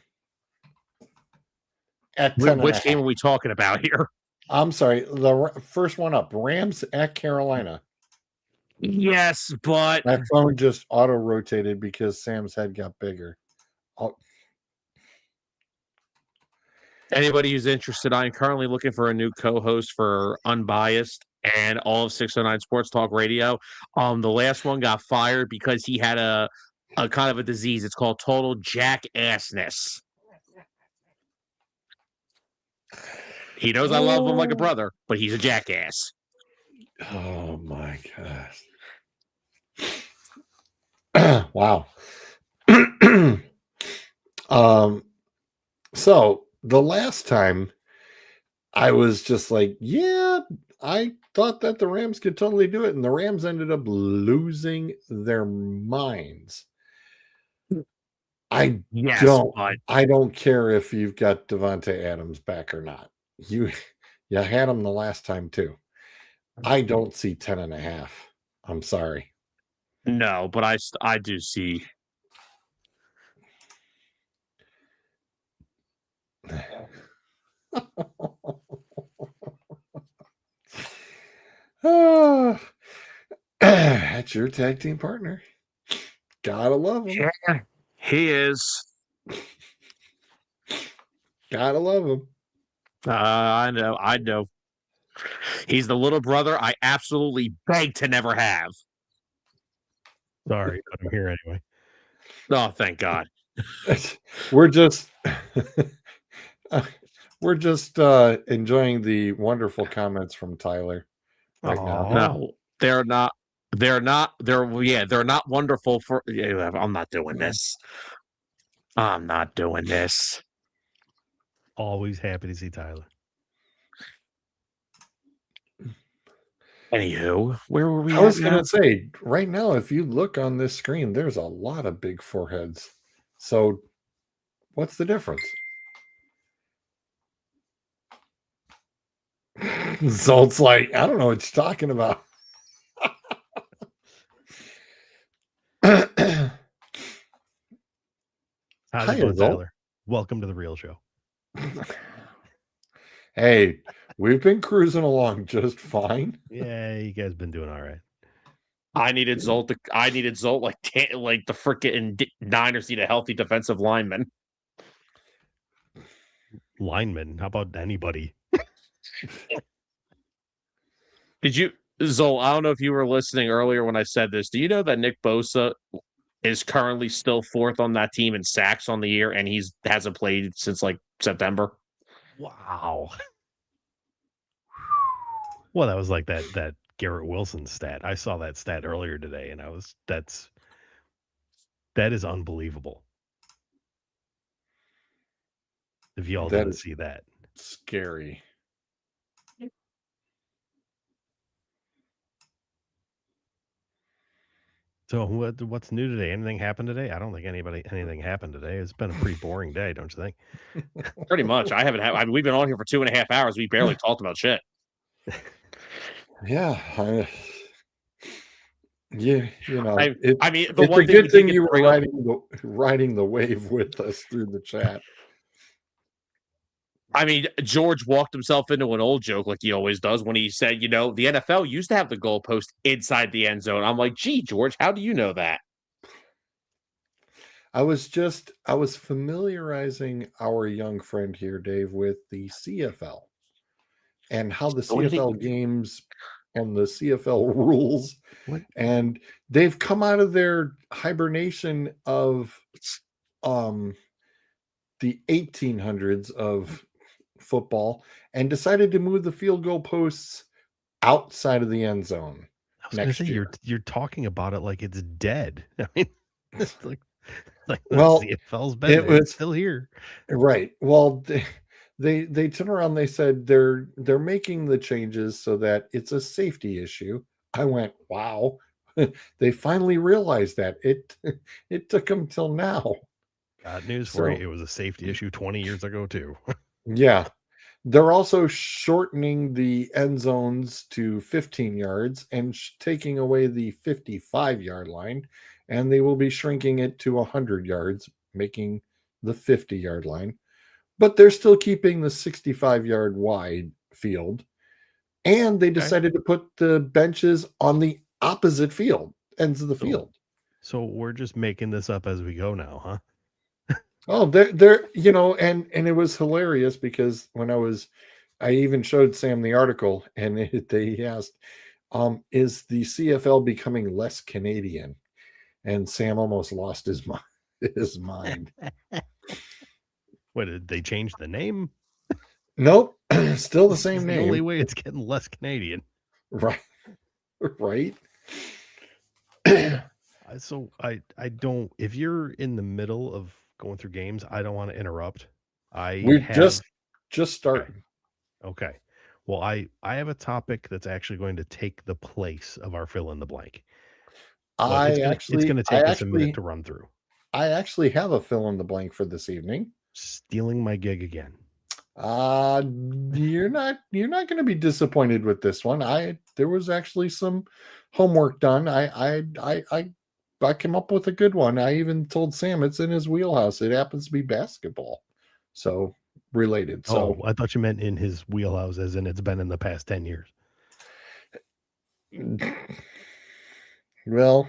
At 10 Which game are we talking about here? I'm sorry, the first one up, Rams at Carolina. Yes, but my phone just auto rotated because Sam's head got bigger. Anybody who's interested, I'm currently looking for a new co-host for Unbiased and all of 609 Sports Talk Radio. The last one got fired because he had a kind of a disease. It's called total jackassness. He knows I love him like a brother, but he's a jackass. Oh my gosh. Wow. So the last time I was just like, yeah, I thought that the Rams could totally do it, and the Rams ended up losing their minds. I don't care if you've got Devontae Adams back or not. You had him the last time too. I don't see 10.5. I'm sorry. No, but I do see. That's your tag team partner. Gotta love him. Yeah, he is. Gotta love him. I know. He's the little brother I absolutely beg to never have. Sorry, but I'm here anyway. Oh, thank God. We're just enjoying the wonderful comments from Tyler right now. No, they're not. They're not wonderful for. Yeah, I'm not doing this. I'm not doing this. Always happy to see Tyler. Anywho, where were we? I was going to say, right now, if you look on this screen, there's a lot of big foreheads. So, what's the difference? Zolt's like, I don't know what you're talking about. How's it going, Tyler? Welcome to the real show. Hey, we've been cruising along just fine. Yeah, you guys been doing all right. I needed Zolt like the freaking Niners need a healthy defensive lineman. Lineman? How about anybody? Did you, Zolt? I don't know if you were listening earlier when I said this. Do you know that Nick Bosa is currently still fourth on that team in sacks on the year, and he hasn't played since like September? Wow. Well, that was like that Garrett Wilson stat. I saw that stat earlier today, and that is unbelievable. If y'all didn't see that. Scary. So what's new today? Anything happened today? I don't think anything happened today. It's been a pretty boring day, don't you think? Pretty much. We've been on here for 2.5 hours. We barely talked about shit. Yeah. You know, it's a good thing you were riding the wave with us through the chat. I mean, George walked himself into an old joke like he always does when he said, the NFL used to have the goalpost inside the end zone. I'm like, gee, George, how do you know that? I was familiarizing our young friend here, Dave, with the CFL and how the What do you think? CFL games and the CFL rules, What? and they've come out of their hibernation of um the 1800s of football and decided to move the field goal posts outside of the end zone I was going to say next year. you're talking about it like it's dead. I mean, it's like the Well, CFL's been it there. It's was still here. right. Well, they turn around. They said they're making the changes so that it's a safety issue. I went, wow. They finally realized that it took them till now. Got news for you. So It was a safety issue 20 years ago too. yeah, they're also shortening the end zones to 15 yards and taking away the 55-yard line, and they will be shrinking it to 100 yards, making the 50-yard line. But they're still keeping the 65-yard wide field, and they Okay. decided to put the benches on the opposite ends of the So field. so we're just making this up as we go now, huh? Oh, they're and it was hilarious because I even showed Sam the article, and they asked, is the CFL becoming less Canadian? And Sam almost lost his mind. His mind. What, did they change the name? Nope, still the This is same the only name. way it's getting less Canadian. Right, right. So I don't, if you're in the middle of going through games, I don't want to interrupt. I We're have just okay. starting. Okay. Well, I have a topic that's actually going to take the place of our fill in the blank. But I it's actually, gonna I take us a minute actually, to run through. I actually have a fill in the blank for this evening. Stealing my gig again. Uh you're not going to be disappointed with this one. There was actually some homework done. I came up with a good one. I even told Sam it's in his wheelhouse. It happens to be basketball. So related. Oh, So I thought you meant in his wheelhouse, as in it's been in the past 10 years. well,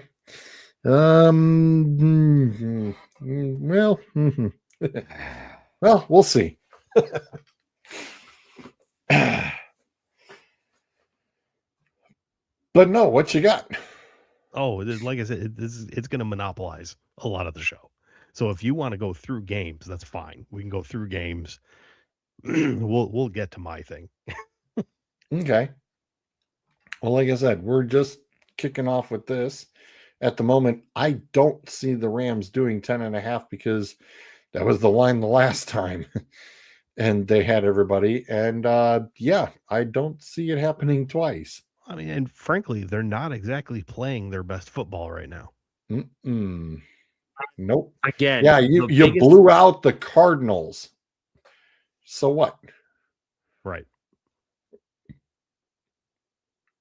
well, well, we'll see. But no, what you got? Oh, like I said, it's going to monopolize a lot of the show. So if you want to go through games, that's fine. We can go through games. We'll get to my thing. Okay. Well, like I said, we're just kicking off with this. At the moment, I don't see the Rams doing 10.5 because that was the line the last time. And they had everybody. And yeah, I don't see it happening twice. I mean, and frankly, they're not exactly playing their best football right now. Mm-mm. Nope. Again, Yeah, the you biggest. blew out the Cardinals. So what? Right.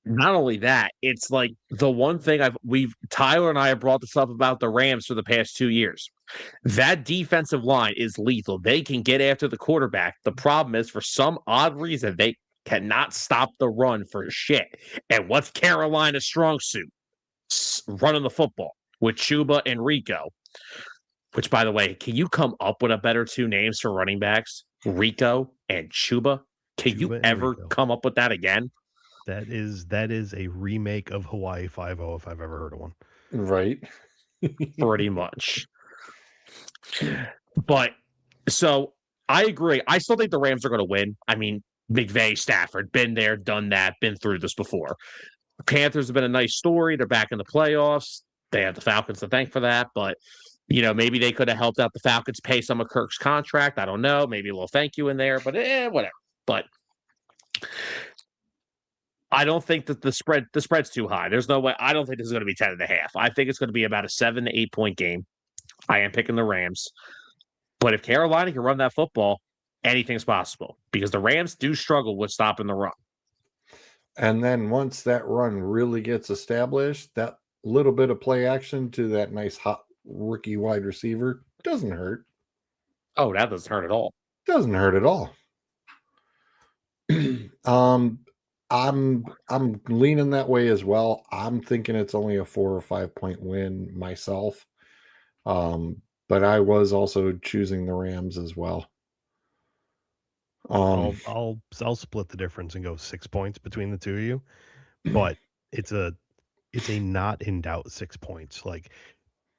Not only that, it's like the one thing Tyler and I have brought this up about the Rams for the past 2 years. That defensive line is lethal. They can get after the quarterback. The problem is, for some odd reason, they cannot stop the run for shit. And what's Carolina's strong suit? Running the football with Chuba and Rico. Which, by the way, can you come up with a better two names for running backs? Rico and Chuba? Can you Chuba and ever Rico. come up with that again? That is a remake of Hawaii 5-0 if I've ever heard of one. Right. Pretty much. But so I agree. I still think the Rams are going to win. I mean, McVay, Stafford, been there, done that, been through this before. Panthers have been a nice story. They're back in the playoffs. They have the Falcons to thank for that. But, maybe they could have helped out the Falcons pay some of Kirk's contract. I don't know. Maybe a little thank you in there, but whatever. But I don't think that the spread's too high. There's no way. I don't think this is going to be 10.5. I think it's going to be about a 7 to 8 point game. I am picking the Rams. But if Carolina can run that football, anything's possible because the Rams do struggle with stopping the run. And then once that run really gets established, that little bit of play action to that nice hot rookie wide receiver doesn't hurt. Oh, that doesn't hurt at all. Doesn't hurt at all. I'm leaning that way as well. I'm thinking it's only a 4 or 5 point win myself. but I was also choosing the Rams as well. I'll split the difference and go 6 points between the two of you, but it's a not in doubt 6 points. Like,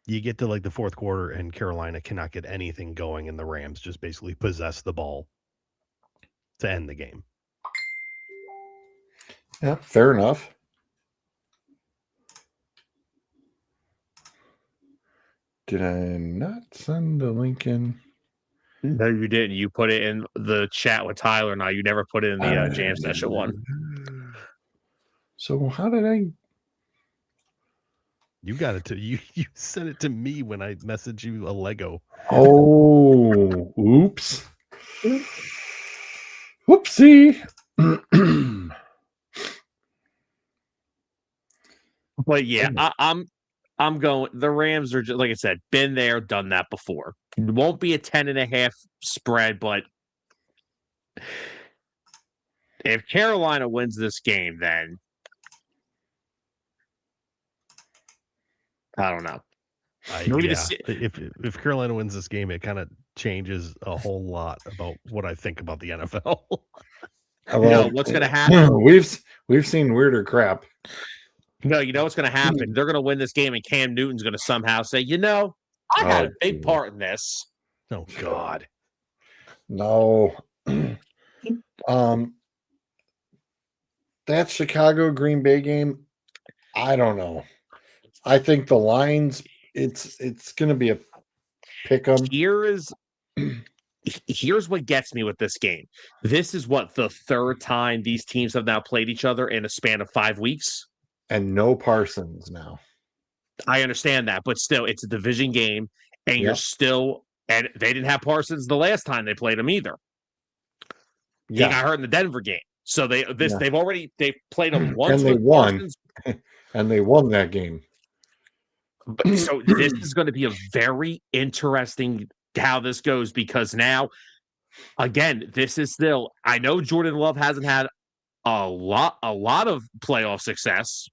you get to like the fourth quarter and Carolina cannot get anything going, and the Rams just basically possess the ball to end the game. Yeah, fair enough. Did I not send the link in? No, you didn't. You put it in the chat with Tyler. Now you never put it in the jam session one. So how did I? You got it to you. You sent it to me when I messaged you a Lego. Oh, oops. Whoopsie. But yeah, I'm going. The Rams are just, like I said, been there, done that before. It won't be a 10.5 spread, but if Carolina wins this game, then I don't know. If Carolina wins this game, it kind of changes a whole lot about what I think about the NFL. No, what's going to happen? We've seen weirder crap. No, you know what's going to happen? They're going to win this game, and Cam Newton's going to somehow say, I had a big part in this. Oh God, no. That Chicago Green Bay game, I don't know. I think the lines, it's going to be a pick 'em. Here's what gets me with this game. This is what, the third time these teams have now played each other in a span of 5 weeks, and no Parsons now. I understand that, but still, it's a division game, and you're still. And they didn't have Parsons the last time they played him either. He got hurt in the Denver game, so they've played him once, and they won, Parsons. And they won that game. So this is going to be a very interesting how this goes, because now, again, this is still. I know Jordan Love hasn't had a lot of playoff success,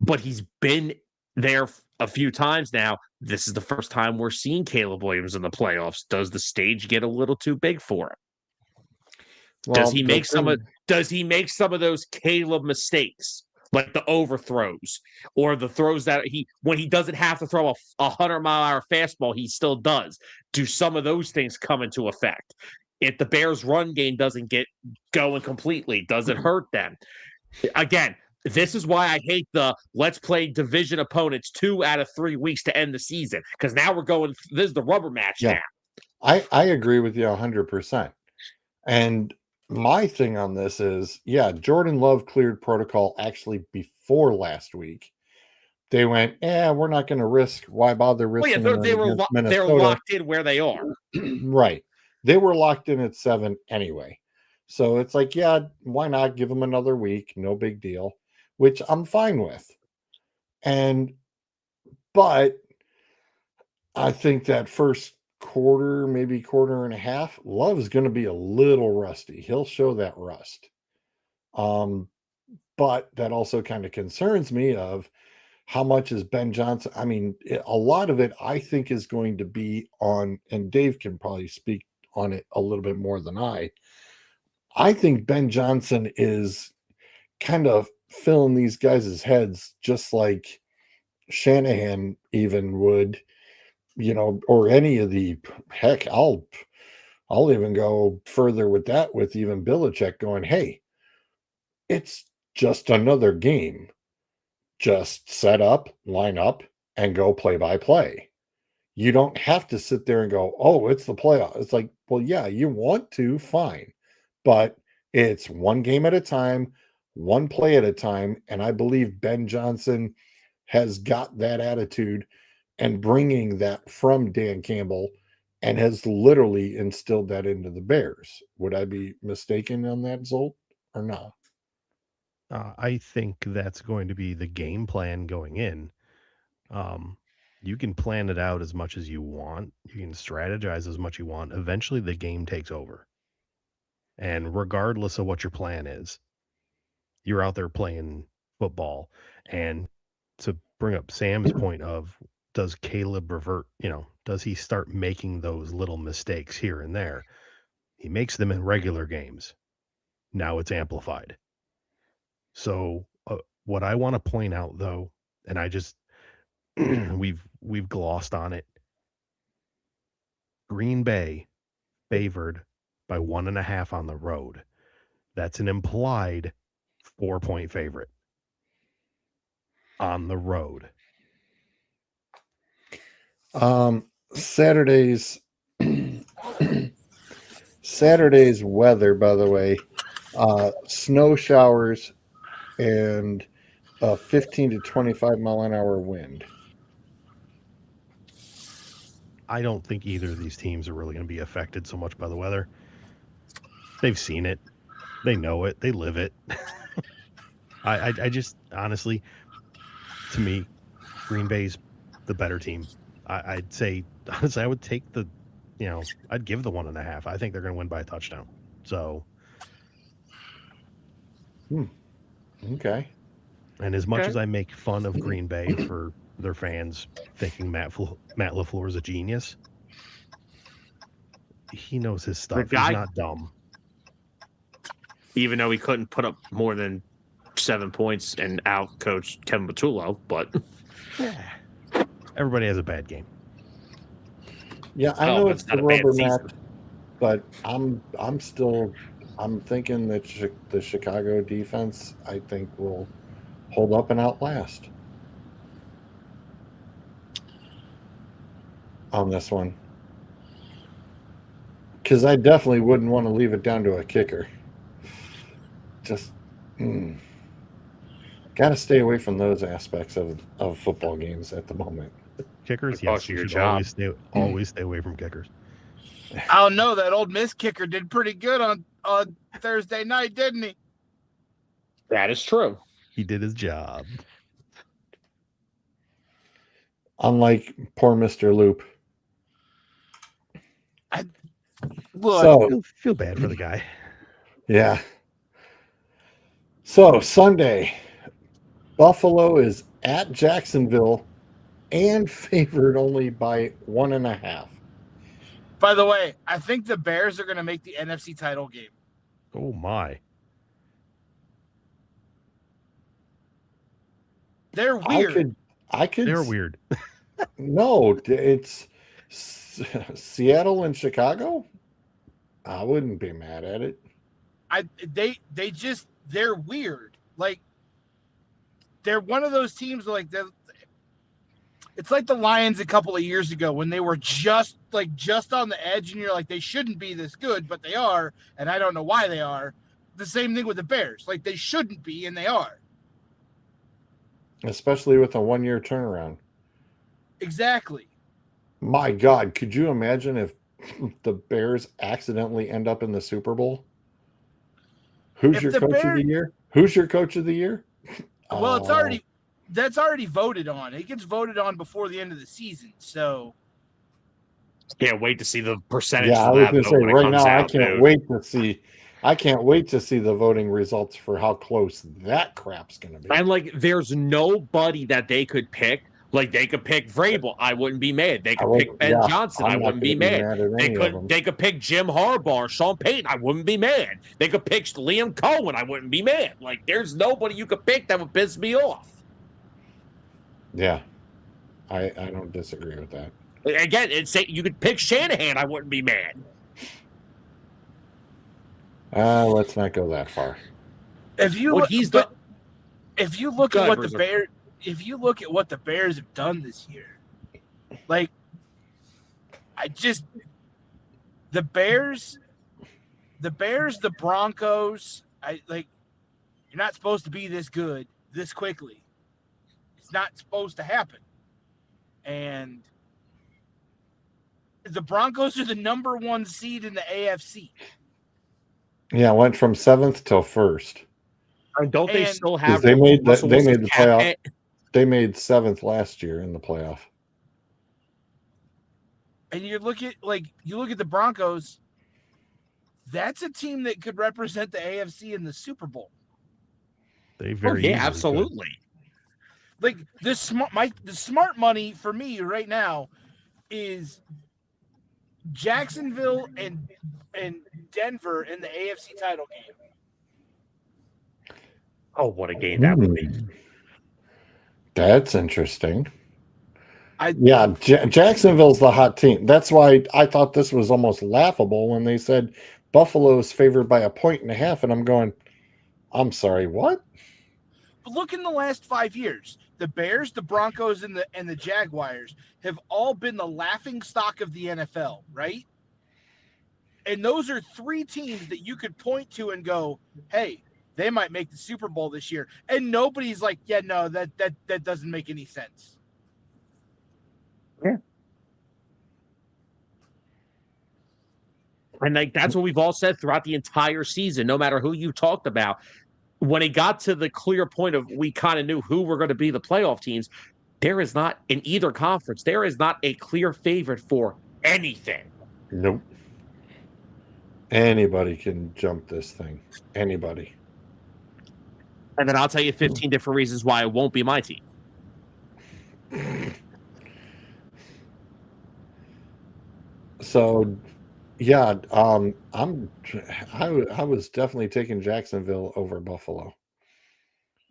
but he's been there a few times now. This is the first time we're seeing Caleb Williams in the playoffs. Does the stage get a little too big for him? Well, does he make some of those Caleb mistakes, like the overthrows or the throws that when he doesn't have to throw a 100-mile-an-hour fastball, he still does? Do some of those things come into effect? If the Bears' run game doesn't get going completely, does it hurt them? Again, this is why I hate the let's play division opponents 2 out of 3 weeks to end the season, because now we're going. This is the rubber match now. I agree with you 100%. And my thing on this is, Jordan Love cleared protocol actually before last week. They went, we're not going to risk. Why bother risking? They're locked in where they are. Right. They were locked in at 7 anyway. So it's like, why not give them another week? No big deal, which I'm fine with. But I think that first quarter, maybe quarter and a half, Love is going to be a little rusty. He'll show that rust. But that also kind of concerns me of how much is Ben Johnson. I mean, a lot of it I think is going to be on, and Dave can probably speak on it a little bit more than I think Ben Johnson is kind of filling these guys' heads just like Shanahan even would, or any of the heck. I'll even go further with that, with even Belichick going, hey, it's just another game. Just set up, line up, and go play by play. You don't have to sit there and go, oh, it's the playoff. It's like, well, yeah, you want to, fine. But it's one game at a time, one play at a time. And I believe Ben Johnson has got that attitude and bringing that from Dan Campbell, and has literally instilled that into the Bears. Would I be mistaken on that, Zolt, or not? I think that's going to be the game plan going in. You can plan it out as much as you want. You can strategize as much as you want. Eventually, the game takes over. And regardless of what your plan is, you're out there playing football. And to bring up Sam's point of does Caleb revert? Does he start making those little mistakes here and there? He makes them in regular games. Now it's amplified. So what I want to point out, though, and I just we've glossed on it. Green Bay favored by 1.5 on the road. That's an implied 4-point favorite on the road. Saturday's weather, by the way, snow showers and a 15 to 25 mile an hour wind. I don't think either of these teams are really going to be affected so much by the weather. They've seen it. They know it. They live it. I just, honestly, to me, Green Bay's the better team. I'd say, honestly, I would take I'd give the 1.5. I think they're going to win by a touchdown. So. Okay. And as much as I make fun of Green Bay for their fans thinking Matt LaFleur is a genius, he knows his stuff. He's not dumb. Even though he couldn't put up more than 7 points and out-coach Kevin Patullo, but everybody has a bad game. Yeah, I know it's the rubber mat, but I'm thinking that the Chicago defense, I think, will hold up and outlast on this one. Because I definitely wouldn't want to leave it down to a kicker. Just got to stay away from those aspects of football games at the moment. Kickers, yes, you should always stay away from kickers. I don't know. That Ole Miss kicker did pretty good on Thursday night, didn't he? That is true. He did his job. Unlike poor Mr. Loop. I feel bad for the guy. Yeah. So Sunday, Buffalo is at Jacksonville and favored only by 1.5. By the way, I think the Bears are going to make the NFC title game. Oh my. They're weird. They're weird. No, it's Seattle and Chicago. I wouldn't be mad at it. They're weird. Like, they're one of those teams it's like the Lions a couple of years ago when they were just on the edge, and you're like, they shouldn't be this good, but they are, and I don't know why they are. The same thing with the Bears. Like, they shouldn't be, and they are. Especially with a 1-year turnaround. Exactly. My God, could you imagine if the Bears accidentally end up in the Super Bowl? Who's your coach of the year? Who's your coach of the year? Well, that's already voted on. It gets voted on before the end of the season. So can't wait to see the percentage. Yeah, I was going to say right now, I can't wait to see the voting results for how close that crap's going to be. And there's nobody that they could pick. Like, they could pick Vrabel. I wouldn't be mad. They could pick Ben Johnson. I wouldn't be mad. They could pick Jim Harbaugh or Sean Payton. I wouldn't be mad. They could pick Liam Cohen. I wouldn't be mad. Like, there's nobody you could pick that would piss me off. Yeah. I don't disagree with that. Again, you could pick Shanahan. I wouldn't be mad. Let's not go that far. If you look at what the Bears have done this year, the Bears, the Broncos, you're not supposed to be this good this quickly. It's not supposed to happen. And the Broncos are the number 1 seed in the AFC. Yeah, went from 7th till 1st. And don't they still have? They made the playoff. They made 7th last year in the playoff. And you look at the Broncos. That's a team that could represent the AFC in the Super Bowl. They very absolutely. Like the smart money for me right now is Jacksonville and Denver in the AFC title game. Oh, what a game that would be. That's interesting. Jacksonville's the hot team. That's why I thought this was almost laughable when they said Buffalo is favored by 1.5, and I'm going, I'm sorry, what? But look in the last 5 years, the Bears, the Broncos, and the Jaguars have all been the laughing stock of the NFL, right? And those are three teams that you could point to and go, hey, they might make the Super Bowl this year. And nobody's like, yeah, no, that doesn't make any sense. Yeah. And like that's what we've all said throughout the entire season, no matter who you talked about. When it got to the clear point of we kind of knew who were going to be the playoff teams, there is not in either conference, there is not a clear favorite for anything. Nope. Anybody can jump this thing. Anybody. And then I'll tell you 15 different reasons why it won't be my team. So, yeah, I was definitely taking Jacksonville over Buffalo.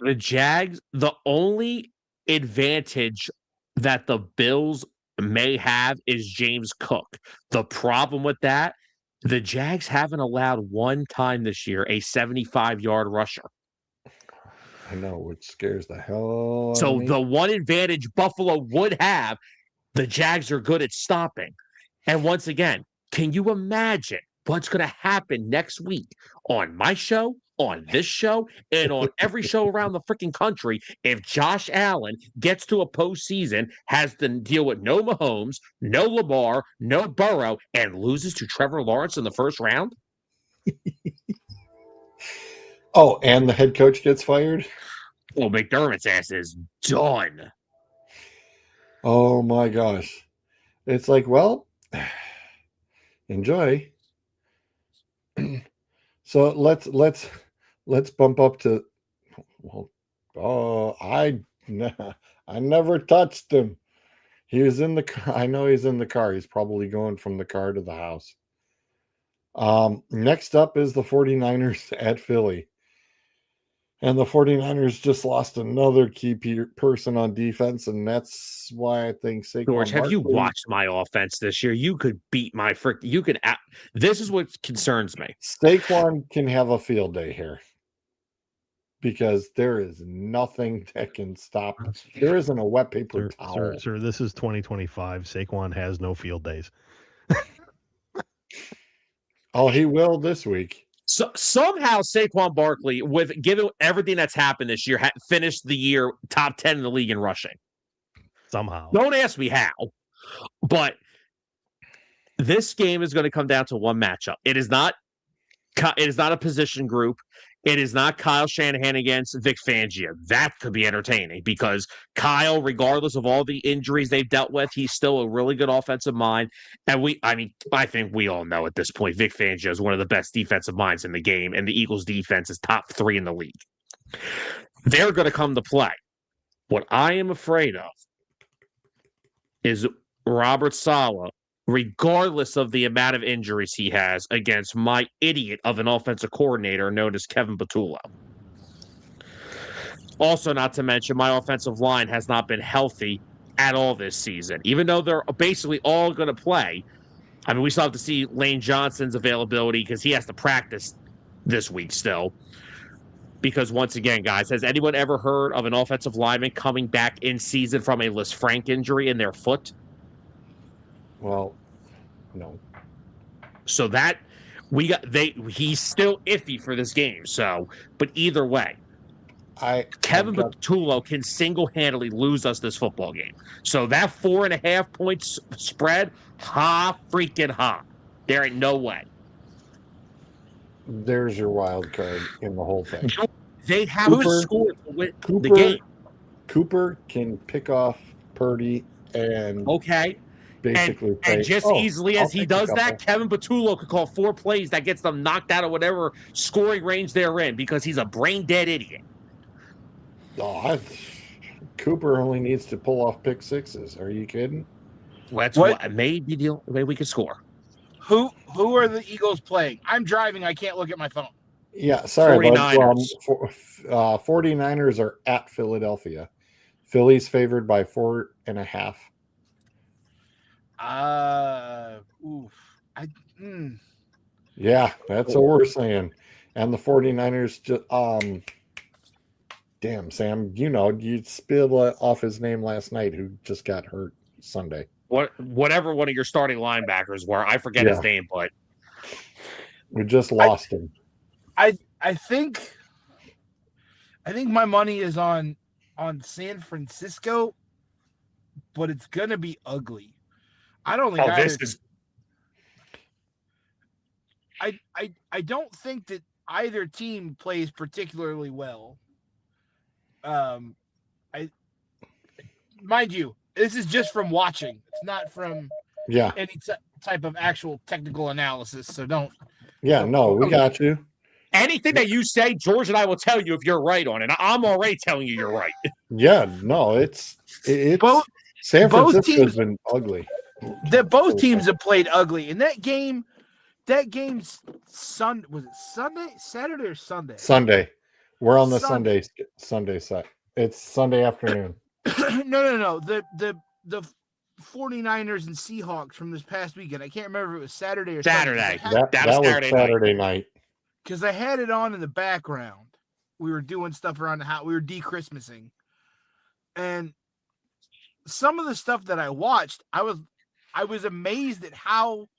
The Jags, the only advantage that the Bills may have is James Cook. The problem with that, the Jags haven't allowed one time this year a 75-yard rusher. I know, which scares the hell out of So me. the one advantage Buffalo would have, the Jags are good at stopping. And once again, can you imagine what's going to happen next week on my show, on this show, and on every show around the freaking country if Josh Allen gets to a postseason, has to deal with no Mahomes, no Lamar, no Burrow, and loses to Trevor Lawrence in the first round? Oh, and the head coach gets fired? Well, McDermott's ass is done. Oh my gosh. It's like, well, enjoy. So let's bump up to, well, I never touched him. He was in the car. I know he's in the car. He's probably going from the car to the house. Next up is the 49ers at Philly. And the 49ers just lost another key person on defense, and that's why I think Saquon George, have you Barkley, watched my offense this year? You could beat my frick. You could. This is what concerns me. Saquon can have a field day here because there is nothing that can stop. There isn't a wet paper towel. Sir, this is 2025. Saquon has no field days. Oh, he will this week. So somehow Saquon Barkley, with given everything that's happened this year, finished the year top 10 in the league in rushing. Somehow. Don't ask me how, but this game is going to come down to one matchup. It is not a position group. It is not Kyle Shanahan against Vic Fangio. That could be entertaining because Kyle, regardless of all the injuries they've dealt with, he's still a really good offensive mind. And I think we all know at this point, Vic Fangio is one of the best defensive minds in the game, and the Eagles' defense is top 3 in the league. They're going to come to play. What I am afraid of is Robert Saleh, regardless of the amount of injuries he has, against my idiot of an offensive coordinator known as Kevin Patullo. Also, not to mention, my offensive line has not been healthy at all this season. Even though they're basically all going to play, I mean, we still have to see Lane Johnson's availability because he has to practice this week still. Because once again, guys, has anyone ever heard of an offensive lineman coming back in season from a Lisfranc injury in their foot? Well, no. So that he's still iffy for this game. So, but either way, Kevin Patullo can single-handedly lose us this football game. So that 4.5 points spread, freaking ha. There ain't no way. There's your wild card in the whole thing. They have to score to win the game. Cooper can pick off Purdy and basically and just easily as he does that, Kevin Patullo could call 4 plays that gets them knocked out of whatever scoring range they're in because he's a brain-dead idiot. Oh, Cooper only needs to pull off pick sixes. Are you kidding? That's What? what maybe the only way we can score. Who are the Eagles playing? I'm driving. I can't look at my phone. Yeah, sorry, bud. 49ers. 49ers are at Philadelphia. Philly's favored by 4.5. Yeah, that's what we're saying. And the 49ers just damn, Sam, you spilled off his name last night who just got hurt Sunday. Whatever one of your starting linebackers were, I forget his name, but we just lost him. I think my money is on San Francisco, but it's gonna be ugly. I don't think I don't think that either team plays particularly well. Mind you, this is just from watching. It's not from any type of actual technical analysis. So don't. Yeah, we got you. Anything that you say, George and I will tell you if you're right on it. I'm already telling you you're right. Yeah, no, it's both. San Francisco's been ugly. Both teams have played ugly, and that game's was it Sunday, Saturday, or Sunday? Sunday. We're on the Sunday side. It's Sunday afternoon. No. The 49ers and Seahawks from this past weekend. I can't remember if it was Saturday or Saturday. Sunday. That was Saturday night. Because I had it on in the background. We were doing stuff around the house. We were de-Christmasing. And some of the stuff that I watched, I was amazed at how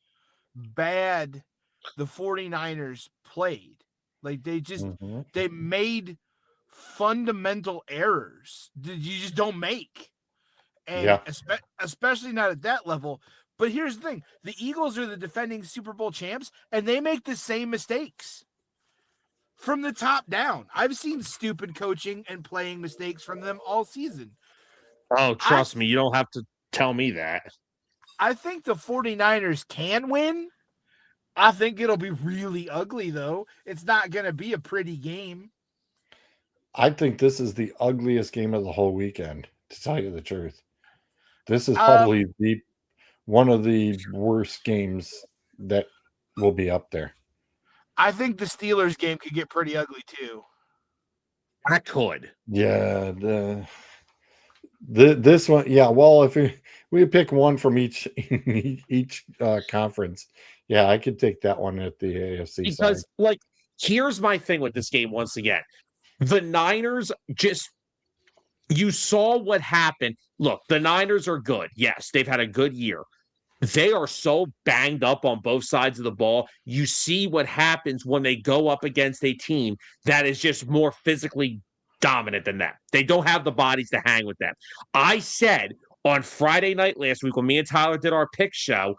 bad the 49ers played. Like they just they made fundamental errors that you just don't make. And especially not at that level. But here's the thing. The Eagles are the defending Super Bowl champs, and they make the same mistakes from the top down. I've seen stupid coaching and playing mistakes from them all season. Oh, trust me, you don't have to tell me that. I think the 49ers can win. I think it'll be really ugly, though. It's not going to be a pretty game. I think this is the ugliest game of the whole weekend, to tell you the truth. This is probably one of the worst games that will be up there. I think the Steelers game could get pretty ugly, too. I could. Yeah. This one, well, if we pick one from each conference, I could take that one at the AFC side. Because, here's my thing with this game once again. The Niners you saw what happened. Look, the Niners are good. Yes, they've had a good year. They are so banged up on both sides of the ball. You see what happens when they go up against a team that is just more physically dominant than them. They don't have the bodies to hang with them. I said on Friday night last week when me and Tyler did our pick show,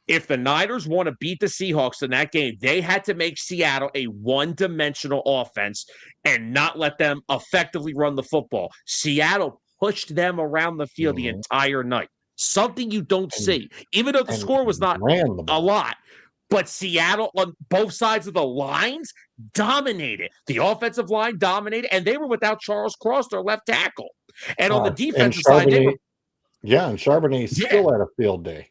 if the Niners want to beat the Seahawks in that game, they had to make Seattle a one-dimensional offense and not let them effectively run the football. Seattle pushed them around the field the entire night. Something you don't see, even though the score was not a lot. But Seattle, on both sides of the lines, dominated. The offensive line dominated, and they were without Charles Cross, their left tackle. And on the defensive side, they were... Yeah, and Charbonnet still had a field day.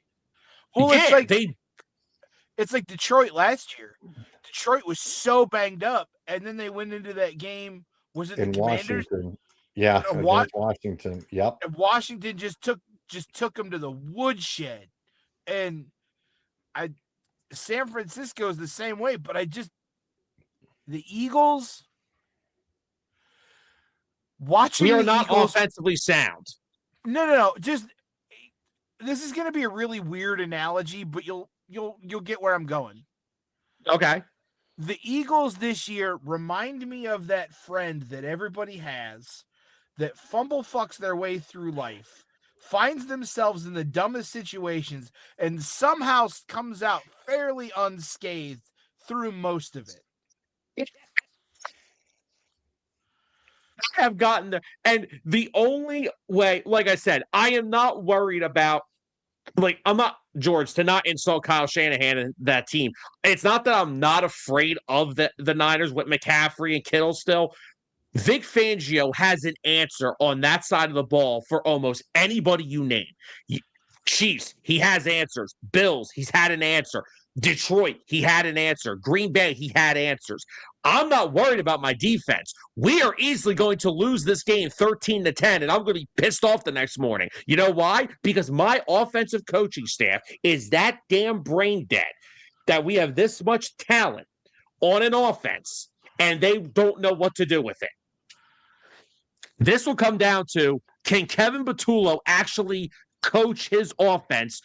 Well, it's like Detroit last year. Detroit was so banged up, and then they went into that game. Was it the Commanders? Washington? Yeah, against Washington. Yep. And Washington just took them to the woodshed, and San Francisco is the same way. But the Eagles. We are not offensively sound. No. Just this is going to be a really weird analogy, but you'll get where I'm going. Okay. The Eagles this year remind me of that friend that everybody has that fumble fucks their way through life, finds themselves in the dumbest situations, and somehow comes out fairly unscathed through most of it. I have gotten there. And the only way, like I said, I am not worried about, I'm not, George, to not insult Kyle Shanahan and that team. It's not that I'm not afraid of the Niners with McCaffrey and Kittle still. Vic Fangio has an answer on that side of the ball for almost anybody you name. Chiefs, he has answers. Bills, he's had an answer. Detroit, he had an answer. Green Bay, he had answers. I'm not worried about my defense. We are easily going to lose this game 13-10, and I'm going to be pissed off the next morning. You know why? Because my offensive coaching staff is that damn brain dead that we have this much talent on an offense, and they don't know what to do with it. This will come down to, can Kevin Patullo actually coach his offense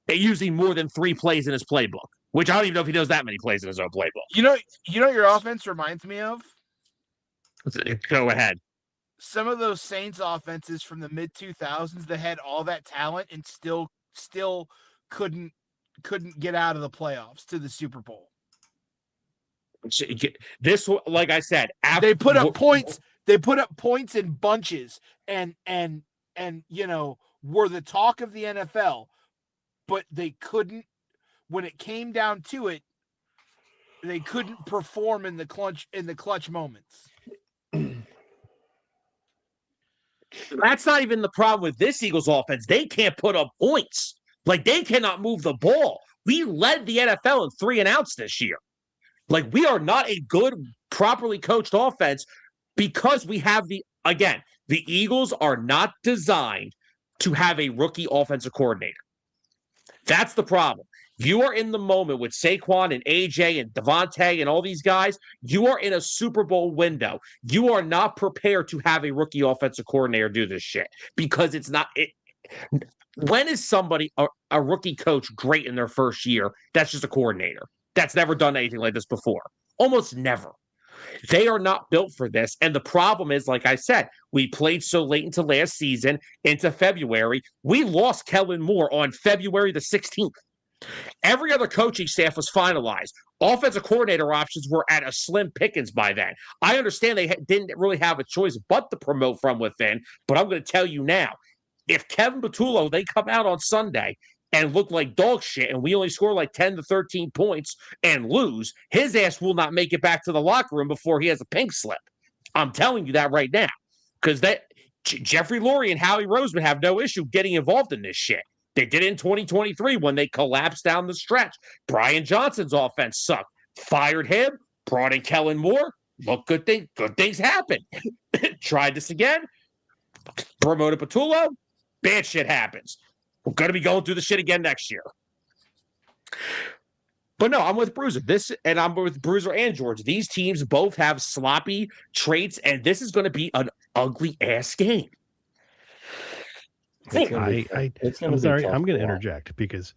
using more than 3 plays in his playbook? Which I don't even know if he knows that many plays in his own playbook. You know what your offense reminds me of? Go ahead. Some of those Saints offenses from the mid 2000s that had all that talent and still couldn't get out of the playoffs to the Super Bowl. This, like I said, they put up points. They put up points in bunches and were the talk of the NFL, but they couldn't. When it came down to it, they couldn't perform in the clutch moments. That's not even the problem with this Eagles offense. They can't put up points. Like, they cannot move the ball. We led the NFL in 3-and-outs this year. Like, we are not a good, properly coached offense because we have the Eagles are not designed to have a rookie offensive coordinator. That's the problem. You are in the moment with Saquon and AJ and Devontae and all these guys. You are in a Super Bowl window. You are not prepared to have a rookie offensive coordinator do this shit because it's not it. When is somebody, a rookie coach, great in their first year? That's just a coordinator. That's never done anything like this before. Almost never. They are not built for this. And the problem is, like I said, we played so late into last season, into February. We lost Kellen Moore on February the 16th. Every other coaching staff was finalized. Offensive coordinator options were at a slim pickings by then. I understand they didn't really have a choice but to promote from within, but I'm going to tell you now, if Kevin Patullo, they come out on Sunday and look like dog shit and we only score like 10 to 13 points and lose, his ass will not make it back to the locker room before he has a pink slip. I'm telling you that right now. Because Jeffrey Lurie and Howie Roseman have no issue getting involved in this shit. They did it in 2023 when they collapsed down the stretch. Brian Johnson's offense sucked. Fired him, brought in Kellen Moore. Look, good things happen. Tried this again. Promoted Patullo. Bad shit happens. We're going to be going through the shit again next year. But no, I'm with Bruiser. I'm with Bruiser and George. These teams both have sloppy traits, and this is going to be an ugly ass game. I'm sorry. I'm going to interject because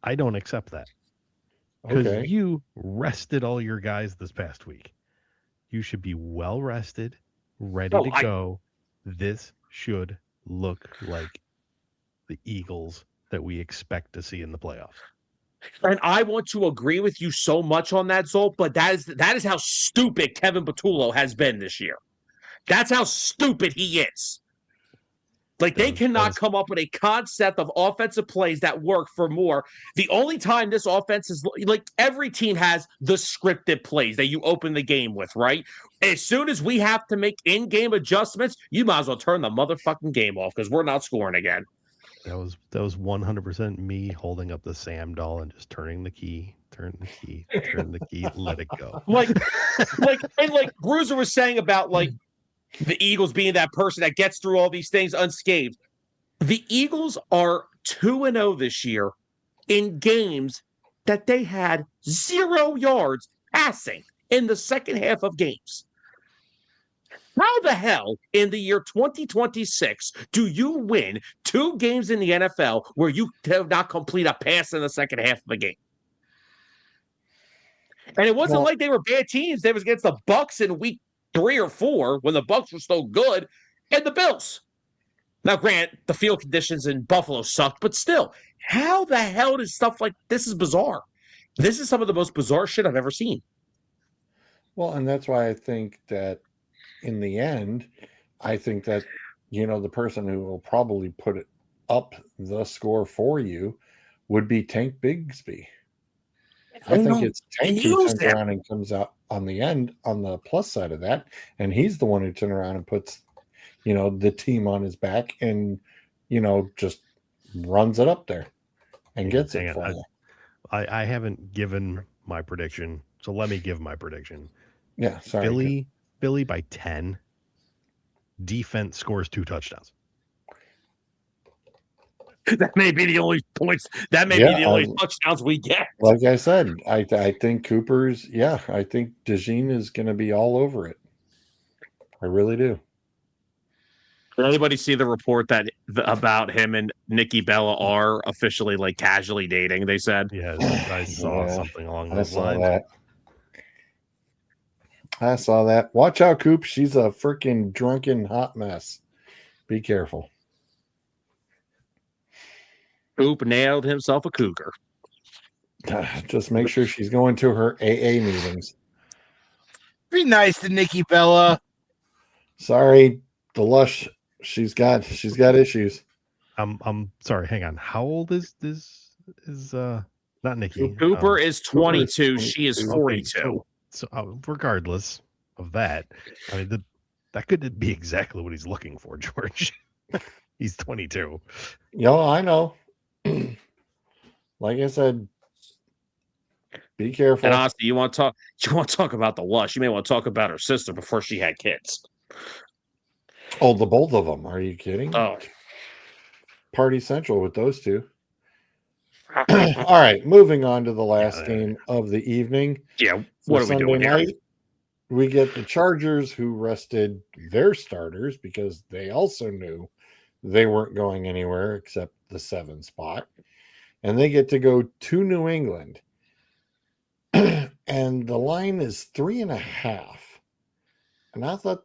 I don't accept that. Because you rested all your guys this past week. You should be well rested, ready to go. This should look like the Eagles that we expect to see in the playoffs. And I want to agree with you so much on that, Zolt, but that is how stupid Kevin Patullo has been this year. That's how stupid he is. Like, they cannot come up with a concept of offensive plays that work for more. The only time this offense is, like, every team has the scripted plays that you open the game with, right? As soon as we have to make in-game adjustments, you might as well turn the motherfucking game off because we're not scoring again. That was 100% me holding up the Sam doll and just turning the key, turn the key, let it go. Like Bruiser was saying about, like, the Eagles being that person that gets through all these things unscathed. The Eagles are 2-0 this year in games that they had 0 yards passing in the second half of games. How the hell in the year 2026 do you win 2 games in the NFL where you have not complete a pass in the second half of a game? And it wasn't like they were bad teams. They was against the Bucs in week 3 or 4 when the Bucs were still good, and the Bills. Now, grant the field conditions in Buffalo sucked, but still, how the hell does stuff like this is bizarre? This is some of the most bizarre shit I've ever seen. Well, and that's why I think that in the end, I think that, the person who will probably put it up the score for you would be Tank Bigsby. I think don't it's Tank who use turns them. around and comes out on the end on the plus side of that, and he's the one who turns around and puts, the team on his back and, just runs it up there and gets it Hang for on. you. I haven't given my prediction, so let me give my prediction. Yeah, sorry. Philly by 10. Defense scores 2 touchdowns. That may be the only points. That may be the only touchdowns we get. Like I said, I think Cooper's. Yeah, I think DeJean is going to be all over it. I really do. Did anybody see the report that about him and Nikki Bella are officially like casually dating? They said. Yeah, I saw something along those lines. I saw that. Watch out, Coop. She's a freaking drunken hot mess. Be careful. Coop nailed himself a cougar. Just make sure she's going to her AA meetings. Be nice to Nikki Bella. Sorry, the lush. She's got issues. I'm sorry. Hang on. How old is not Nikki? Cooper is 22. She is 42. Okay, so regardless of that, I mean that could be exactly what he's looking for, George. He's 22. I know. Like I said, be careful. And honestly, you want to talk about the lush. You may want to talk about her sister before she had kids. Oh, the both of them. Are you kidding? Oh. Party Central with those two. All right, moving on to the last game of the evening. Yeah, what are we doing here? We get the Chargers, who rested their starters because they also knew they weren't going anywhere except the 7 spot. And they get to go to New England. And the line is 3.5. And I thought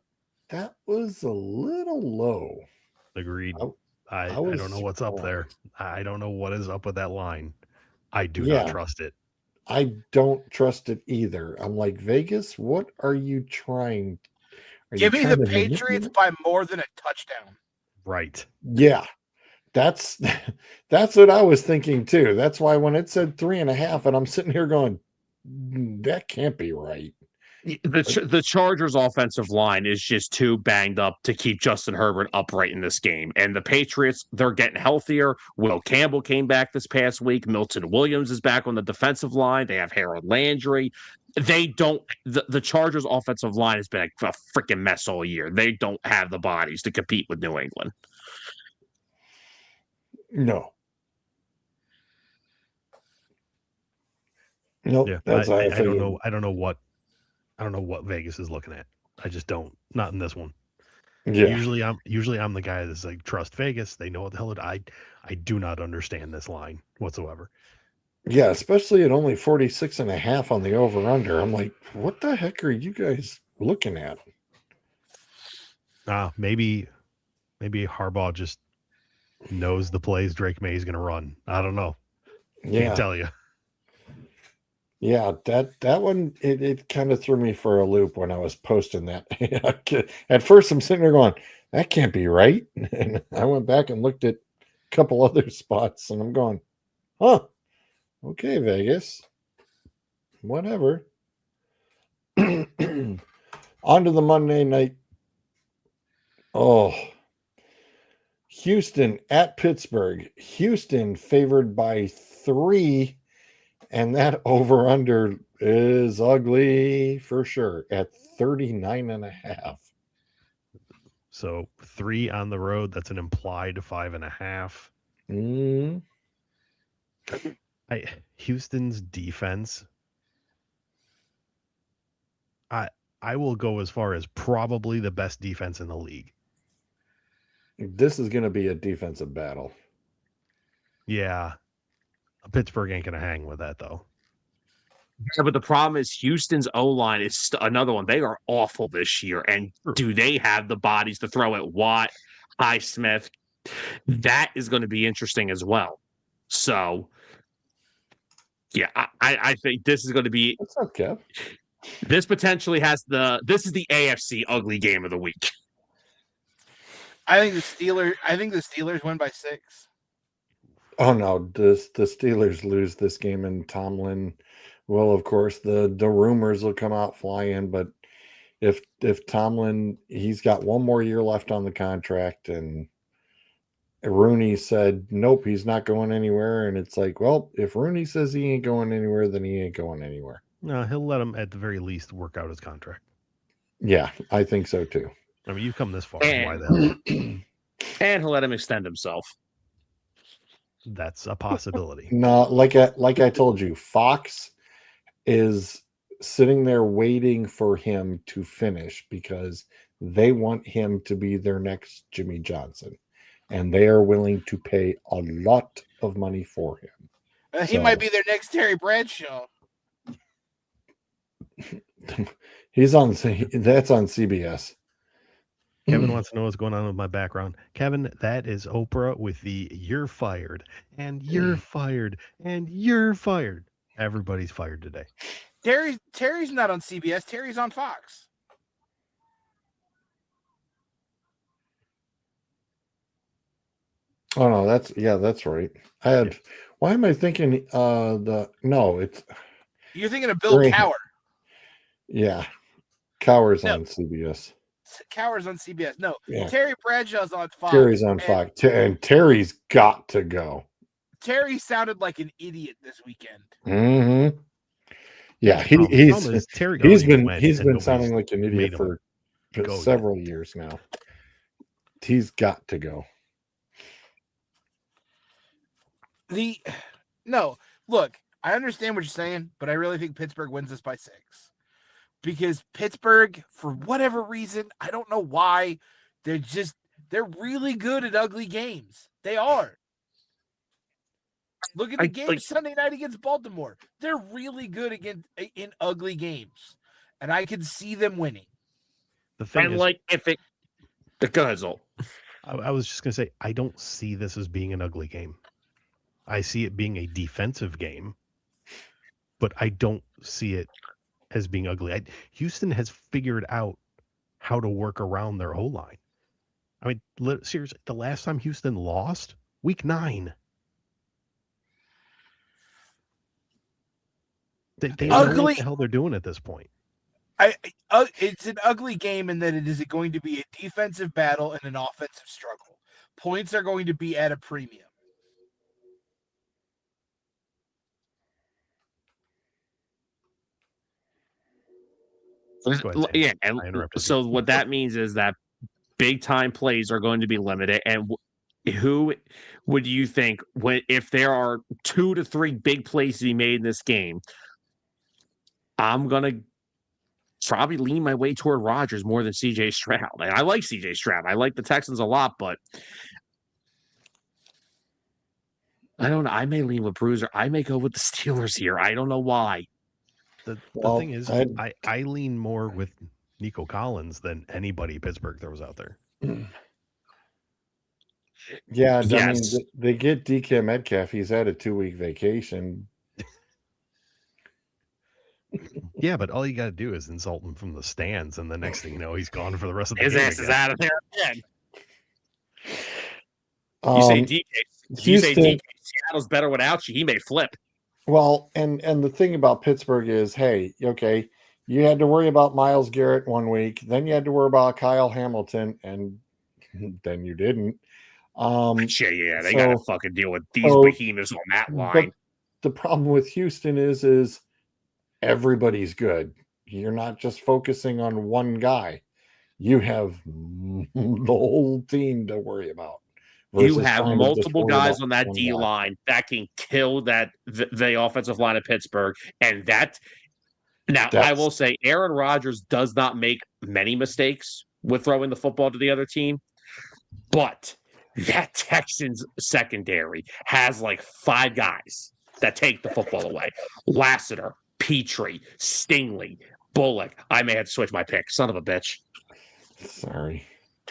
that was a little low. Agreed. I don't know what's up there. I don't know what is up with that line. I do not trust it. I don't trust it either. I'm like, Vegas, what are you trying? Give me the Patriots by more than a touchdown. Right. Yeah. That's what I was thinking too. That's why when it said 3.5, and I'm sitting here going, that can't be right. The Chargers offensive line is just too banged up to keep Justin Herbert upright in this game. And the Patriots, they're getting healthier. Will Campbell came back this past week. Milton Williams is back on the defensive line. They have Harold Landry. The Chargers offensive line has been a freaking mess all year. They don't have the bodies to compete with New England. No. Nope. Yeah, I don't know. I don't know what Vegas is looking at. I just don't. Not in this one. Yeah. Usually I'm the guy that's like, trust Vegas. They know what the hell I do not understand this line whatsoever. Yeah, especially at only 46.5 on the over-under. I'm like, what the heck are you guys looking at? Maybe Harbaugh just knows the plays Drake May is going to run. I don't know. Can't tell you. Yeah, that one, it kind of threw me for a loop when I was posting that. At first, I'm sitting there going, that can't be right. And I went back and looked at a couple other spots, and I'm going, huh, okay, Vegas, whatever. On to the Monday night. Oh, Houston at Pittsburgh. Houston favored by 3. And that over-under is ugly for sure at 39.5. So 3 on the road. That's an implied 5.5. Houston's defense. I will go as far as probably the best defense in the league. This is going to be a defensive battle. Yeah. Pittsburgh ain't going to hang with that, though. Yeah, but the problem is Houston's O-line is another one. They are awful this year. And do they have the bodies to throw at Watt, Highsmith? That is going to be interesting as well. So, yeah, I think this is going to be... What's up, Kev? This potentially has this is the AFC ugly game of the week. I think the Steelers win by 6. Oh no, the Steelers lose this game, and Tomlin Well, of course, the rumors will come out flying, but if Tomlin, he's got one more year left on the contract, and Rooney said nope, he's not going anywhere, and it's like, well, if Rooney says he ain't going anywhere, then he ain't going anywhere. No, he'll let him at the very least work out his contract. Yeah, I think so too. I mean, you've come this far. Why the hell? And he'll let him extend himself. That's a possibility. No, like I told you, Fox is sitting there waiting for him to finish because they want him to be their next Jimmy Johnson, and they are willing to pay a lot of money for him. He might be their next Terry Bradshaw. That's on CBS. Kevin wants to know what's going on with my background. Kevin, that is Oprah with the "you're fired" and "you're fired" and "you're fired." Everybody's fired today. Terry's not on CBS. Terry's on Fox. Oh no, that's right. Why am I thinking it's You're thinking of Bill Cowher. Yeah. Cowher's on CBS. Cowher's on CBS. No, yeah. Terry Bradshaw's on Fox. Terry's on Fox. And Terry's got to go. Terry sounded like an idiot this weekend. Mm-hmm. Yeah, he's been sounding like an idiot for several years now. He's got to go. Look, I understand what you're saying, but I really think Pittsburgh wins this by 6. Because Pittsburgh, for whatever reason, I don't know why, they're really good at ugly games. They are. Look at the game Sunday night against Baltimore. They're really good in ugly games. And I can see them winning. The thing is, go ahead, Zolt. I was just going to say, I don't see this as being an ugly game. I see it being a defensive game, but I don't see it as being ugly. Houston has figured out how to work around their O-line. I mean, seriously, the last time Houston lost, week 9. They know what the hell they're doing at this point. It's an ugly game in that it is going to be a defensive battle and an offensive struggle. Points are going to be at a premium. Yeah, and so what that means is that big time plays are going to be limited. And who would you think if there are 2 to 3 big plays to be made in this game? I'm gonna probably lean my way toward Rodgers more than CJ Stroud. And I like CJ Stroud. I like the Texans a lot, but I don't know. I may lean with Bruiser. I may go with the Steelers here. I don't know why. The thing is, I lean more with Nico Collins than anybody Pittsburgh throws out there. Yeah, yes. I mean, they get DK Metcalf. He's had a 2-week vacation. Yeah, but all you got to do is insult him from the stands, and the next thing you know, he's gone for the rest of the game. His ass is out of there again. You say DK. Seattle's better without you. He may flip. Well, and the thing about Pittsburgh is, hey, okay, you had to worry about Myles Garrett 1 week, then you had to worry about Kyle Hamilton, and then you didn't. They got to fucking deal with these behemoths on that line. The problem with Houston is everybody's good. You're not just focusing on one guy. You have the whole team to worry about. You have multiple guys on that D line that can kill the offensive line of Pittsburgh. And I will say Aaron Rodgers does not make many mistakes with throwing the football to the other team, but that Texans secondary has like 5 guys that take the football away. Lassiter, Petrie, Stingley, Bullock. I may have to switch my pick. Son of a bitch. Sorry.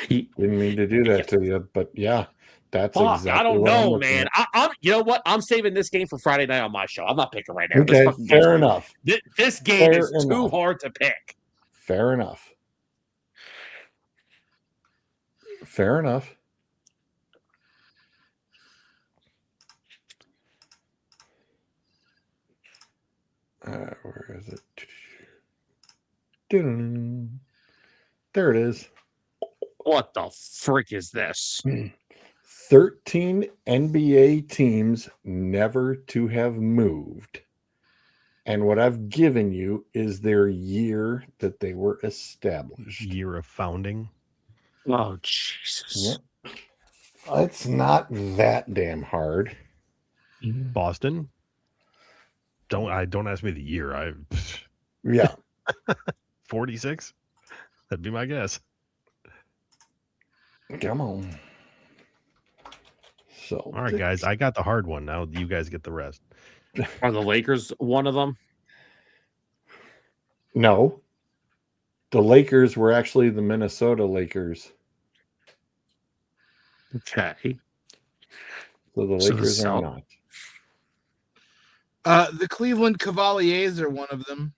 Didn't mean to do that to you, but yeah. That's exactly I don't know, man. I'm you know what? I'm saving this game for Friday night on my show. I'm not picking right now. Okay, fair enough. This game is too hard to pick. Fair enough. Fair enough. Where is it? There it is. What the frick is this? 13 NBA teams never to have moved. And what I've given you is their year that they were established. Year of founding. Oh, Jesus. Yep. It's not that damn hard. Boston. Don't ask me the year. Yeah. 46. That'd be my guess. Come on. So, all right, guys, I got the hard one. Now you guys get the rest. Are the Lakers one of them? No. The Lakers were actually the Minnesota Lakers. Okay. So the Lakers are not. The Cleveland Cavaliers are one of them.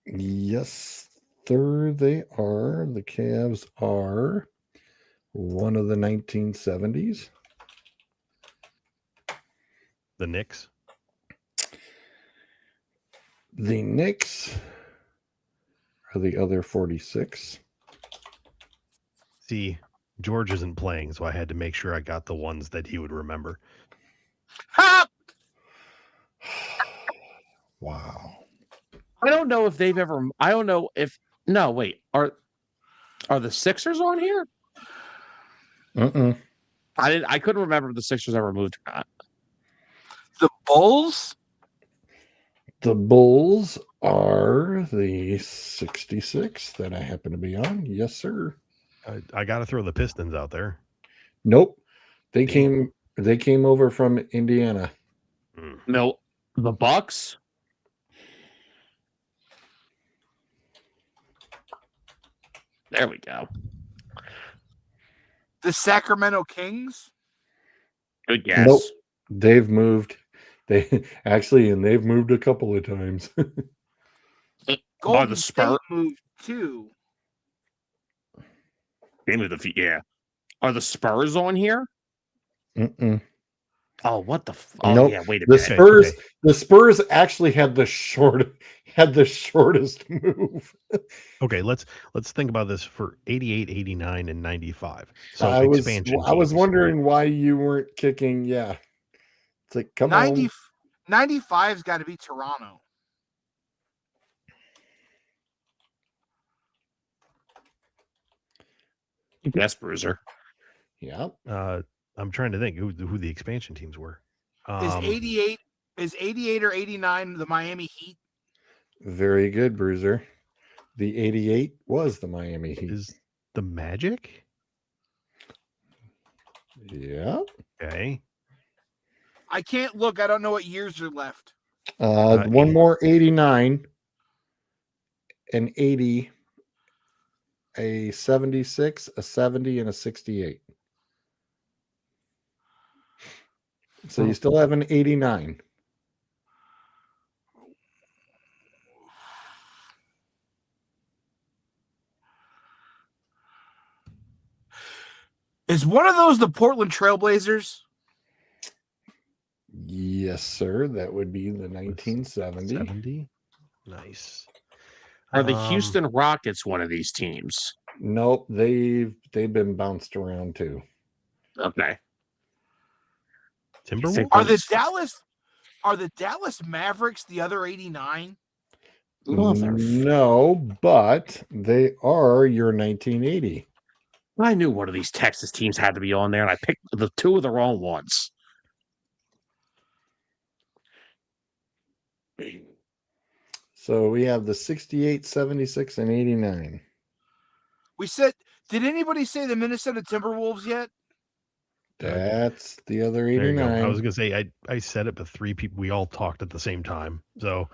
Yes, sir, they are. The Cavs are one of the 1970s. The Knicks. The Knicks are the other 46. See, George isn't playing, so I had to make sure I got the ones that he would remember. Ha! Wow. I don't know if they've ever. I don't know if. No, wait. Are the Sixers on here? Mm-mm. I couldn't remember if the Sixers ever moved or not. The Bulls? The Bulls are the 66 that I happen to be on. Yes, sir. I got to throw the Pistons out there. Nope. They came over from Indiana. No, the Bucks. There we go. The Sacramento Kings? Good guess. Nope. They've moved. They've moved a couple of times. Golden State moved too. They moved yeah. Are the Spurs on here? Mm-mm. Oh, what the? Nope. Yeah. Wait a the minute. Spurs. Okay. The Spurs actually had the shortest move. Okay, let's think about this for 88, 89, and 95. So I was wondering why you weren't kicking. Yeah, it's like come 95's got to be Toronto. Yes, Bruiser. Yeah. I'm trying to think who the expansion teams were. Is 88 or 89 the Miami Heat? Very good, Bruiser. The 88 was the Miami Heat. Is the Magic? Yeah. Okay. I can't look. I don't know what years are left. One more 89, an 80, a 76, a 70, and a 68. So you still have an 89. Is one of those the Portland Trailblazers? Yes, sir. That would be the 1970. 70? Nice. Are the Houston Rockets one of these teams? Nope. They've been bounced around too. Okay. Timberwolves? Are the Dallas Mavericks the other 89? No, but they are your 1980. I knew one of these Texas teams had to be on there, and I picked the two of the wrong ones. So we have the 68, 76, and 89. We said, did anybody say the Minnesota Timberwolves yet? That's the other 89. I was going to say, I said it, but three people, we all talked at the same time. So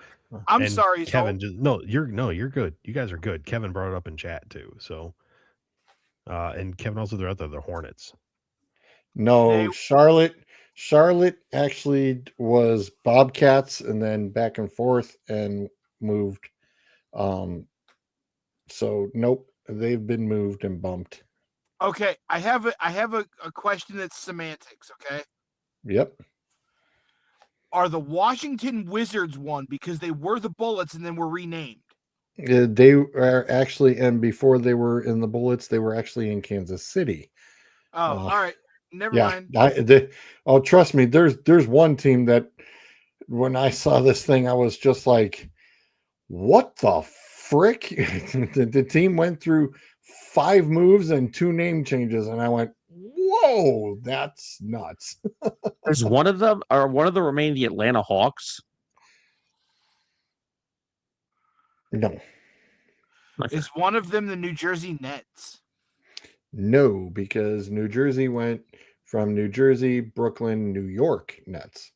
I'm sorry, Kevin. You're good. You guys are good. Kevin brought it up in chat too. So, and Kevin also threw out there the Hornets. No, Charlotte actually was Bobcats and then back and forth and moved. So nope, they've been moved and bumped. Okay, I have a question that's semantics, okay? Yep. Are the Washington Wizards one because they were the Bullets and then were renamed? They are actually, and before they were in the Bullets, they were actually in Kansas City. Oh, all right. Never Yeah, mind. trust me. There's one team that when I saw this thing, I was just like, "What the frick?" The team went through 5 moves and 2 name changes, and I went, "Whoa, that's nuts." Is one of them or one of them remain the Atlanta Hawks? No, Is one of them the New Jersey Nets? no, because New Jersey went from New Jersey, Brooklyn, New York Nets.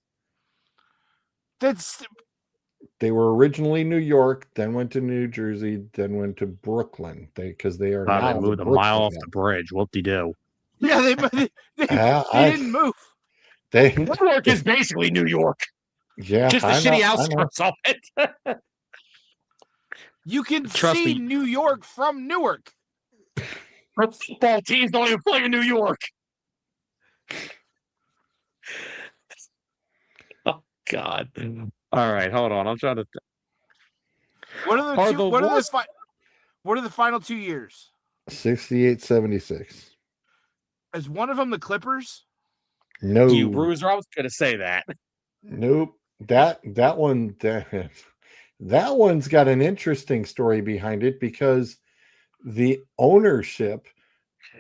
They were originally New York, then went to New Jersey, then went to Brooklyn. Because they are now They moved a Brooklyn mile off Nets. the bridge. Whoop-de-doo. Yeah, they didn't move. New York is basically New York. Yeah, Just the shitty outskirts of it. You can Trust see me. New York from Newark. Football teams don't even play in New York. Oh God! All right, hold on. I'm trying to. What are the final 2 years? 68-76. Is one of them the Clippers? No, You bruiser. I was going to say that. Nope. That one's got an interesting story behind it because the ownership,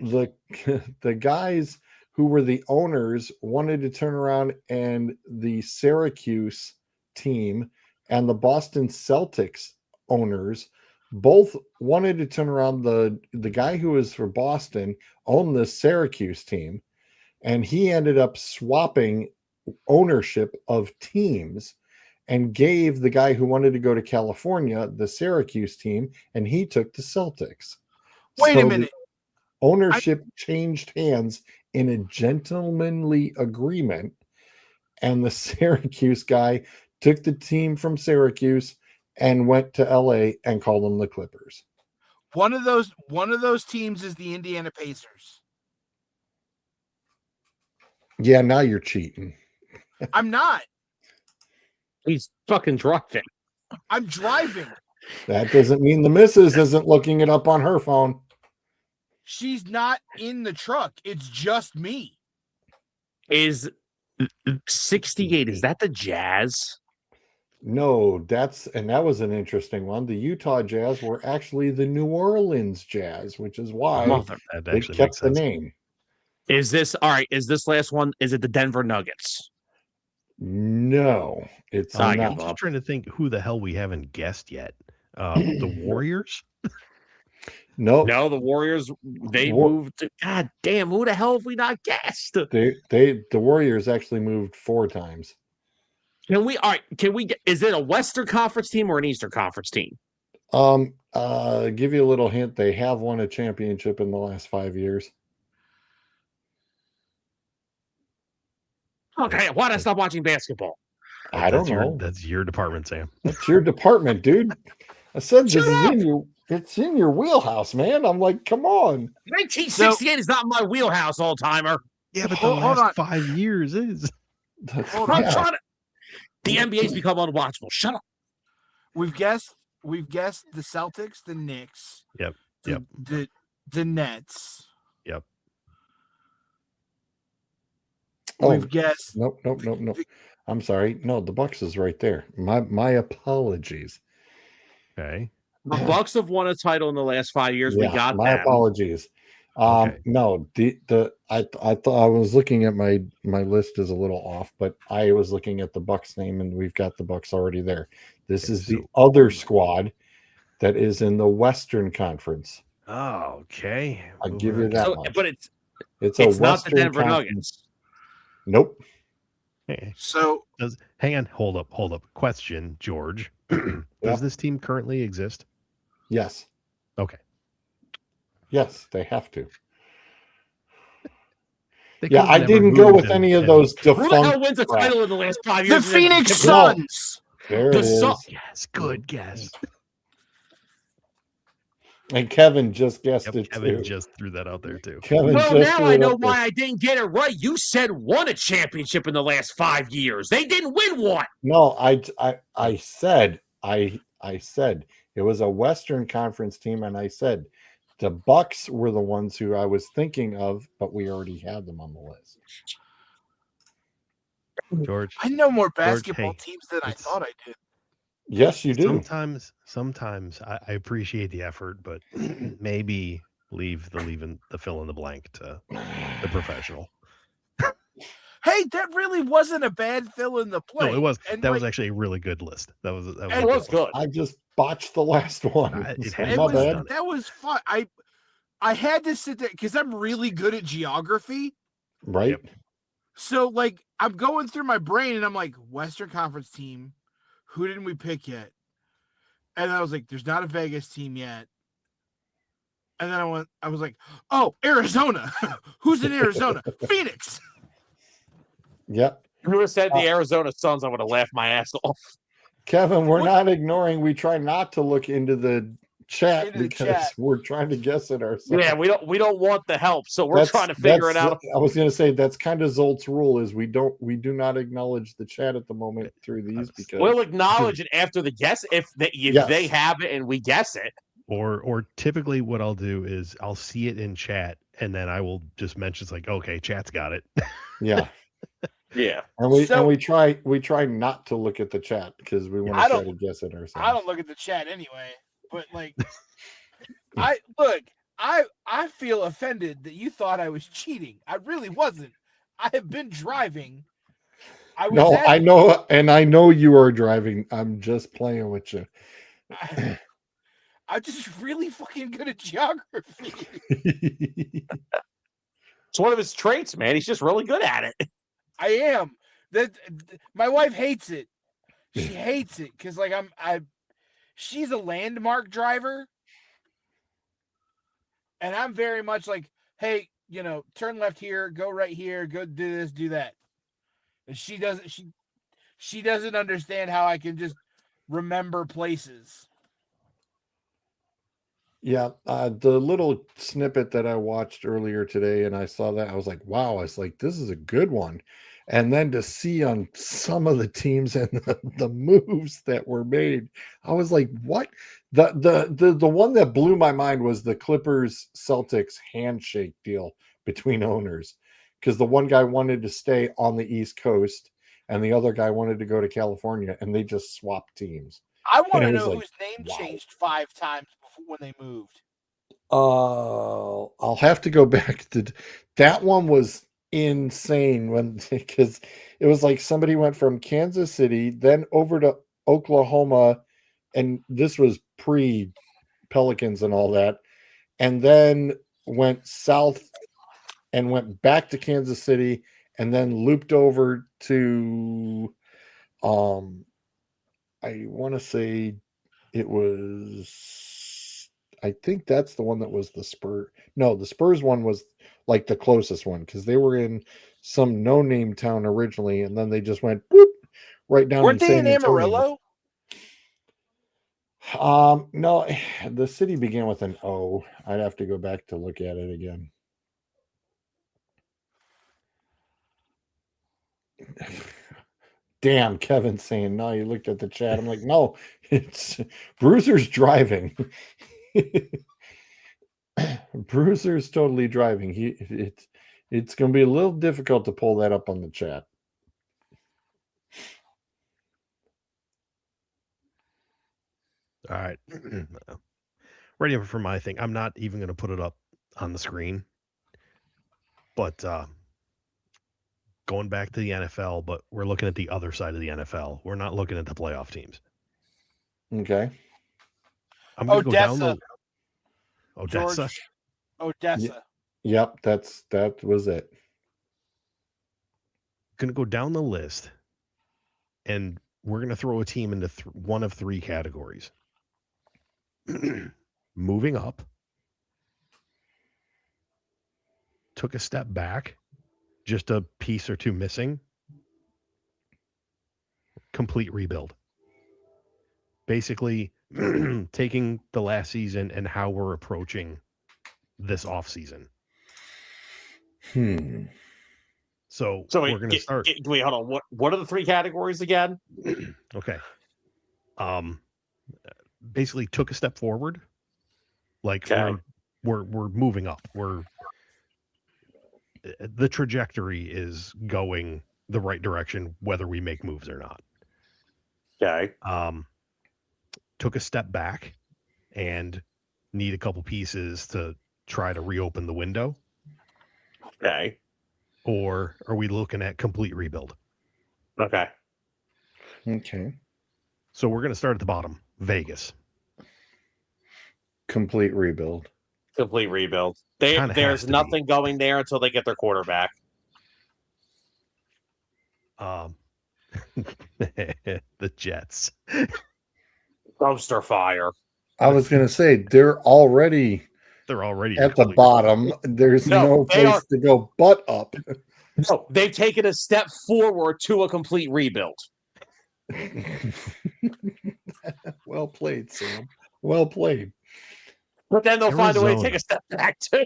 the guys who were the owners wanted to turn around, and the Syracuse team and the Boston Celtics owners both wanted to turn around. The guy who was for Boston owned the Syracuse team, and he ended up swapping ownership of teams and gave the guy who wanted to go to California the Syracuse team, and he took the Celtics. Wait a minute. Ownership changed hands in a gentlemanly agreement, and the Syracuse guy took the team from Syracuse and went to LA and called them the Clippers. One of those teams is the Indiana Pacers. Yeah, now you're cheating. I'm not. He's fucking driving. I'm driving. That doesn't mean the missus isn't looking it up on her phone. She's not in the truck. It's just me. Is 68? Is that the Jazz? No, that was an interesting one. The Utah Jazz were actually the New Orleans Jazz, which is why they kept the name. Is this all right? Is this last one? Is it the Denver Nuggets? No, it's I'm not. just trying to think who the hell we haven't guessed yet. The Warriors? Nope. No, the Warriors. They moved. God damn! Who the hell have we not guessed? The Warriors actually moved 4 times. Can we? All right. Can we? Is it a Western Conference team or an Eastern Conference team? Give you a little hint. They have won a championship in the last 5 years. Okay, why did I stop watching basketball? I don't know. That's your department, Sam. That's your department, dude. I said it's in your wheelhouse, man. I'm like, come on. 1968 is not my wheelhouse, old timer. Yeah, but the last 5 years is. I'm trying to. The NBA's become unwatchable. Shut up. We've guessed the Celtics, the Knicks. Yep. The Nets. Yep. We've guessed. Nope. I'm sorry. No, the Bucks is right there. My apologies. Okay. The Bucks have won a title in the last 5 years. Yeah, we got my them. apologies. Okay. No, I thought I was looking at my list is a little off, but I was looking at the Bucks name, and we've got the Bucks already there. This is the other squad that is in the Western Conference. Oh, okay. I'll give you that much. But it's not Western the Denver Conference. Nuggets. Nope. Okay. So hang on, hold up. Question, George. Does this team currently exist? Yes. Okay. Yes, they have to. I didn't go with any of those defunct. Who the hell wins a title in the last 5 years? the Phoenix Suns. There it is. Yes, good guess. And Kevin just guessed Yep, it Kevin too. just threw that out there too. Kevin Well, just now threw I it know up there. why I didn't get it right. You said won a championship in the last 5 years. They didn't win one. No, I said it was a Western Conference team, and I said the Bucks were the ones who I was thinking of, but we already had them on the list. George, I know more basketball hey, teams than I it's- thought I did. Yes, you do. sometimes I appreciate the effort, but maybe leave the fill in the blank to the professional. Hey, that really wasn't a bad fill in the blank. No, it was. And That was actually a really good list. That was a It was good one. good. I just botched the last one. It So had my to be bad. done. That was fun. I had to sit there because I'm really good at geography. Right? Yep. So like I'm going through my brain and I'm like, Western Conference team, who didn't we pick yet? And I was like, there's not a Vegas team yet. And then I was like, oh, Arizona. Who's in Arizona? Phoenix. Yep. You would have said the Arizona Suns, I would have laughed my ass off. Kevin, we're not ignoring. We try not to look into the chat Into the because chat. we're trying to guess it ourselves. Yeah, we don't want the help, so we're trying to figure it out. I was going to say that's kind of Zolt's rule is we do not acknowledge the chat at the moment through these because We'll acknowledge it after the guess if they have it and we guess it. Or typically what I'll do is I'll see it in chat and then I will just mention it's like, okay, chat's got it. yeah. Yeah. And we try not to look at the chat because we want to try to guess it ourselves. I don't look at the chat anyway, but like I feel offended that you thought I was cheating. I really wasn't. I have been driving. I know, and I know you are driving. I'm just playing with you. I'm just really fucking good at geography. It's one of his traits, man. He's just really good at it. I am. That my wife hates it. She hates it because like she's a landmark driver, and I'm very much like, hey, turn left here, go right here, go do this, do that. And she doesn't. She doesn't understand how I can just remember places. Yeah, the little snippet that I watched earlier today, and I saw that, I was like, wow, I was like, this is a good one. And then to see on some of the teams and the moves that were made, I was like, what? The one that blew my mind was the Clippers Celtics handshake deal between owners. Because the one guy wanted to stay on the East Coast and the other guy wanted to go to California, and they just swapped teams. I want to know like, whose name changed 5 times before when they moved. I'll have to go back to that one. Was insane because it was like somebody went from Kansas City, then over to Oklahoma, and this was pre Pelicans and all that, and then went south and went back to Kansas City, and then looped over to I want to say it was, I think that's the one that was the Spurs. No, the Spurs one was like the closest one because they were in some no-name town originally, and then they just went whoop, right down. Weren't they in Antonio. Amarillo? No, the city began with an O. I'd have to go back to look at it again. Damn, Kevin's saying no. You looked at the chat. I'm like, no, it's Bruiser's driving. Bruiser's totally driving. It's going to be a little difficult to pull that up on the chat. All right. Ready for my thing. I'm not even going to put it up on the screen. But going back to the NFL, but we're looking at the other side of the NFL. We're not looking at the playoff teams. Okay. I'm going to go down the Odessa. Odessa. Odessa. Yep, that was it. Going to go down the list, and we're going to throw a team into one of 3 categories. Moving up, took a step back, just a piece or 2 missing, complete rebuild. Basically, taking the last season and how we're approaching this off season. So we're going to start. Wait, hold on. What are the 3 categories again? Okay. Basically took a step forward. Like we're moving up. The trajectory is going the right direction, whether we make moves or not. Okay. Took a step back and need a couple pieces to try to reopen the window. Okay. Or are we looking at complete rebuild? Okay. So we're going to start at the bottom. Vegas. Complete rebuild. There's nothing going there until they get their quarterback. The Jets. Dumpster fire. I was going to say they're already at the bottom. There's no place to go but up. No, they've taken a step forward to a complete rebuild. Well played, Sam. Well played. But then they'll find a way to take a step back too.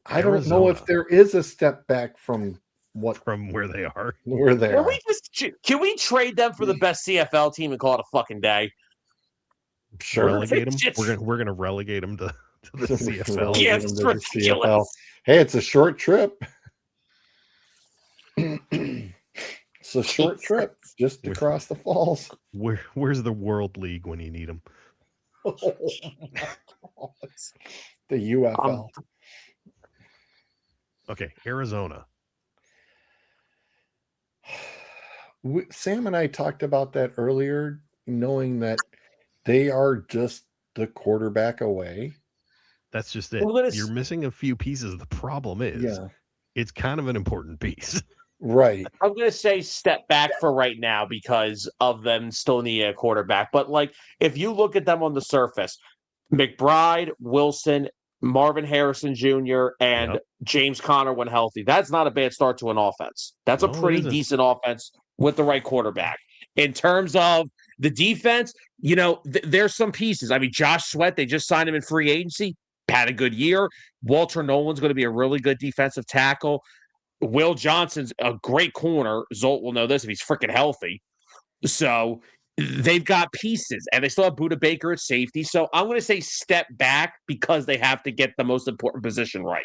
I don't know if there is a step back from where they are. Where they are. Can we trade them for the best CFL team and call it a fucking day? Sure. Relegate them. We're gonna relegate them to the CFL. Yeah, it's ridiculous. Hey, it's a short trip. It's a short trip just across the falls. Where's the World League when you need them? The UFL. Okay, Arizona. Sam and I talked about that earlier, knowing that they are just the quarterback away. That's just it. You're missing a few pieces. The problem is, it's kind of an important piece. Right. I'm going to say step back for right now because of them still need a quarterback. But, if you look at them on the surface, McBride, Wilson, Marvin Harrison Jr., and James Conner when healthy, that's not a bad start to an offense. That's a pretty decent offense with the right quarterback. In terms of the defense, there's some pieces. I mean, Josh Sweat, they just signed him in free agency, had a good year. Walter Nolan's going to be a really good defensive tackle. Will Johnson's a great corner. Zolt will know this if he's freaking healthy. So they've got pieces, and they still have Budda Baker at safety. So I'm going to say step back because they have to get the most important position right.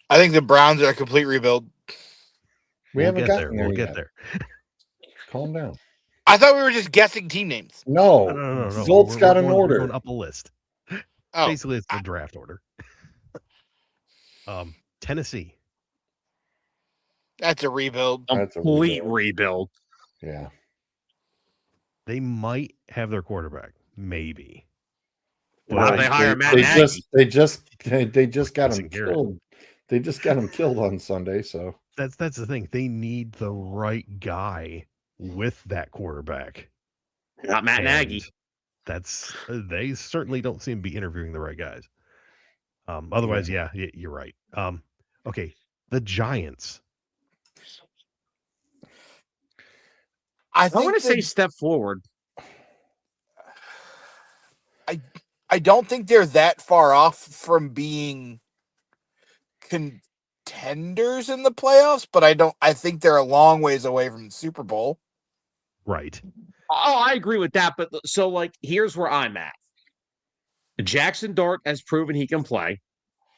I think the Browns are a complete rebuild. We'll get there. We'll get there. Calm down. I thought we were just guessing team names. No. Zolt's got an order. We're going up a list. Basically, it's the draft order. Tennessee. That's a rebuild. Complete rebuild. Yeah. They might have their quarterback. Maybe. Well, they hire Matt Nagy. They just got him killed. They just got him killed on Sunday. So that's the thing. They need the right guy with that quarterback. Not Matt Nagy. They certainly don't seem to be interviewing the right guys. Otherwise, you're right. Okay, the Giants. I want to say step forward. I don't think they're that far off from being contenders in the playoffs, but I think they're a long ways away from the Super Bowl. Right. Oh, I agree with that. But here's where I'm at. Jackson Dart has proven he can play.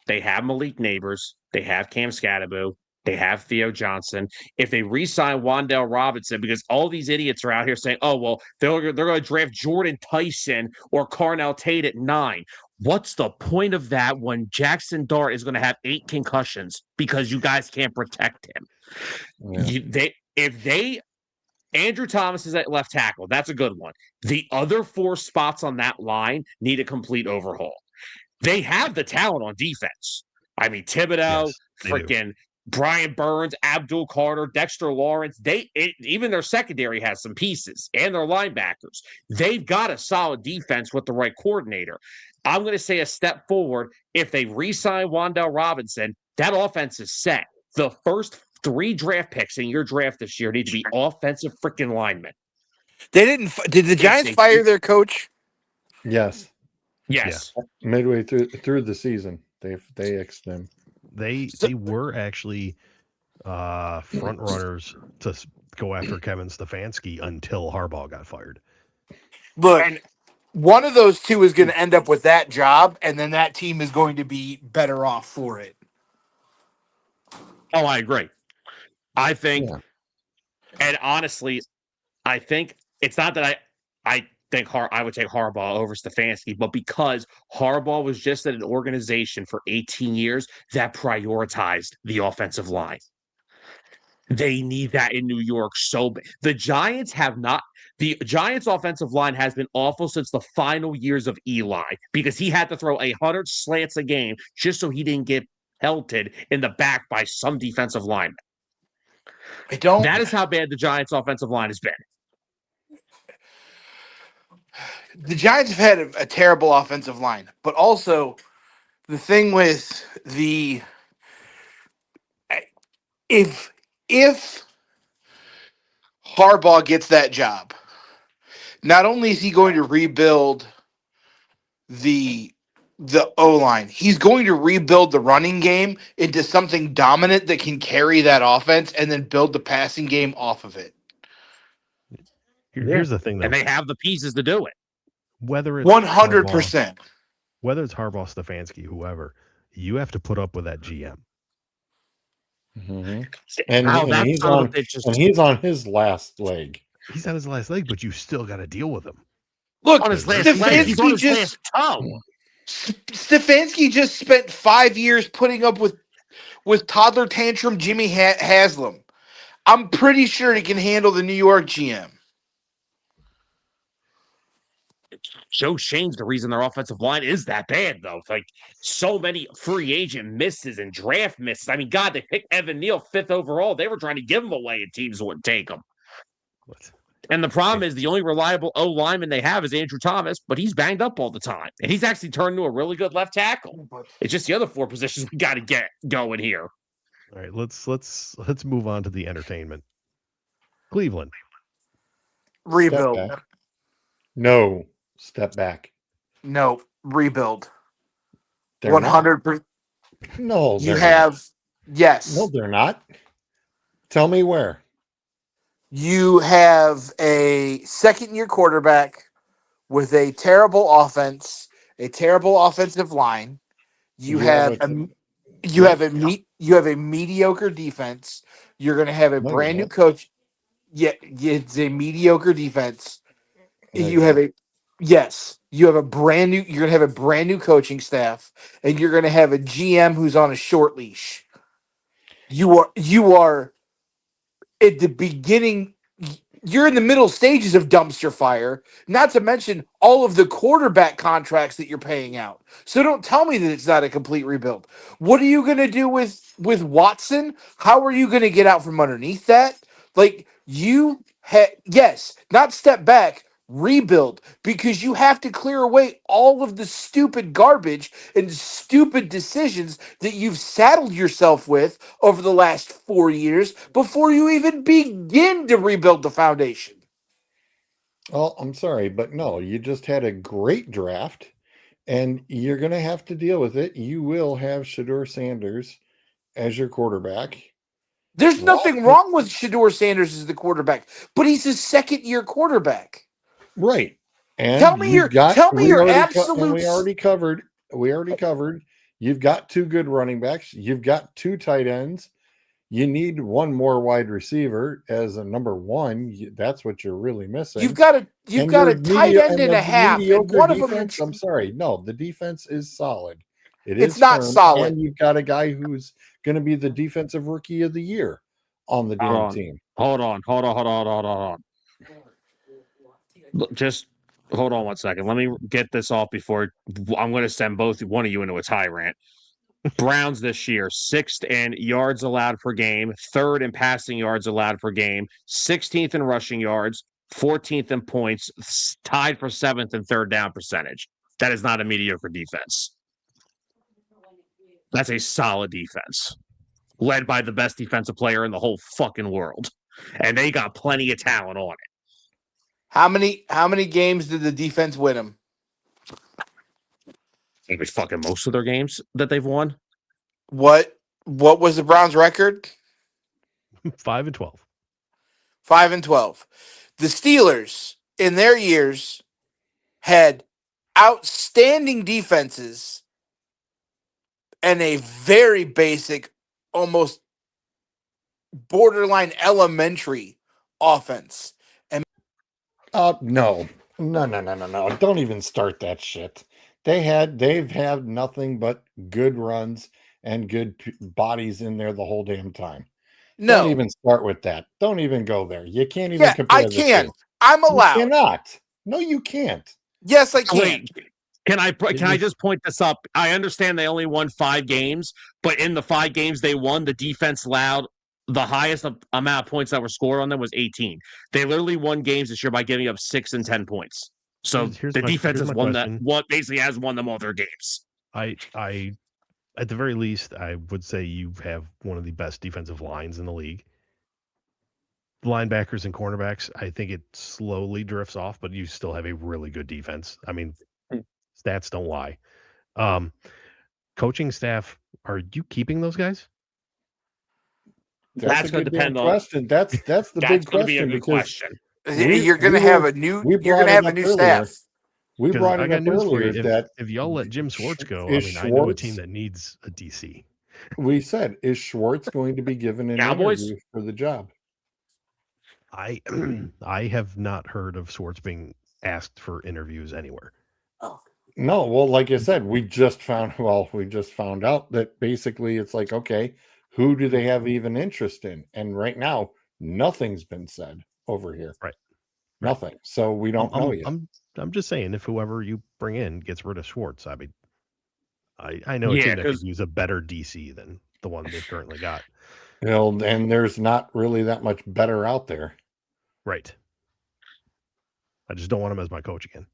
They have Malik Neighbors. They have Cam Scatterbo. They have Theo Johnson. If they re-sign Wan'Dale Robinson, because all these idiots are out here saying, oh, well, they're going to draft Jordan Tyson or Carnell Tate at 9. What's the point of that when Jackson Dart is going to have 8 concussions because you guys can't protect him? Yeah. Andrew Thomas is at left tackle. That's a good one. The other 4 spots on that line need a complete overhaul. They have the talent on defense. I mean, Thibodeau, freaking Brian Burns, Abdul Carter, Dexter Lawrence. Even their secondary has some pieces, and their linebackers. They've got a solid defense with the right coordinator. I'm going to say a step forward. If they re-sign Wan'Dale Robinson, that offense is set. The first 3 draft picks in your draft this year need to be offensive freaking linemen. They didn't. Did the Giants fire their coach? Yes. Yes. Midway through the season, they exed him. They were actually front runners to go after Kevin Stefanski until Harbaugh got fired. Look, one of those two is going to end up with that job, and then that team is going to be better off for it. Oh, I agree. I think, Yeah. and honestly, I think it's not that I think I would take Harbaugh over Stefanski, but because Harbaugh was just at an organization for 18 years that prioritized the offensive line. They need that in New York so bad. The Giants offensive line has been awful since the final years of Eli because he had to throw 100 slants a game just so he didn't get pelted in the back by some defensive lineman. That is how bad the Giants offensive line has been. The Giants have had a terrible offensive line, but also the thing with if Harbaugh gets that job, not only is he going to rebuild the O-line, he's going to rebuild the running game into something dominant that can carry that offense and then build the passing game off of it. Here's the thing, though. And they have the pieces to do it. Whether it's 100%. Whether it's Harbaugh, Stefanski, whoever, you have to put up with that GM. Mm-hmm. And he's on his last leg. He's on his last leg, but you still got to deal with him. Look, on his last leg. He's on his last toe. Stefanski just spent 5 years putting up with toddler tantrum Jimmy Haslam. I'm pretty sure he can handle the New York GM. Joe Shane's the reason their offensive line is that bad, though. It's like so many free agent misses and draft misses. I mean, God, they picked Evan Neal 5th overall. They were trying to give him away, and teams wouldn't take him. What? And the problem is the only reliable O lineman they have is Andrew Thomas, but he's banged up all the time. And he's actually turned into a really good left tackle. It's just the other 4 positions we got to get going here. All right, let's move on to the entertainment. Cleveland. Rebuild. No. Step back. No. Rebuild. They're 100%. No. You have not. Yes. No, they're not. Tell me where. You have a second-year quarterback with a terrible offense, a terrible offensive line. You have a mediocre defense. You're going to have a brand new coach. Yeah, it's a mediocre defense. You have a brand new. You're going to have a brand new coaching staff, and you're going to have a GM who's on a short leash. You are at the beginning. You're in the middle stages of dumpster fire, not to mention all of the quarterback contracts that you're paying out. So don't tell me that it's not a complete rebuild. What are you going to do with Watson? How are you going to get out from underneath that? Like not step back, rebuild, because you have to clear away all of the stupid garbage and stupid decisions that you've saddled yourself with over the last 4 years before you even begin to rebuild the foundation. Oh, I'm sorry, but no, you just had a great draft and you're going to have to deal with it. You will have Shedeur Sanders as your quarterback. There's nothing wrong with Shedeur Sanders as the quarterback, but he's a second-year quarterback. Right. And we already covered. You've got 2 good running backs. You've got 2 tight ends. You need 1 more wide receiver as a number 1. That's what you're really missing. You've got a tight end and a half. And one of them. I'm sorry. No, the defense is solid. It's not solid. And you've got a guy who's going to be the defensive rookie of the year on the damn team. Hold on. Look, just hold on 1 second. Let me get this off before I'm going to send one of you into a tirade. Browns this year, 6th in yards allowed per game, 3rd in passing yards allowed per game, 16th in rushing yards, 14th in points, tied for 7th in third down percentage. That is not a mediocre defense. That's a solid defense, led by the best defensive player in the whole fucking world. And they got plenty of talent on it. How many games did the defense win them? I think it's fucking most of their games that they've won. What was the Browns' record? 5-12. 5-12. The Steelers in their years had outstanding defenses and a very basic, almost borderline elementary offense. No. Don't even start that shit. They've had nothing but good runs and good bodies in there the whole damn time. No, Don't even start with that. Don't even go there. You can't even yeah, compare I the can. two. I'm You allowed. cannot. No, you can't. Yes, I can. Wait, can I just point this up? I understand they only won 5 games, but in the 5 games they won, the defense allowed the highest amount of points that were scored on them was 18. They literally won games this year by giving up 6 and 10 points. So the defense has won that. What basically has won them all their games. I at the very least, I would say you have one of the best defensive lines in the league. Linebackers and cornerbacks, I think it slowly drifts off, but you still have a really good defense. I mean, stats don't lie. Coaching staff, are you keeping those guys? That's going to depend on question. That's the big question because you're going to have a new staff. We brought it up earlier that if y'all let Jim Schwartz go, I mean, I know a team that needs a DC. We said, is Schwartz going to be given an interview for the job? I have not heard of Schwartz being asked for interviews anywhere. Oh. No, well, like I said, we just found out that basically it's like, okay, who do they have even interest in? And right now, nothing's been said over here. Right. Nothing. So we don't know yet. I'm just saying, if whoever you bring in gets rid of Schwartz, I mean, I know a team that could use a better DC than the one they've currently got. And there's not really that much better out there. Right. I just don't want him as my coach again.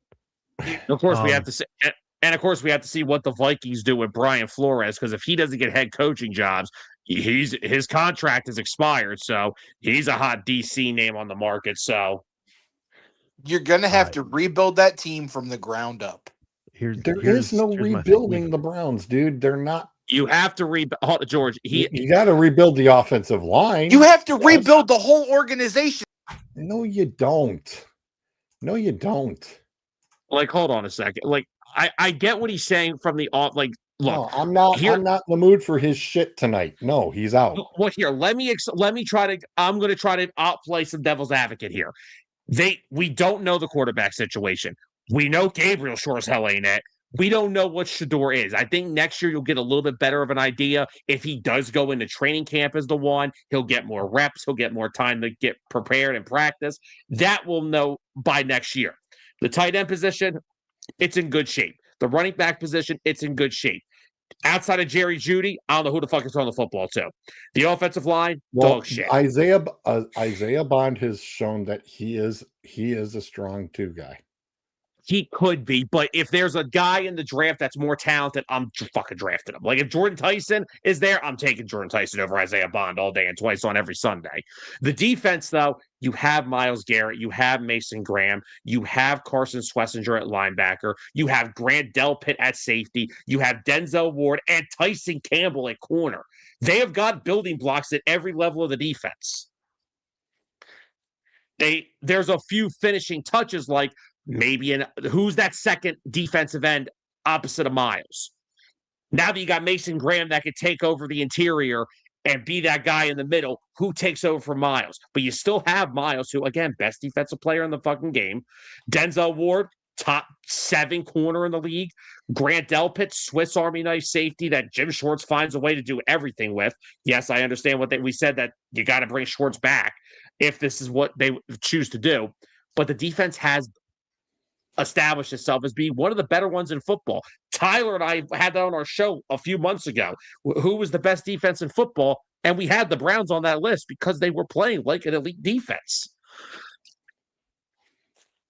Of course, we have to see, and of course, we have to see what the Vikings do with Brian Flores, because if he doesn't get head coaching jobs, his contract is expired, so he's a hot DC name on the market. So you're gonna have to rebuild that team from the ground up. There is no rebuilding the Browns, dude. They're not. You have to rebuild, George. You got to rebuild the offensive line. You have to rebuild the whole organization. No, you don't. No, you don't. Like, hold on a second. Like, I get what he's saying from the off. Like, look, no, I'm not in the mood for his shit tonight. No, he's out. Well, here, let me try to. I'm going to try to play some devil's advocate here. We don't know the quarterback situation. We know Gabriel sure as hell ain't it. We don't know what Shador is. I think next year you'll get a little bit better of an idea. If he does go into training camp as the one, he'll get more reps. He'll get more time to get prepared and practice. That we'll know by next year. The tight end position, it's in good shape. The running back position, it's in good shape. Outside of Jerry Jeudy, I don't know who the fuck is throwing the football to. The offensive line, dog shit. Isaiah Bond has shown that he is a strong 2 guy. He could be, but if there's a guy in the draft that's more talented, I'm fucking drafting him. Like, if Jordan Tyson is there, I'm taking Jordan Tyson over Isaiah Bond all day and twice on every Sunday. The defense, though, you have Myles Garrett, you have Mason Graham, you have Carson Schlesinger at linebacker, you have Grant Delpit at safety, you have Denzel Ward and Tyson Campbell at corner. They have got building blocks at every level of the defense. There's a few finishing touches, like maybe who's that second defensive end opposite of Myles? Now that you got Mason Graham that could take over the interior and be that guy in the middle, who takes over for Myles? But you still have Myles, who, again, best defensive player in the fucking game. Denzel Ward, top 7 corner in the league. Grant Delpit, Swiss Army knife safety that Jim Schwartz finds a way to do everything with. Yes, I understand we said that you got to bring Schwartz back if this is what they choose to do. But the defense has established itself as being one of the better ones in football. Tyler and I had that on our show a few months ago. Who was the best defense in football? And we had the Browns on that list because they were playing like an elite defense.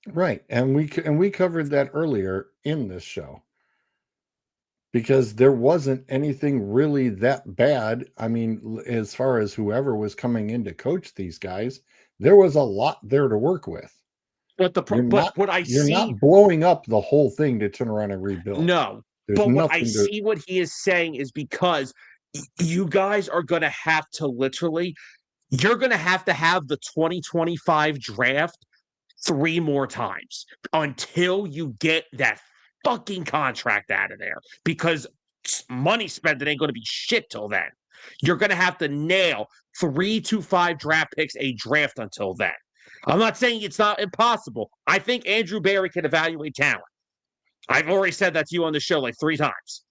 Right. And we covered that earlier in this show. Because there wasn't anything really that bad. I mean, as far as whoever was coming in to coach these guys, there was a lot there to work with. But what I you're see, not blowing up the whole thing to turn around and rebuild. no. There's But what I nothing to. see, what he is saying is because you guys are going to have to literally, you're going to have the 2025 draft 3 more times until you get that fucking contract out of there, because money spent, it ain't going to be shit till then. You're going to have to nail 3 to 5 draft picks a draft until then. I'm not saying it's not impossible. I think Andrew Barry can evaluate talent. I've already said that to you on the show like 3 times.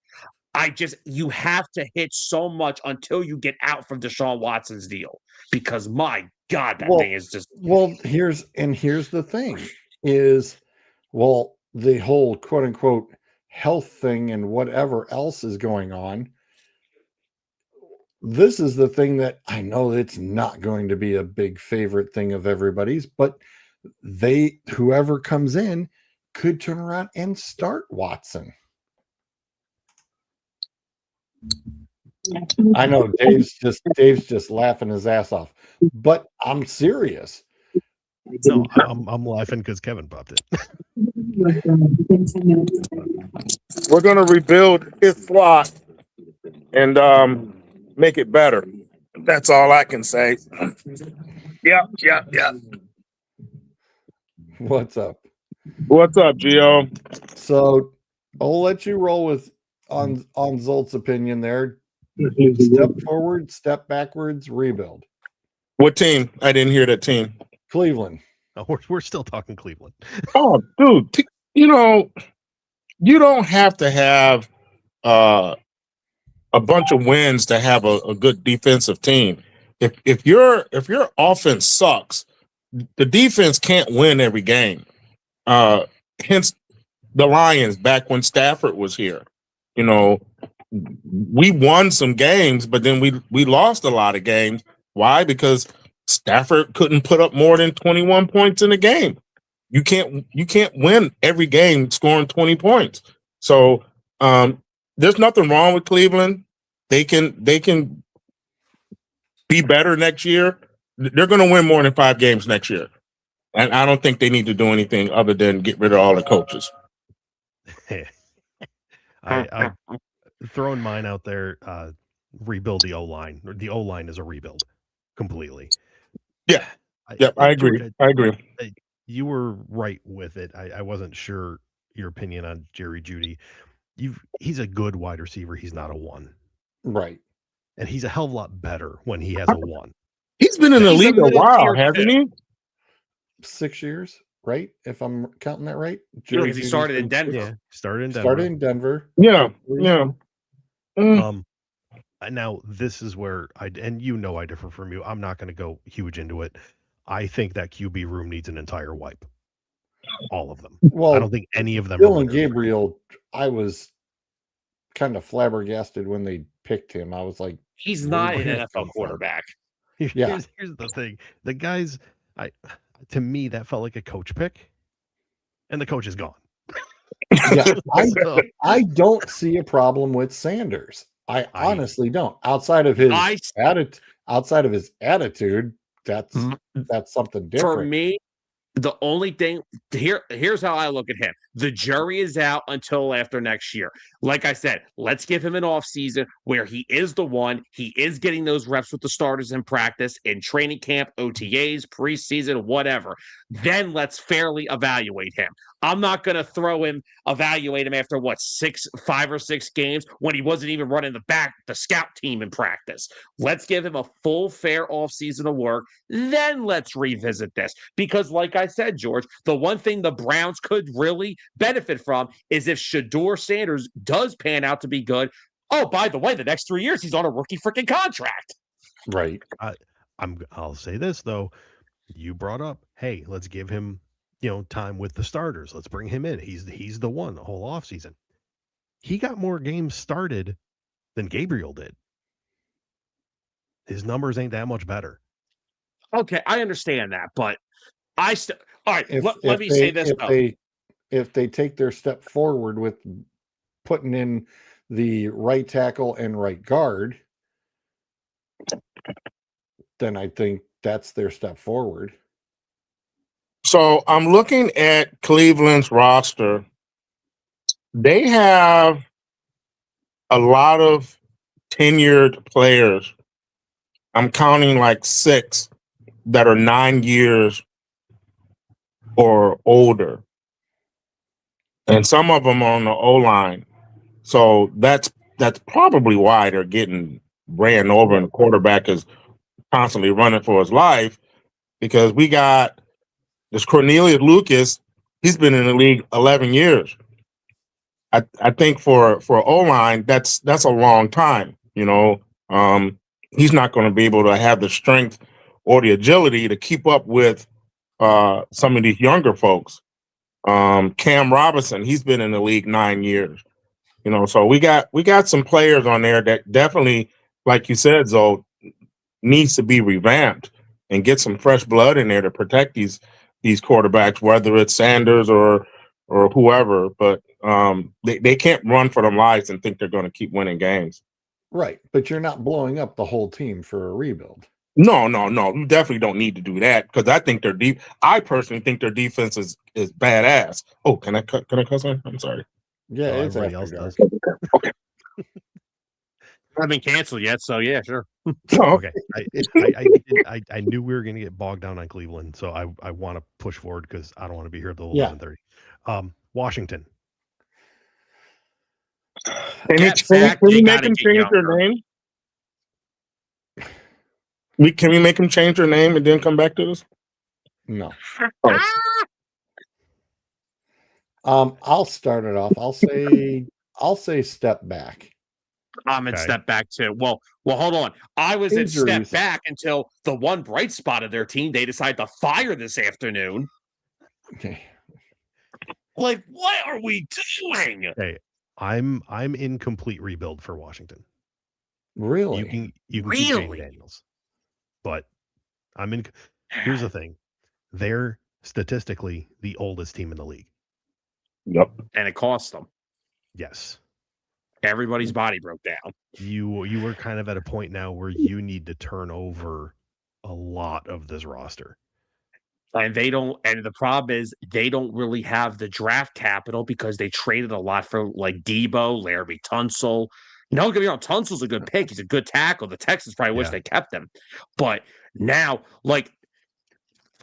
You have to hit so much until you get out from Deshaun Watson's deal, because my God, that thing is just. Well, here's the thing is, the whole quote unquote health thing and whatever else is going on. This is the thing that I know it's not going to be a big favorite thing of everybody's, but whoever comes in could turn around and start Watson. I know Dave's just laughing his ass off, but I'm serious. No, I'm laughing because Kevin popped it. We're going to rebuild his slot and make it better. That's all I can say. Yep. What's up? What's up, Gio? So I'll let you roll with on Zolt's opinion there. Step forward, step backwards, rebuild. What team? I didn't hear that team. Cleveland. No, we're still talking Cleveland. Oh, dude, you don't have to have a bunch of wins to have a good defensive team. If your offense sucks, the defense can't win every game. Hence the Lions back when Stafford was here. We won some games, but then we lost a lot of games. Why? Because Stafford couldn't put up more than 21 points in a game. You can't win every game scoring 20 points. So there's nothing wrong with Cleveland. They can be better next year. They're going to win more than 5 games next year. And I don't think they need to do anything other than get rid of all the coaches. I throwing mine out there, rebuild the O-line. The O-line is a rebuild completely. Yeah. I agree. George, I agree. You were right with it. I wasn't sure your opinion on Jerry Jeudy. He's a good wide receiver. He's not a 1. Right. And he's a hell of a lot better when he has a 1. He's been in the league a while, hasn't he? 6 years, right? If I'm counting that right. Because he started in Denver. Yeah, started in Denver. Yeah. Now this is where I differ from you. I'm not going to go huge into it. I think that QB room needs an entire wipe. All of them. Well, I don't think any of them. Dylan Gabriel, I was kind of flabbergasted when they picked him. I was like, he's not an NFL quarterback. Yeah. Here's the thing. The guys, to me, that felt like a coach pick, and the coach is gone. Yeah, I don't see a problem with Sanders. I honestly don't. Outside of his attitude, that's something different. For me, the only thing here's how I look at him. The jury is out until after next year. Like I said, let's give him an offseason where he is the one. He is getting those reps with the starters in practice, in training camp, OTAs, preseason, whatever. Then let's fairly evaluate him. I'm not going to evaluate him after 5 or 6 games when he wasn't even running the scout team in practice. Let's give him a full, fair offseason of work. Then let's revisit this. Because like I said, George, the one thing the Browns could really benefit from is if Shedeur Sanders does pan out to be good. Oh, by the way, the next 3 years, he's on a rookie freaking contract. Right. I'll say this, though. You brought up, hey, let's give him time with the starters. Let's bring him in. He's the one the whole offseason. He got more games started than Gabriel did. His numbers ain't that much better. Okay, I understand that, but all right, let me say this. If they take their step forward with putting in the right tackle and right guard, then I think that's their step forward. So I'm looking at Cleveland's roster. They have a lot of tenured players. I'm counting like 6 that are 9 years or older, and some of them on the O line. So that's probably why they're getting ran over, and the quarterback is constantly running for his life, because we got this Cornelius Lucas. He's been in the league 11 years. I think for O line, that's a long time. He's not going to be able to have the strength or the agility to keep up with some of these younger folks. Cam Robinson, he's been in the league 9 years. So we got some players on there that definitely, like you said, Zoe, needs to be revamped and get some fresh blood in there to protect these quarterbacks, whether it's Sanders or whoever. But they can't run for their lives and think they're going to keep winning games. Right, but you're not blowing up the whole team for a rebuild. No. You definitely don't need to do that, because I think their deep. I personally think their defense is badass. Oh, can I cuss? I'm sorry. Yeah, No, it's everybody after else dark. does. Okay. Haven't been canceled yet, so yeah, sure. Oh, Okay, I knew we were going to get bogged down on Cleveland, so I want to push forward because I don't want to be here till 11:30. Washington. Get sacked, Can we they make gotta them get change their younger. name? Can we make them change their name and then come back to this? No. Oh. I'll start it off. I'll say step back. I'm in Okay. step back too. Well, hold on. I was in step Injuries. back until the one bright spot of their team they decided to fire this afternoon. Okay. Like, what are we doing? Hey, I'm in complete rebuild for Washington. Really? You can keep Jaden Really? Daniels, but I'm in. Here's the thing: they're statistically the oldest team in the league. Yep. And it cost them. Yes, Everybody's body broke down. you were kind of at a point now where you need to turn over a lot of this roster. And they don't, and the problem is they don't really have the draft capital because they traded a lot for like Debo, Larry Tunsil. No, get me wrong, Tunsil's a good pick. He's a good tackle. The Texans probably wish Yeah. they kept him. But now, like,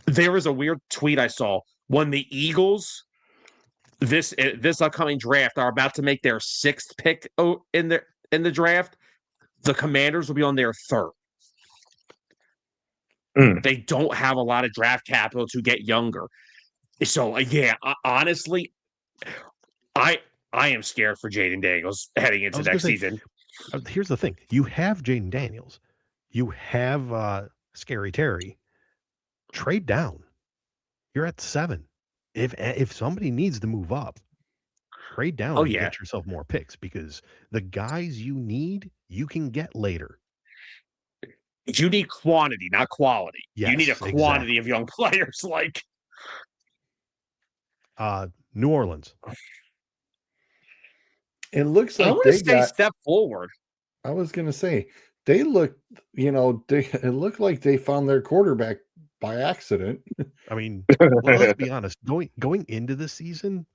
there was a weird tweet I saw when the Eagles this upcoming draft are about to make their 6th pick in the draft. The Commanders will be on their 3rd. They don't have a lot of draft capital to get younger. So yeah, honestly, I am scared for Jaden Daniels heading into next season. Here's the thing: you have Jaden Daniels, you have Scary Terry. Trade down. You're at 7. If somebody needs to move up, trade down and get yourself more picks, because the guys you need, you can get later. You need quantity, not quality. Yes, you need a quantity of young players. Like New Orleans. It looks like I want to stay step forward. I was going to say they look. It looked like they found their quarterback by accident. I mean, let's be honest. Going into the season,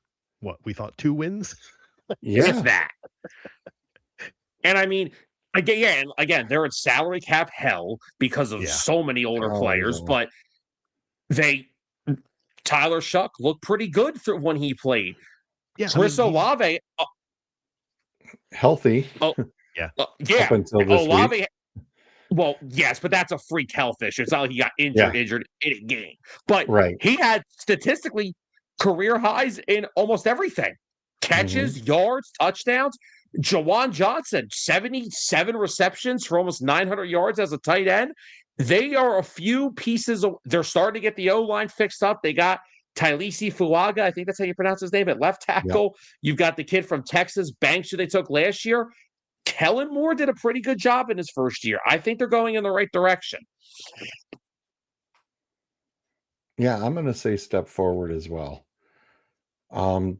what we thought 2 wins. If that. And I mean, again, they're in salary cap hell because of so many older players, but Tyler Shuck looked pretty good for when he played. Yeah, Chris Olave healthy. Up until this Olave. week. Well, yes, but that's a freak health issue. It's not like he got injured in a game. But he had statistically career highs in almost everything. Catches, yards, touchdowns. Jawan Johnson, 77 receptions for almost 900 yards as a tight end. They are a few pieces. They're starting to get the O-line fixed up. They got Tylisi Fuaga, I think that's how you pronounce his name, at left tackle. Yep. You've got the kid from Texas, Banks, who they took last year. Kellen Moore did a pretty good job in his first year. I think they're going in the right direction. Yeah, I'm going to say step forward as well.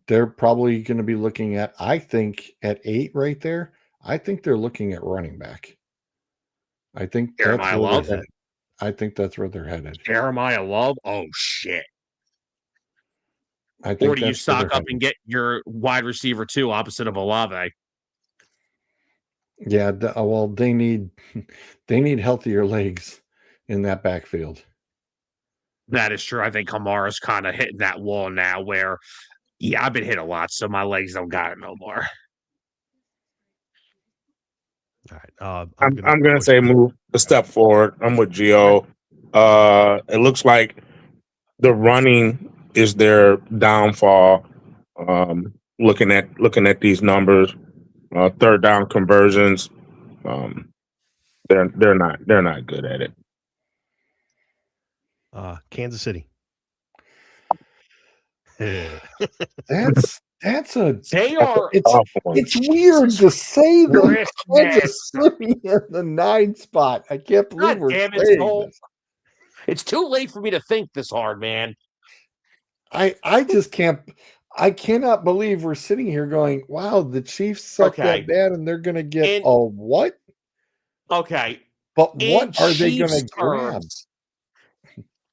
They're probably going to be looking at, I think, at 8 right there. I think they're looking at running back. I think that's where they're headed. I think that's where they're headed. Jeremiah Love? Oh, shit. I think Or do you that's where stock they're up and get your wide receiver 2 opposite of Olave? Yeah, well, they need healthier legs in that backfield. That is true. I think Kamara's kind of hitting that wall now where, I've been hit a lot, so my legs don't got it no more. All right. I'm gonna say move a step forward. I'm with Gio. It looks like the running is their downfall. Looking at these numbers, third down conversions, they're not good at it. Kansas City. That's a They are it's weird to say that Christmas. Kansas City in the 9 spot. I can't believe God we're damn it, saying Cole. this. It's too late for me to think this hard, man. I just can't. I cannot believe we're sitting here going, "Wow, the Chiefs suck that bad, and they're going to get a what?" Okay, but in what are they going Chiefs to grab? terms,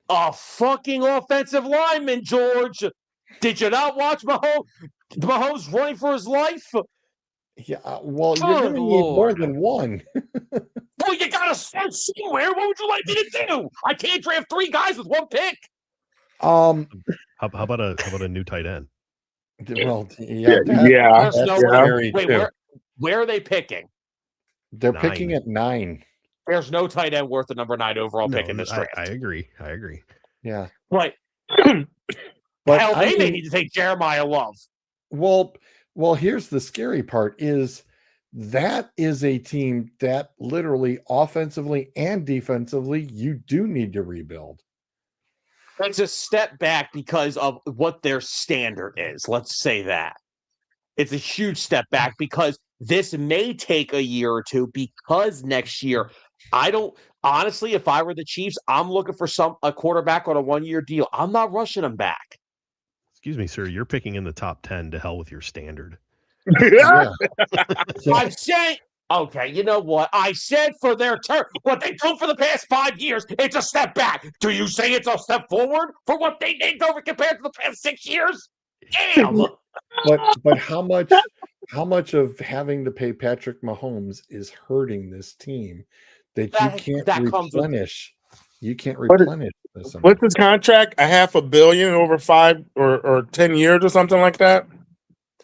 a fucking offensive lineman, George. Did you not watch Mahomes running for his life? Yeah, well, you're going to need more than one. Well, you got to start somewhere. What would you like me to do? I can't draft 3 guys with 1 pick. How about a new tight end? Well, There's no way. Wait, where are they picking? They're 9. picking at 9. There's no tight end worth the number 9 overall pick in this draft. I agree. Yeah. But hell, they may need to take Jeremiah Love. Well, here's the scary part is that is a team that literally offensively and defensively, you do need to rebuild. It's a step back because of what their standard is. Let's say that. It's a huge step back because this may take a year or two because next year, honestly, if I were the Chiefs, I'm looking for a quarterback on a 1-year deal. I'm not rushing them back. Excuse me, sir. You're picking in the top 10 to hell with your standard. Yeah. I'm saying, okay, you know what? I said for their turn, what they've done for the past 5 years, it's a step back. Do you say it's a step forward for what they did over compared to the past 6 years? Damn. But how much of having to pay Patrick Mahomes is hurting this team that you can't replenish? You can't replenish this. What's his contract? $500 million over 5 or 10 years or something like that?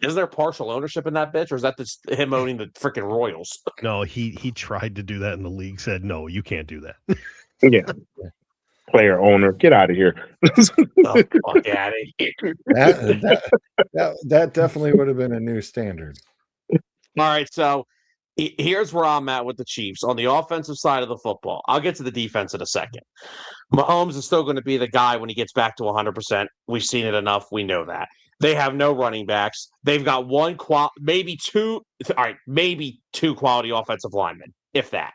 Is there partial ownership in that bitch, or is that just him owning the freaking Royals? No, he tried to do that, and the league said, no, you can't do that. Yeah. Player owner, get out of here. Oh, fuck out of here. That definitely would have been a new standard. All right, so here's where I'm at with the Chiefs on the offensive side of the football. I'll get to the defense in a second. Mahomes is still going to be the guy when he gets back to 100%. We've seen it enough. We know that. They have no running backs. They've got maybe two quality offensive linemen, if that.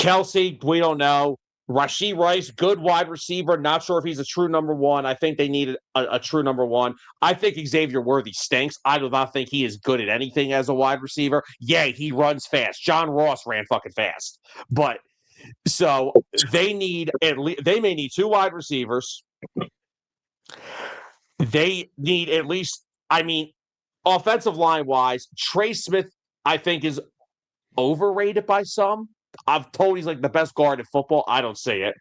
Kelsey, we don't know. Rashee Rice, good wide receiver. Not sure if he's a true number 1. I think they need a true number 1. I think Xavier Worthy stinks. I do not think he is good at anything as a wide receiver. Yeah, he runs fast. John Ross ran fucking fast. But so they may need 2 wide receivers. They need at least, offensive line wise, Trey Smith, I think, is overrated by some. I've told he's like the best guard in football. I don't see it.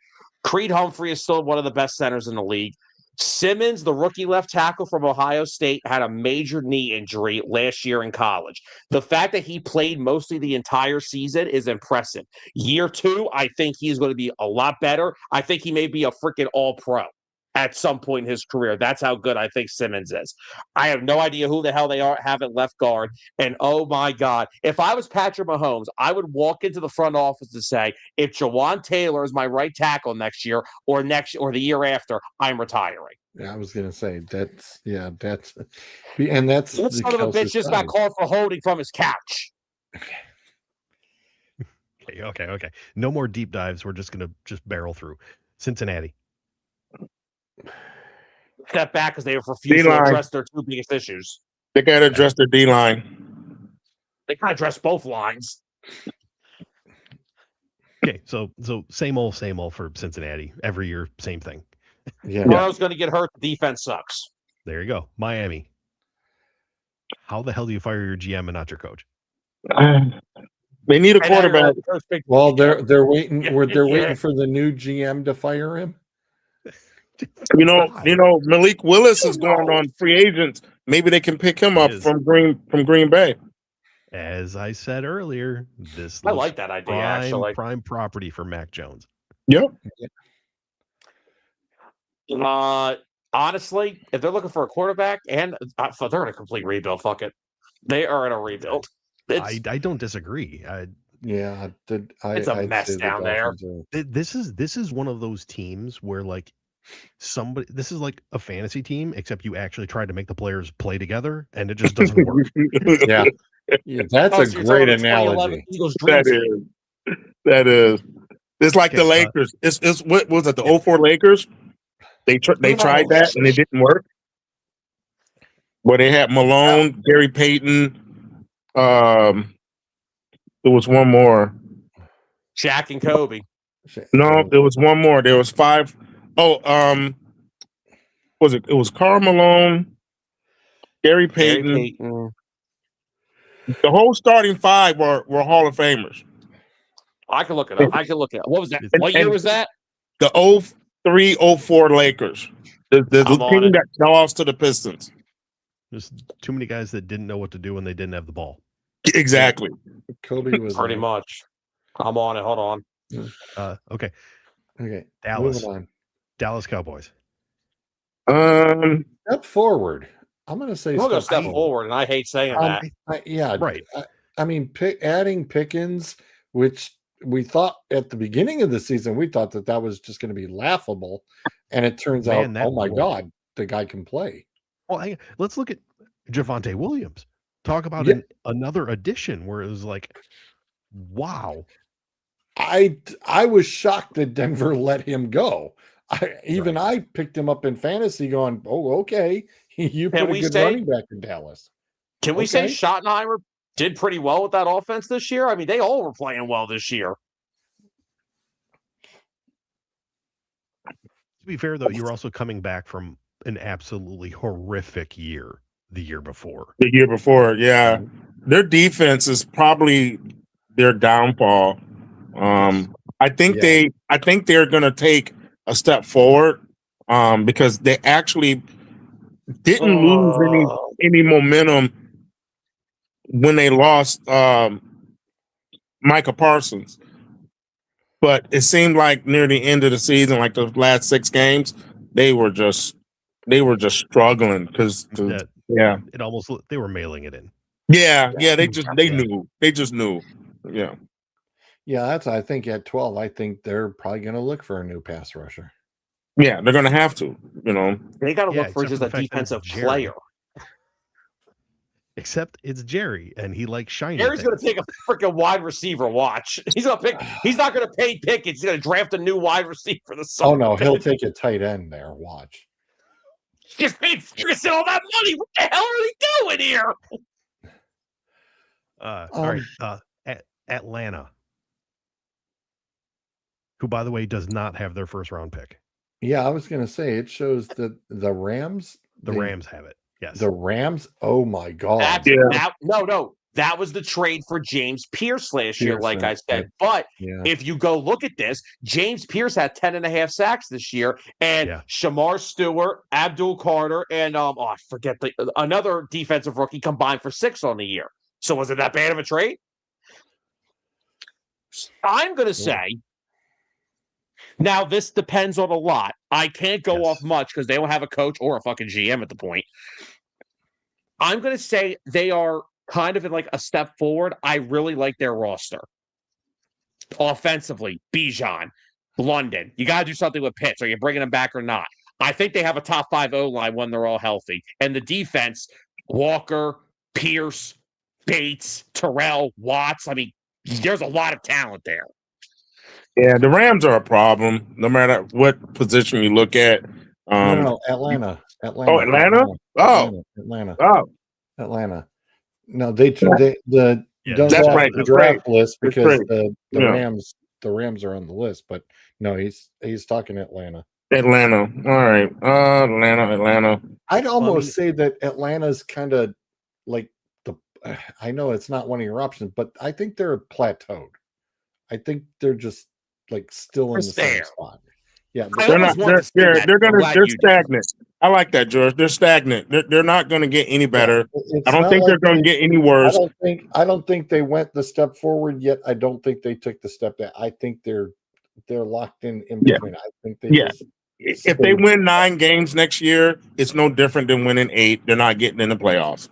Creed Humphrey is still one of the best centers in the league. Simmons, the rookie left tackle from Ohio State, had a major knee injury last year in college. The fact that he played mostly the entire season is impressive. Year 2, I think he's going to be a lot better. I think he may be a freaking all-pro at some point in his career. That's how good I think Simmons is. I have no idea who the hell they have at left guard. And oh my God, if I was Patrick Mahomes, I would walk into the front office and say, if Jawan Taylor is my right tackle next year or the year after, I'm retiring. Yeah, I was gonna say that's and that's that son of a bitch just got called for holding from his couch. Okay. No more deep dives. We're just gonna barrel through. Cincinnati. Step back because they refused to address their 2 biggest issues. They got to address their D-line. They got to address both lines. Okay, so same old for Cincinnati. Every year, same thing. Yeah. Burrow's going to get hurt. The defense sucks. There you go. Miami. How the hell do you fire your GM and not your coach? They need a quarterback. Well, they're waiting. Yeah, They're yeah. waiting for the new GM to fire him. Malik Willis is going on free agents. Maybe they can pick him up from Green Bay. As I said earlier, I like that idea. Actually, prime property for Mac Jones. Yep. Honestly, if they're looking for a quarterback, and they're in a complete rebuild. Fuck it, they are in a rebuild. I don't disagree. It's a mess down there. This is one of those teams where like this is like a fantasy team, except you actually tried to make the players play together, and it just doesn't work. Yeah, that's a great analogy. That is. It's like the Lakers. It's what was it? The 04 Lakers. They tried that and it didn't work. Where they had Malone, Gary Payton. There was one more. Shaq and Kobe. No, there was one more. There was 5. Oh, was it? It was Karl Malone, Gary Payton. The whole starting 5 were Hall of Famers. I can look it up. What was that? What year was that? The 03-04 Lakers. The team that lost to the Pistons. There's too many guys that didn't know what to do when they didn't have the ball. Exactly. Kobe was pretty much. I'm on it. Hold on. Okay. Moving on. Dallas Cowboys. Step forward. I'm going to say we'll go step forward, and I hate saying that. Right. I mean, adding Pickens, which we thought at the beginning of the season, we thought that was just going to be laughable, and it turns out, oh my God, the guy can play. Well, let's look at Javonte Williams. Talk about another addition where it was like, wow. I was shocked that Denver let him go. I picked him up in fantasy going, oh, okay. You put a good running back in Dallas. Can we say Schottenheimer did pretty well with that offense this year? I mean, they all were playing well this year. To be fair, though, you're also coming back from an absolutely horrific year the year before. Yeah. Their defense is probably their downfall. I think they're going to take a step forward because they actually didn't lose any momentum when they lost Micah Parsons. But it seemed like near the end of the season, like the last 6 games, they were just struggling because it almost they were mailing it in. They just knew. That's I think at 12, I think they're probably going to look for a new pass rusher. Yeah, they're going to have to. They got to look for just a defensive player. Except it's Jerry, and he likes shiny. Jerry's going to take a freaking wide receiver. Watch, he's going to pick. He's not going to pay Pickens. He's going to draft a new wide receiver. Oh no, he'll take a tight end there. Watch. Just paid Ferguson all that money. What the hell are they doing here? All right, Atlanta, who by the way does not have their first round pick. Yeah, I was going to say it shows that the Rams. The Rams have it. Yes. The Rams. Oh my God. That was the trade for James Pierce last year, like I said. But if you go look at this, James Pierce had 10.5 sacks this year, and Shamar Stewart, Abdul Carter, and I forget another defensive rookie combined for 6 on the year. So was it that bad of a trade? I'm going to say. Now, this depends on a lot. I can't go off much because they don't have a coach or a fucking GM at the point. I'm going to say they are kind of in like a step forward. I really like their roster. Offensively, Bijan, London. You got to do something with Pitts. Are you bringing them back or not? I think they have a top 5 O-line when they're all healthy. And the defense, Walker, Pierce, Bates, Terrell, Watts. I mean, there's a lot of talent there. Yeah, the Rams are a problem, no matter what position you look at. No, Atlanta. Oh, Atlanta? Atlanta. No, don't go off the draft list because the Rams are on the list. But no, he's talking Atlanta. Atlanta. All right. Atlanta. I'd almost say that Atlanta's kind of like I know it's not one of your options, but I think they're plateaued. I think they're just like still in the same spot. Yeah, I They're always not. wanted to say that. They're stagnant. I like that, George. They're stagnant. They're not going to get any better. it's I don't not think like they're going to get any I worse. don't think they went the step forward yet. I don't think they took the step back. I think they're locked in Yeah. between. I think they Yeah. just If they win 9 games next year, it's no different than winning 8. They're not getting in the playoffs.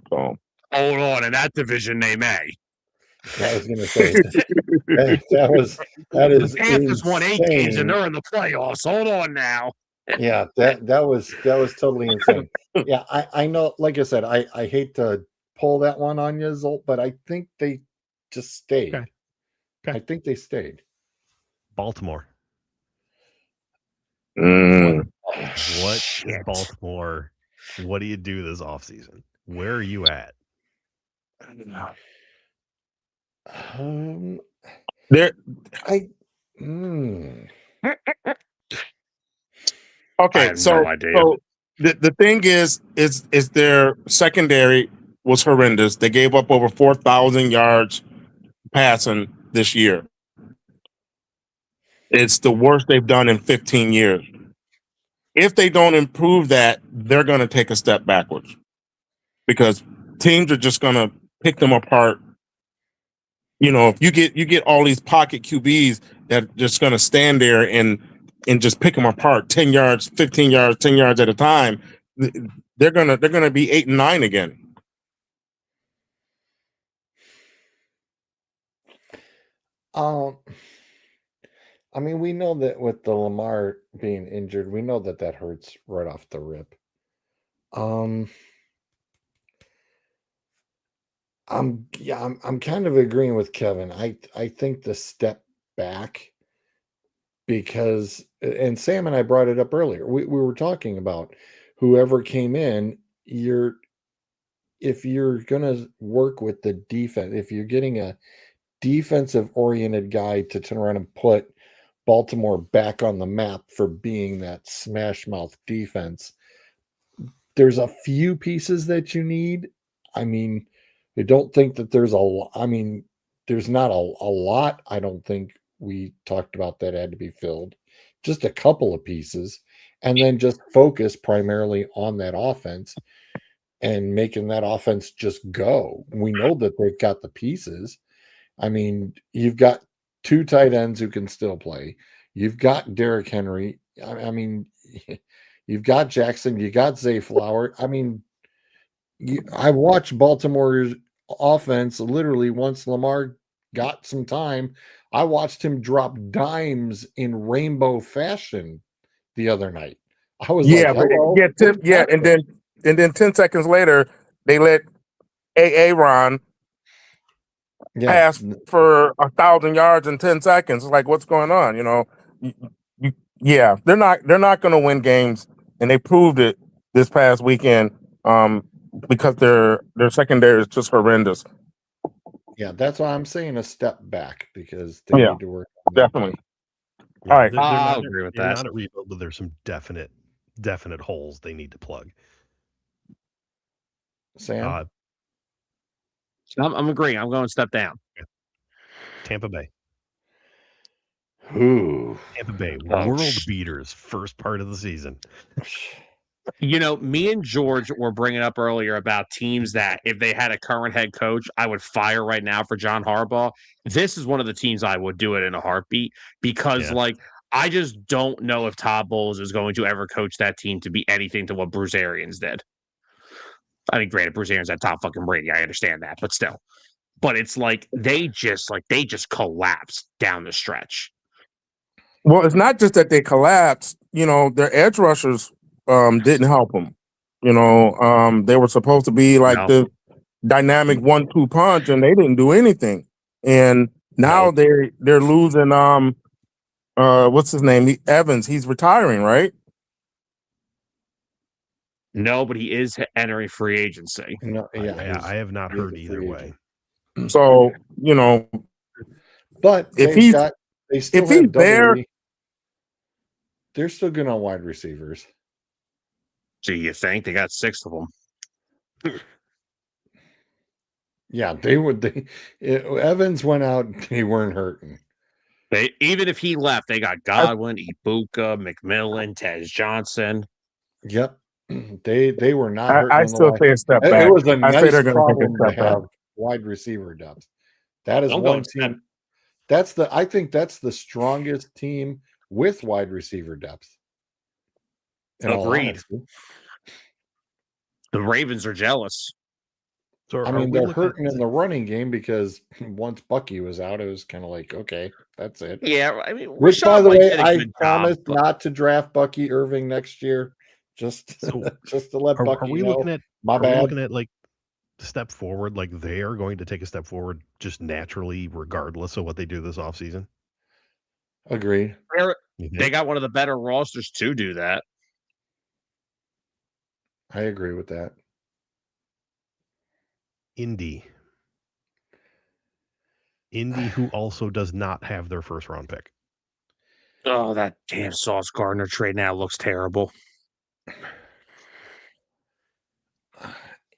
So Hold on, in that division they may. I was going to say that is The Panthers won 8 games and insane. they're in the playoffs. Hold on now. Yeah, that was totally insane. Yeah, I know. Like I said, I hate to pull that one on you, Zolt, but I think they just stayed. Okay. I think they stayed. Baltimore. mm, What is Baltimore? What do you do this offseason? Where are you at? they're I okay. have So no idea. so the thing is their secondary was horrendous. They gave up over 4,000 yards passing this year. It's the worst they've done in 15 years. If they don't improve that, they're going to take a step backwards because teams are just going to pick them apart. You know, if you get all these pocket QBs that are just going to stand there and just pick them apart 10 yards, 15 yards, 10 yards at a time, they're going to be 8 and 9 again. I mean, we know that with the Lamar being injured, we know that hurts right off the rip. I'm kind of agreeing with Kevin. I think the step back, because, and Sam and I brought it up earlier. We were talking about whoever came in, if you're gonna work with the defense, if you're getting a defensive oriented guy to turn around and put Baltimore back on the map for being that smash mouth defense, there's a few pieces that you need. I mean, I don't think that there's there's not a lot. I don't think we talked about that had to be filled. Just a couple of pieces, and then just focus primarily on that offense and making that offense just go. We know that they've got the pieces. I mean, you've got 2 tight ends who can still play. You've got Derrick Henry. I mean, you've got Jackson. You got Zay Flower. I mean, I watched Baltimore's offense literally once Lamar got some time. I watched him drop dimes in rainbow fashion the other night. I was like, hello. And then 10 seconds later, they let Aaron pass for 1,000 yards in 10 seconds. It's like, what's going on? You know, they're not going to win games, and they proved it this past weekend because their secondary is just horrendous. Yeah, that's why I'm saying a step back, because they need to work on definitely. Yeah, all right, I agree with that. Not a rebuild, but there's some definite holes they need to plug. Sam, I'm agreeing. I'm going step down. Tampa Bay. Ooh, Tampa Bay, world beaters, first part of the season. You know, me and George were bringing up earlier about teams that if they had a current head coach, I would fire right now for John Harbaugh. This is one of the teams I would do it in a heartbeat because, I just don't know if Todd Bowles is going to ever coach that team to be anything to what Bruce Arians did. I mean, granted, Bruce Arians had Tom fucking Brady. I understand that, but still. But it's like they just collapsed down the stretch. Well, it's not just that they collapsed. You know, their edge rushers didn't help them. You know, they were supposed to be like the dynamic 1-2 punch, and they didn't do anything. And now they're losing. What's his name? Evans. He's retiring, right? No, but he is entering free agency. No, I have not heard either way. So, you know, but if he's there, they're still good on wide receivers. Do you think they got 6 of them? Yeah, they would. Evans went out. They weren't hurting. Even if he left, they got Godwin, Ibuka, McMillan, Tez Johnson. Yep, they were not hurting. I still say a step back. It was a I say nice they're going to take problem a to step back. have wide receiver depth. That is Don't one go team. I think that's the strongest team with wide receiver depth. In all Agreed. honesty. The Ravens are jealous. So I mean, they're hurting in the running game because once Bucky was out, it was kind of like, okay, that's it. Yeah, I mean, Which, Rashad by the White way, did a I good promised job, but not to draft Bucky Irving next year, just just to let Are Bucky we know. looking at? My Are we bad. looking at like step forward? Like they are going to take a step forward just naturally, regardless of what they do this offseason? Agreed. they got one of the better rosters to do that. I agree with that. Indy, who also does not have their first round pick. Oh, that damn Sauce Gardner trade now looks terrible.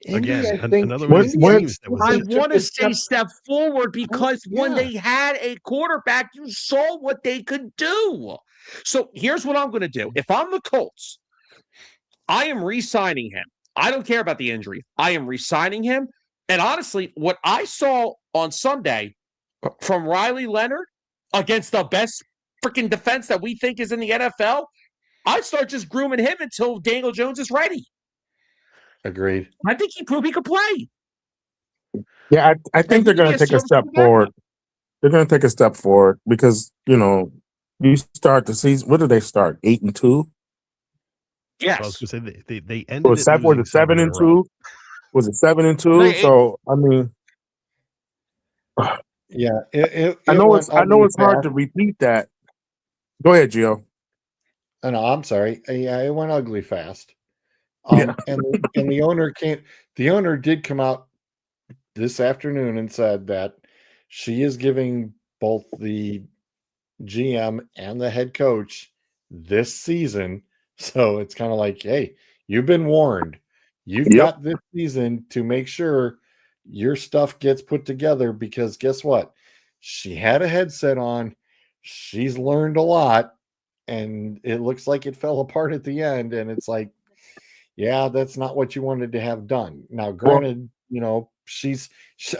Again, I think another one of these When- teams that was. I Took want a to say step forward because when Yeah. they had a quarterback, you saw what they could do. So here's what I'm going to do. If I'm the Colts, I am re-signing him. I don't care about the injury. I am re-signing him. And honestly, what I saw on Sunday from Riley Leonard against the best freaking defense that we think is in the NFL, I'd start just grooming him until Daniel Jones is ready. Agreed. I think he proved he could play. Yeah, I think they're going to take a step forward. They're going to take a step forward because, you start the season. What did they start? 8-2? Yes. I was going to say they ended Was it 7-2? Was it 7-2? They- So I mean, Yeah. I know it's hard to repeat that. Go ahead, Gio. No, I'm sorry. Yeah, it went ugly fast. Yeah. and the owner can't. The owner did come out this afternoon and said that she is giving both the GM and the head coach this season. So it's kind of like, hey, you've been warned. You've got this season to make sure your stuff gets put together because guess what? She had a headset on. She's learned a lot. And it looks like it fell apart at the end. And it's like, yeah, that's not what you wanted to have done. Now, granted,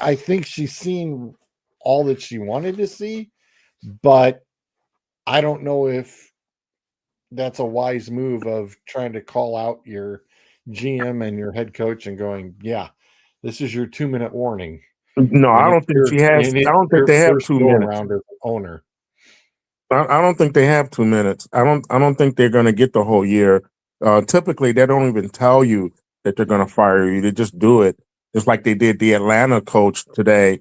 I think she's seen all that she wanted to see, but I don't know if that's a wise move of trying to call out your GM and your head coach and going, yeah, this is your 2-minute warning. No, I don't think she has. I don't think they have 2 minutes. Around as owner. I don't think they have 2 minutes. I don't think they're going to get the whole year. Typically, they don't even tell you that they're going to fire you. They just do it. Just like they did the Atlanta coach today.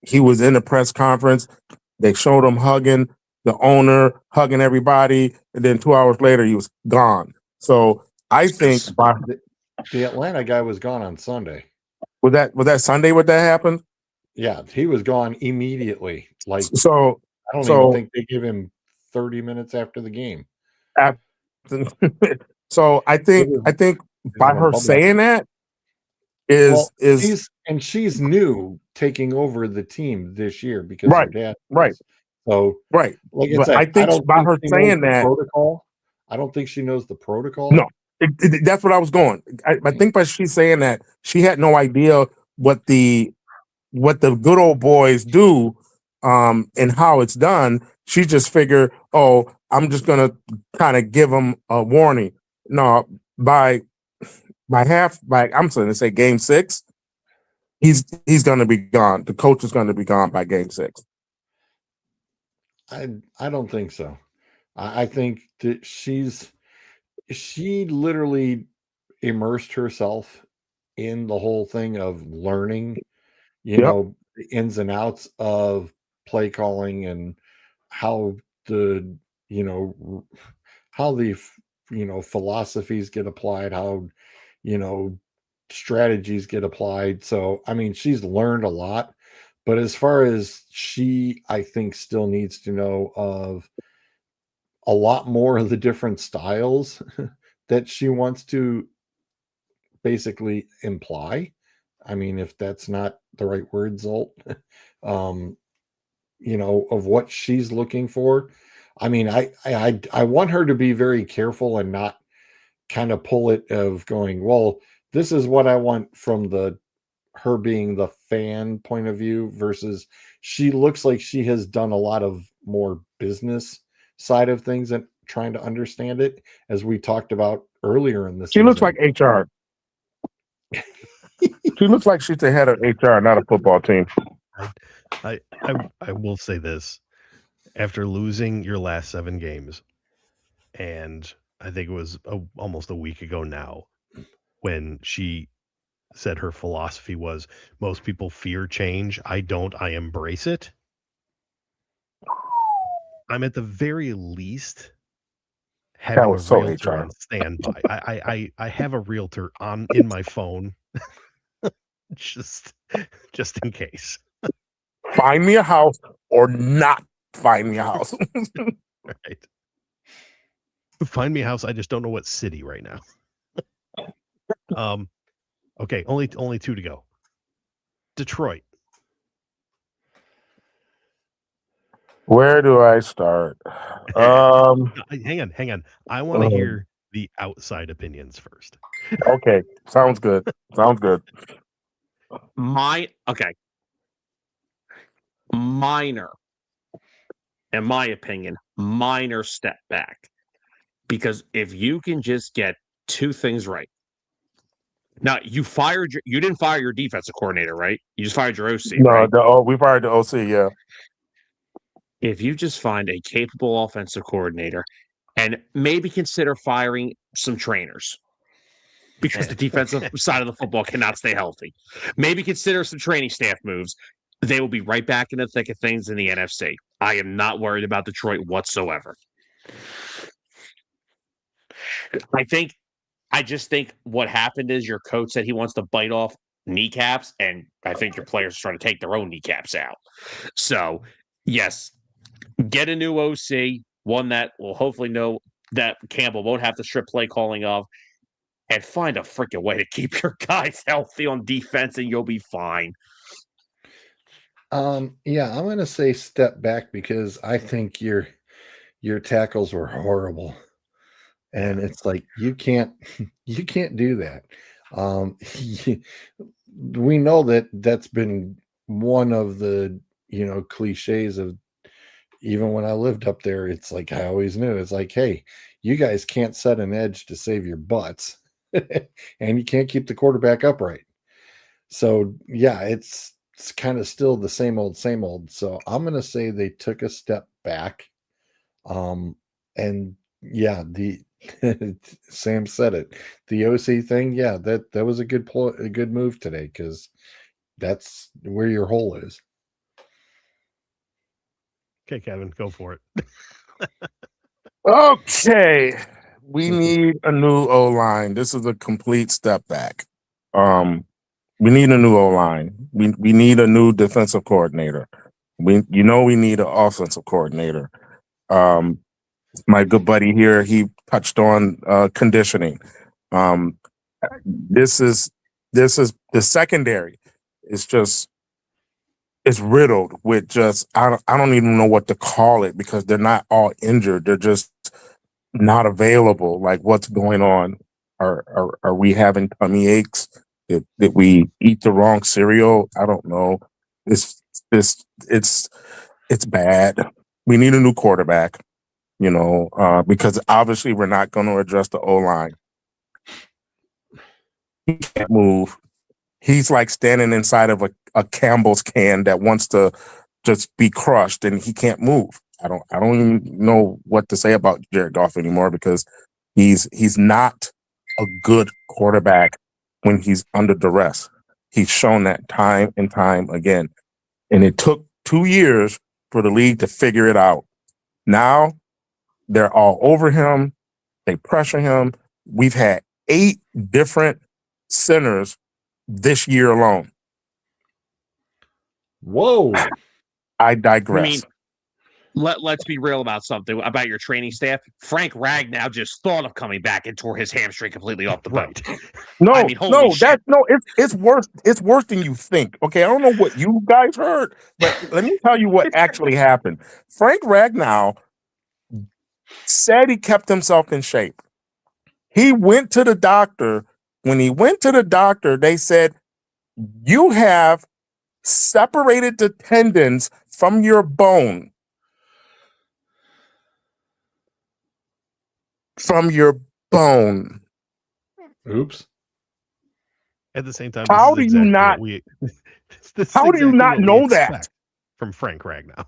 He was in the press conference. They showed him hugging the owner, hugging everybody, and then 2 hours later, he was gone. So I think the Atlanta guy was gone on Sunday. Was that Sunday when that happened? Yeah, he was gone immediately. Like so. I don't even think they give him 30 minutes after the game. So I think by her saying that she's new taking over the team this year because her dad was. So like I said, I think by her saying that protocol, I don't think she knows the protocol. No, that's what I was going. I think by she saying that she had no idea what the good old boys do. And how it's done, she just figured, oh, I'm just gonna kind of give them a warning. No, I'm going to say game 6, he's gonna be gone. The coach is gonna be gone by game 6. I don't think so. I think that she literally immersed herself in the whole thing of learning, the ins and outs of play calling and how the philosophies get applied, how strategies get applied. So I mean, she's learned a lot, but as far as I think still needs to know of a lot more of the different styles that she wants to basically imply. I mean, if that's not the right word, Zolt, of what she's looking for. I mean, I want her to be very careful and not kind of pull it of going, well, this is what I want from her being the fan point of view versus she looks like she has done a lot of more business side of things and trying to understand it, as we talked about earlier in the She season. looks like HR. She looks like she's the head of HR, not a football team. I will say this. After losing your last 7 games, and I think it was almost a week ago now, when she said her philosophy was, most people fear change. I don't. I embrace it. I'm at the very least having a was so realtor HR. on standby. I have a realtor in my phone just in case. Find me a house or not find me a house. Right. Find me a house. I just don't know what city right now. Okay, only 2 to go. Detroit. Where do I start? Hang on. I want to hear the outside opinions first. Okay, sounds good. Minor, in my opinion, minor step back. Because if you can just get 2 things right. Now, you didn't fire your defensive coordinator, right? You just fired your OC, No, right? we fired the OC, yeah. If you just find a capable offensive coordinator and maybe consider firing some trainers, because the defensive side of the football cannot stay healthy. Maybe consider some training staff moves. They will be right back in the thick of things in the NFC. I am not worried about Detroit whatsoever. I just think what happened is your coach said he wants to bite off kneecaps, and I think your players are trying to take their own kneecaps out. So, yes, get a new OC, one that will hopefully know that Campbell won't have to strip play calling of, and find a freaking way to keep your guys healthy on defense, and you'll be fine. Yeah, I'm going to say step back because I think your tackles were horrible. And it's like you can't do that. We know that's been one of the cliches of, even when I lived up there, it's like I always knew, it's like, hey, you guys can't set an edge to save your butts, and you can't keep the quarterback upright. So yeah, it's kind of still the same old. So I'm going to say they took a step back. And yeah, Sam said it. The OC thing, yeah, that was a good move today, because that's where your hole is. Okay, Kevin, go for it. Okay. We need a new O-line. This is a complete step back. We need a new O-line. We need a new defensive coordinator. We need an offensive coordinator. My good buddy here, he touched on conditioning. This is the secondary. It's riddled with I don't even know what to call it, because they're not all injured. They're just not available. Like, what's going on? Are we having tummy aches? Did we eat the wrong cereal? I don't know. It's bad. We need a new quarterback, because obviously we're not going to address the O-line. He can't move. He's like standing inside of a Campbell's can that wants to just be crushed, and he can't move. I don't even know what to say about Jared Goff anymore, because he's not a good quarterback when he's under duress. He's shown that time and time again. And it took 2 years for the league to figure it out. Now they're all over him. They pressure him. We've had 8 different centers this year alone. Whoa. I digress. Let's be real about something about your training staff. Frank Ragnow just thought of coming back and tore his hamstring completely off the bone. No, I mean, holy shit. it's worse. It's worse than you think. Okay, I don't know what you guys heard, but let me tell you what actually happened. Frank Ragnow said he kept himself in shape. He went to the doctor. When he went to the doctor, they said, you have separated the tendons from your bone. From your bone. Oops. At the same time, How this is do you exactly not? what we this is How do you exactly not what we know that? expect from Frank Ragnow?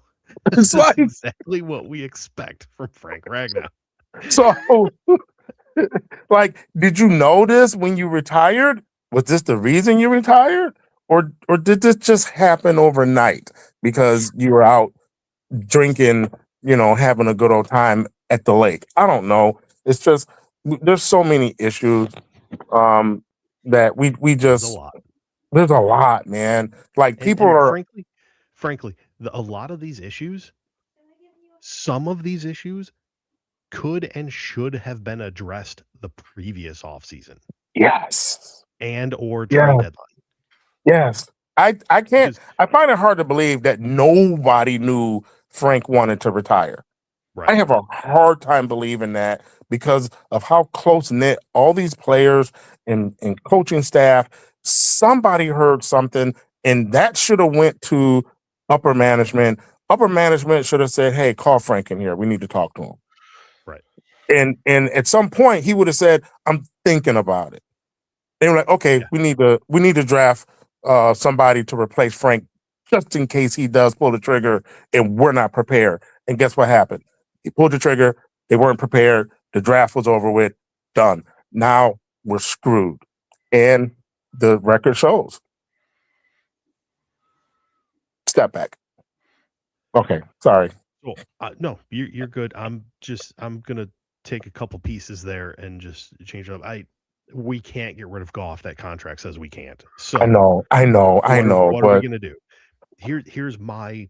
It's This is like, exactly what we expect from Frank Ragnow. so, like, did you know this when you retired? Was this the reason you retired? Or did this just happen overnight because you were out drinking, having a good old time at the lake? I don't know. It's just, there's so many issues that we There's a just, lot. there's a lot, man. Like, people And are, frankly, a lot of these issues, some of these issues could and should have been addressed the previous offseason yes. and or Yeah. trade deadline. Yes. I can't, Because- I find it hard to believe that nobody knew Frank wanted to retire. Right. I have a hard time believing that because of how close knit all these players and coaching staff. Somebody heard something, and that should have went to upper management. Upper management should have said, "Hey, call Frank in here. We need to talk to him." Right. And at some point, he would have said, "I'm thinking about it." They were like, "Okay, Yeah. we need to draft somebody to replace Frank just in case he does pull the trigger, and we're not prepared." And guess what happened? He pulled the trigger. They weren't prepared. The draft was over with. Done. Now we're screwed. And the record shows. Step back. Okay. Sorry. Well, no, you're good. I'm gonna take a couple pieces there and just change it up. We can't get rid of Goff. That contract says we can't. So I know. What are we But gonna do? Here's my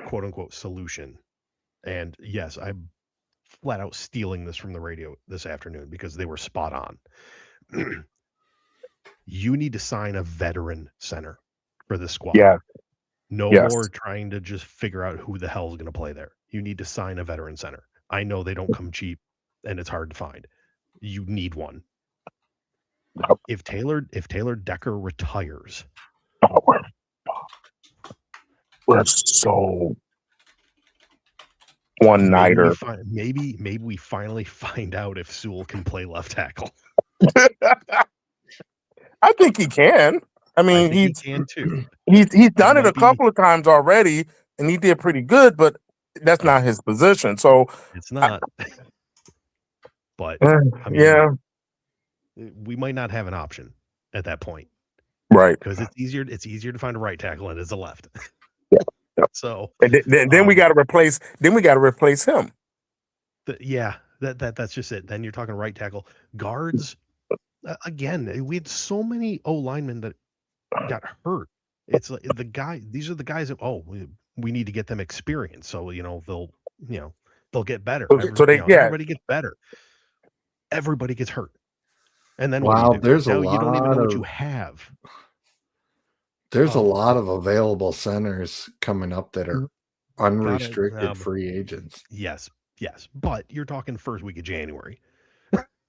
quote unquote solution. And yes, I'm flat out stealing this from the radio this afternoon because they were spot on. You need to sign a veteran center for this squad. yeah, No yes. more trying to just figure out who the hell is going to play there. You need to sign a veteran center. I know they don't come cheap and it's hard to find. You need one. Yep. If Taylor Decker retires, Oh, we're so one nighter. maybe we finally find out if Sewell can play left tackle. I think he can. I mean, he can too. He's done it a couple of times already, and he did pretty good. But that's not his position. So it's not. But I mean, yeah, we might not have an option at that point, right? Because it's easier to find a right tackle than it is a left. Yeah. So and then we got to replace. Then we got to replace him. That's just it. Then you're talking right tackle, guards. Again, we had so many O linemen that got hurt. It's like these are the guys that we need to get them experience. So they'll get better. Everybody gets better. Everybody gets hurt. And then wow, what do? There's now a lot you don't even know of, what you have. There's a lot of available centers coming up that are unrestricted free agents. Yes. But you're talking first week of January.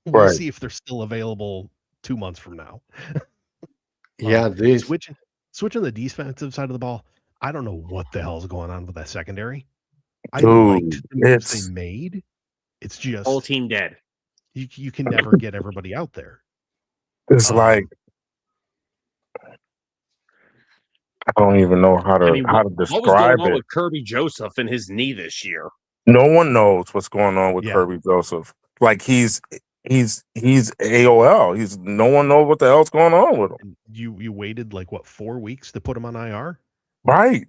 We'll see if they're still available 2 months from now. Yeah, switching the defensive side of the ball. I don't know what the hell's going on with that secondary. I Dude, liked the moves they made. It's just whole team dead. You can never get everybody out there. It's like I don't even know how to describe what was going on with Kirby Joseph and his knee this year? No one knows what's going on with Kirby Joseph. Like he's AOL. No one knows what the hell's going on with him. You waited 4 weeks to put him on IR? Right.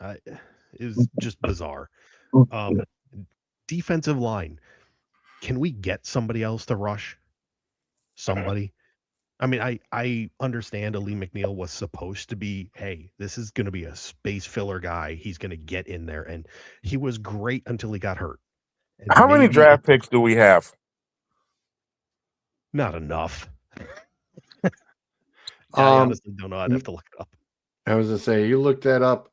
It was just bizarre. Defensive line. Can we get somebody else to rush? Somebody? I mean, I understand Ali McNeil was supposed to be, hey, this is going to be a space filler guy. He's going to get in there, and he was great until he got hurt. And How many draft picks do we have? Not enough. I honestly don't know. I'd have to look it up. I was going to say, you looked that up.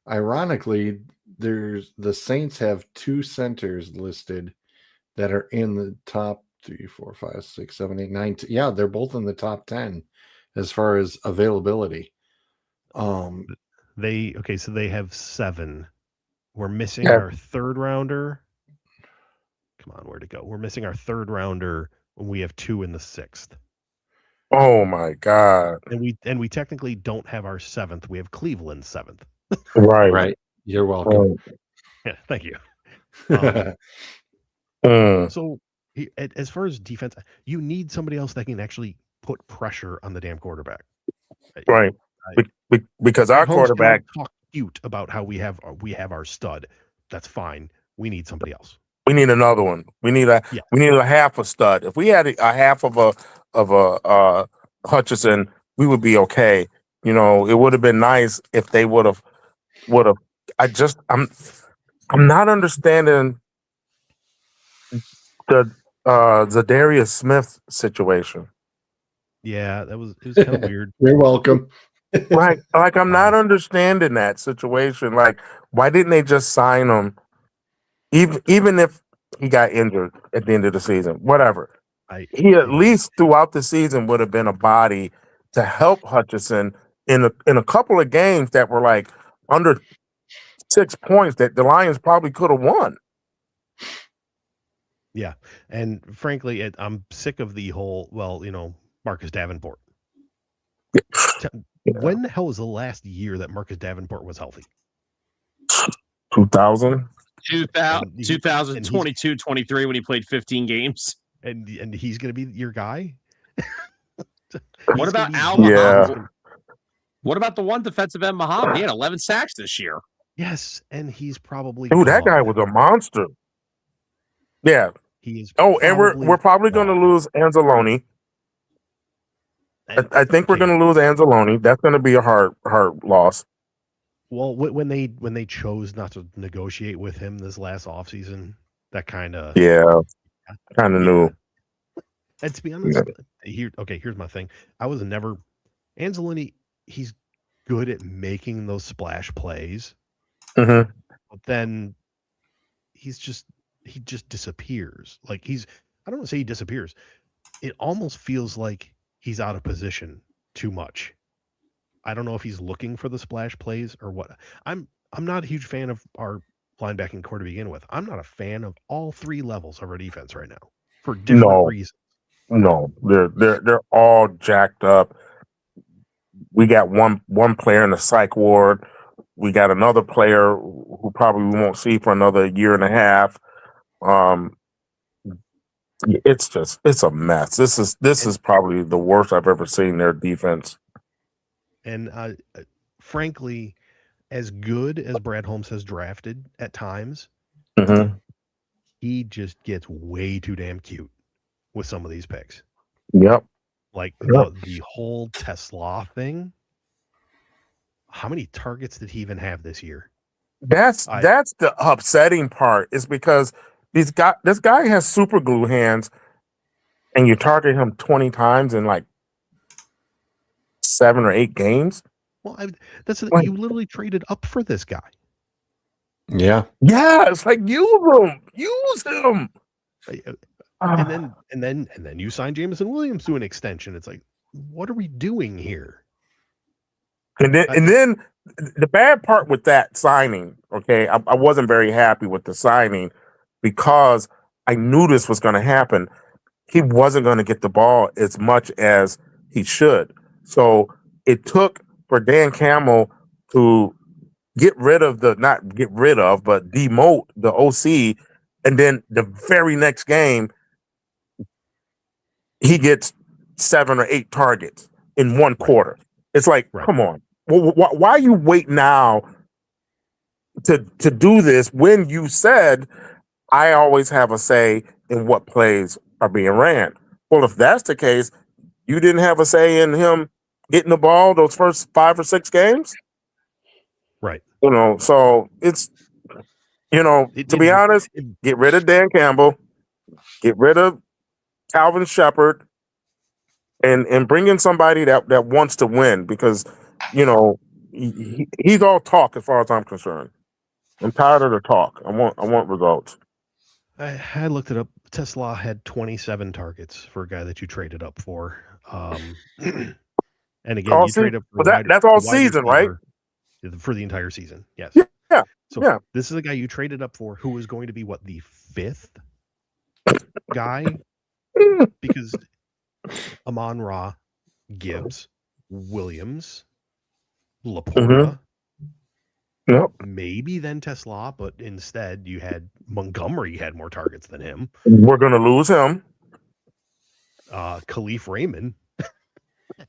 Ironically, the Saints have 2 centers listed that are in the top 3, 4, 5, 6, 7, 8, 9. Yeah, they're both in the top 10 as far as availability. So they have 7. We're missing our 3rd rounder. Come on, where'd it go? We're missing our 3rd rounder when we have 2 in the 6th. Oh my God. And we technically don't have our 7th. We have Cleveland's 7th. Right. You're welcome. Yeah, thank you. So as far as defense, you need somebody else that can actually put pressure on the damn quarterback. Right. Because our quarterback talk cute about how we have our stud. That's fine. We need somebody else. We need another one. We need a half a stud. If we had a half of a Hutchinson, we would be okay. You know, it would have been nice if they would have. I'm not understanding the Zadarius Smith situation. Yeah, it was kind of weird. You're welcome. Right. Like, I'm not understanding that situation. Like, why didn't they just sign him? Even if he got injured at the end of the season, whatever. He at least throughout the season would have been a body to help Hutchinson in a couple of games that were like under 6 points that the Lions probably could have won. Yeah. And frankly, I'm sick of the whole, Marcus Davenport. When the hell was the last year that Marcus Davenport was healthy? 2022, 23 when he played 15 games. And he's going to be your guy? What about Al Muhammad? What about the one defensive end, Muhammad? He had 11 sacks this year. Yes, and he's probably that guy was a monster. Yeah. He is. And we're probably going to lose Anzalone. I think we're going to lose Anzalone. That's going to be a hard loss. Well, when they chose not to negotiate with him this last offseason, that kind of kind of new. And to be honest, here's my thing. I was never Anzalone. He's good at making those splash plays, but then he just disappears. Like I don't want to say he disappears. It almost feels like he's out of position too much. I don't know if he's looking for the splash plays or what. I'm not a huge fan of our linebacking core to begin with. I'm not a fan of all 3 levels of our defense right now for different reasons. No, they're all jacked up. We got one player in the psych ward. We got another player who probably we won't see for another year and a half. It's a mess. This is probably the worst I've ever seen their defense. And frankly, as good as Brad Holmes has drafted at times, he just gets way too damn cute with some of these picks. Yep. Like the whole Tesla thing. How many targets did he even have this year? That's the upsetting part, is because this guy has super glue hands, and you target him 20 times in like 7 or 8 games. Well, you literally traded up for this guy. Yeah. Yeah, it's like use him. And then you signed Jameson Williams to an extension. It's like, what are we doing here? And then the bad part with that signing, okay, I wasn't very happy with the signing because I knew this was going to happen. He wasn't going to get the ball as much as he should. So it took for Dan Campbell to demote the OC. And then the very next game, he gets 7 or 8 targets in one quarter. It's like, come on. Well, why you wait now to do this when you said I always have a say in what plays are being ran? Well, if that's the case, you didn't have a say in him getting the ball those first 5 or 6 games. Right. So it's, to be honest, get rid of Dan Campbell, get rid of Calvin Shepard, and bring in somebody that wants to win, because, he's all talk as far as I'm concerned. I'm tired of the talk. I want results. I looked it up. Tesla had 27 targets for a guy that you traded up for. And again, you trade up for that's all season, right? For the entire season. Yes. Yeah. So this is a guy you traded up for who was going to be the 5th guy, because Amon-Ra, Gibbs, Williams, Laporta, maybe then Tesla, but instead you had Montgomery had more targets than him. We're going to lose him. Khalif Raymond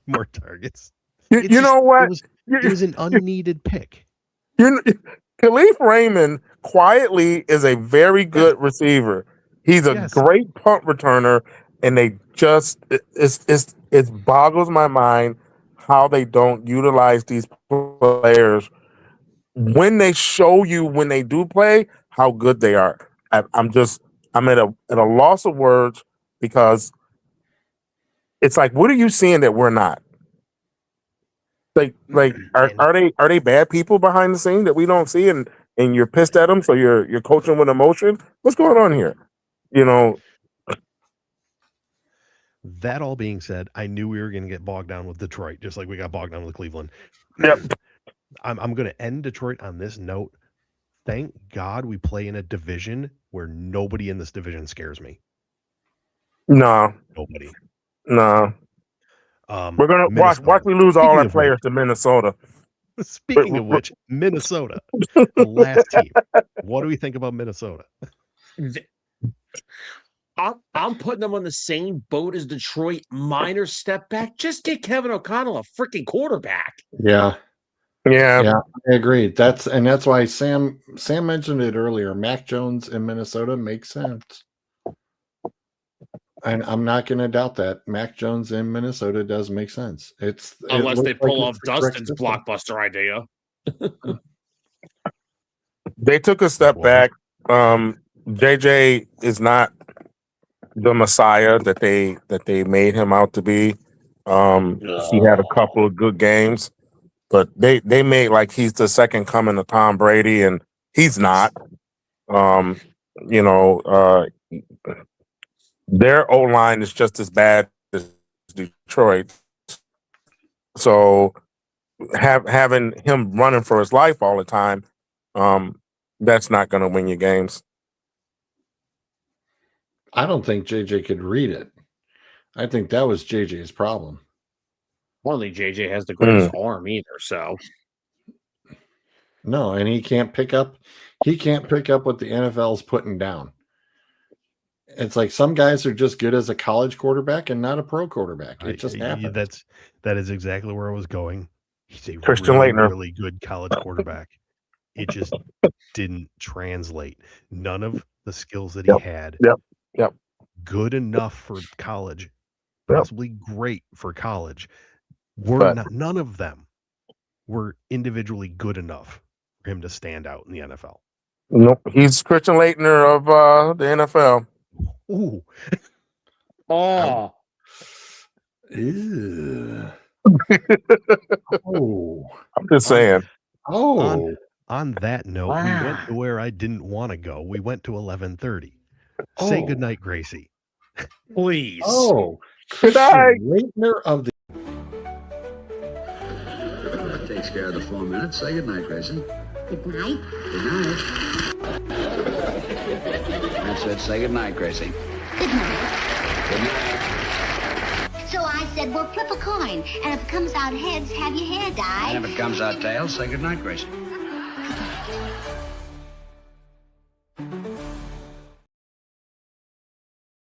more targets. You know what? It was an unneeded pick. Khalif Raymond quietly is a very good receiver. He's a great punt returner, and they just it boggles my mind how they don't utilize these players when they show you, when they do play, how good they are. I'm at a loss of words, because it's like, what are you seeing that we're not? Like are they bad people behind the scene that we don't see, and you're pissed at them, so you're coaching with emotion? What's going on here? That all being said, I knew we were going to get bogged down with Detroit, just like we got bogged down with Cleveland. Yep. I'm going to end Detroit on this note. Thank God we play in a division where nobody in this division scares me. No. Nobody. No. We're going to watch we lose all our players to Minnesota. Speaking of which, Minnesota, the last team. What do we think about Minnesota? I'm putting them on the same boat as Detroit. Minor step back. Just get Kevin O'Connell a freaking quarterback. Yeah, I agree. That's why Sam mentioned it earlier. Mac Jones in Minnesota makes sense, and I'm not going to doubt that. Mac Jones in Minnesota does make sense. Unless they pull off Dustin's blockbuster idea. They took a step back. JJ is not the Messiah that they made him out to be. He had a couple of good games, but they made like he's the second coming of Tom Brady, and he's not. Their O-line is just as bad as Detroit. So having him running for his life all the time, that's not going to win you games. I don't think JJ could read it. I think that was JJ's problem. I don't think JJ has the greatest arm either. So no, and he can't pick up what the NFL's putting down. It's like some guys are just good as a college quarterback and not a pro quarterback. It just happens. That is exactly where I was going. He's a Christian really, Laettner. really good college quarterback. It just didn't translate. None of the skills that he had. Yep. Good enough for college, possibly great for college. None of them were individually good enough for him to stand out in the NFL. Nope, he's Christian Laettner of the NFL. Ooh. Oh. Ew. Oh. I'm just saying. On that note, we went to where I didn't want to go. We went to 11:30. Say goodnight, Gracie. Please. Oh, good night. Laettner of the. That takes care of the 4 minutes. Say goodnight, Grayson. Good night. Good night. I said, say goodnight, Gracie. Good night. Good night. So I said, well, flip a coin, and if it comes out heads, have your hair dyed. And if it comes out tails, say goodnight, Gracie. Good night.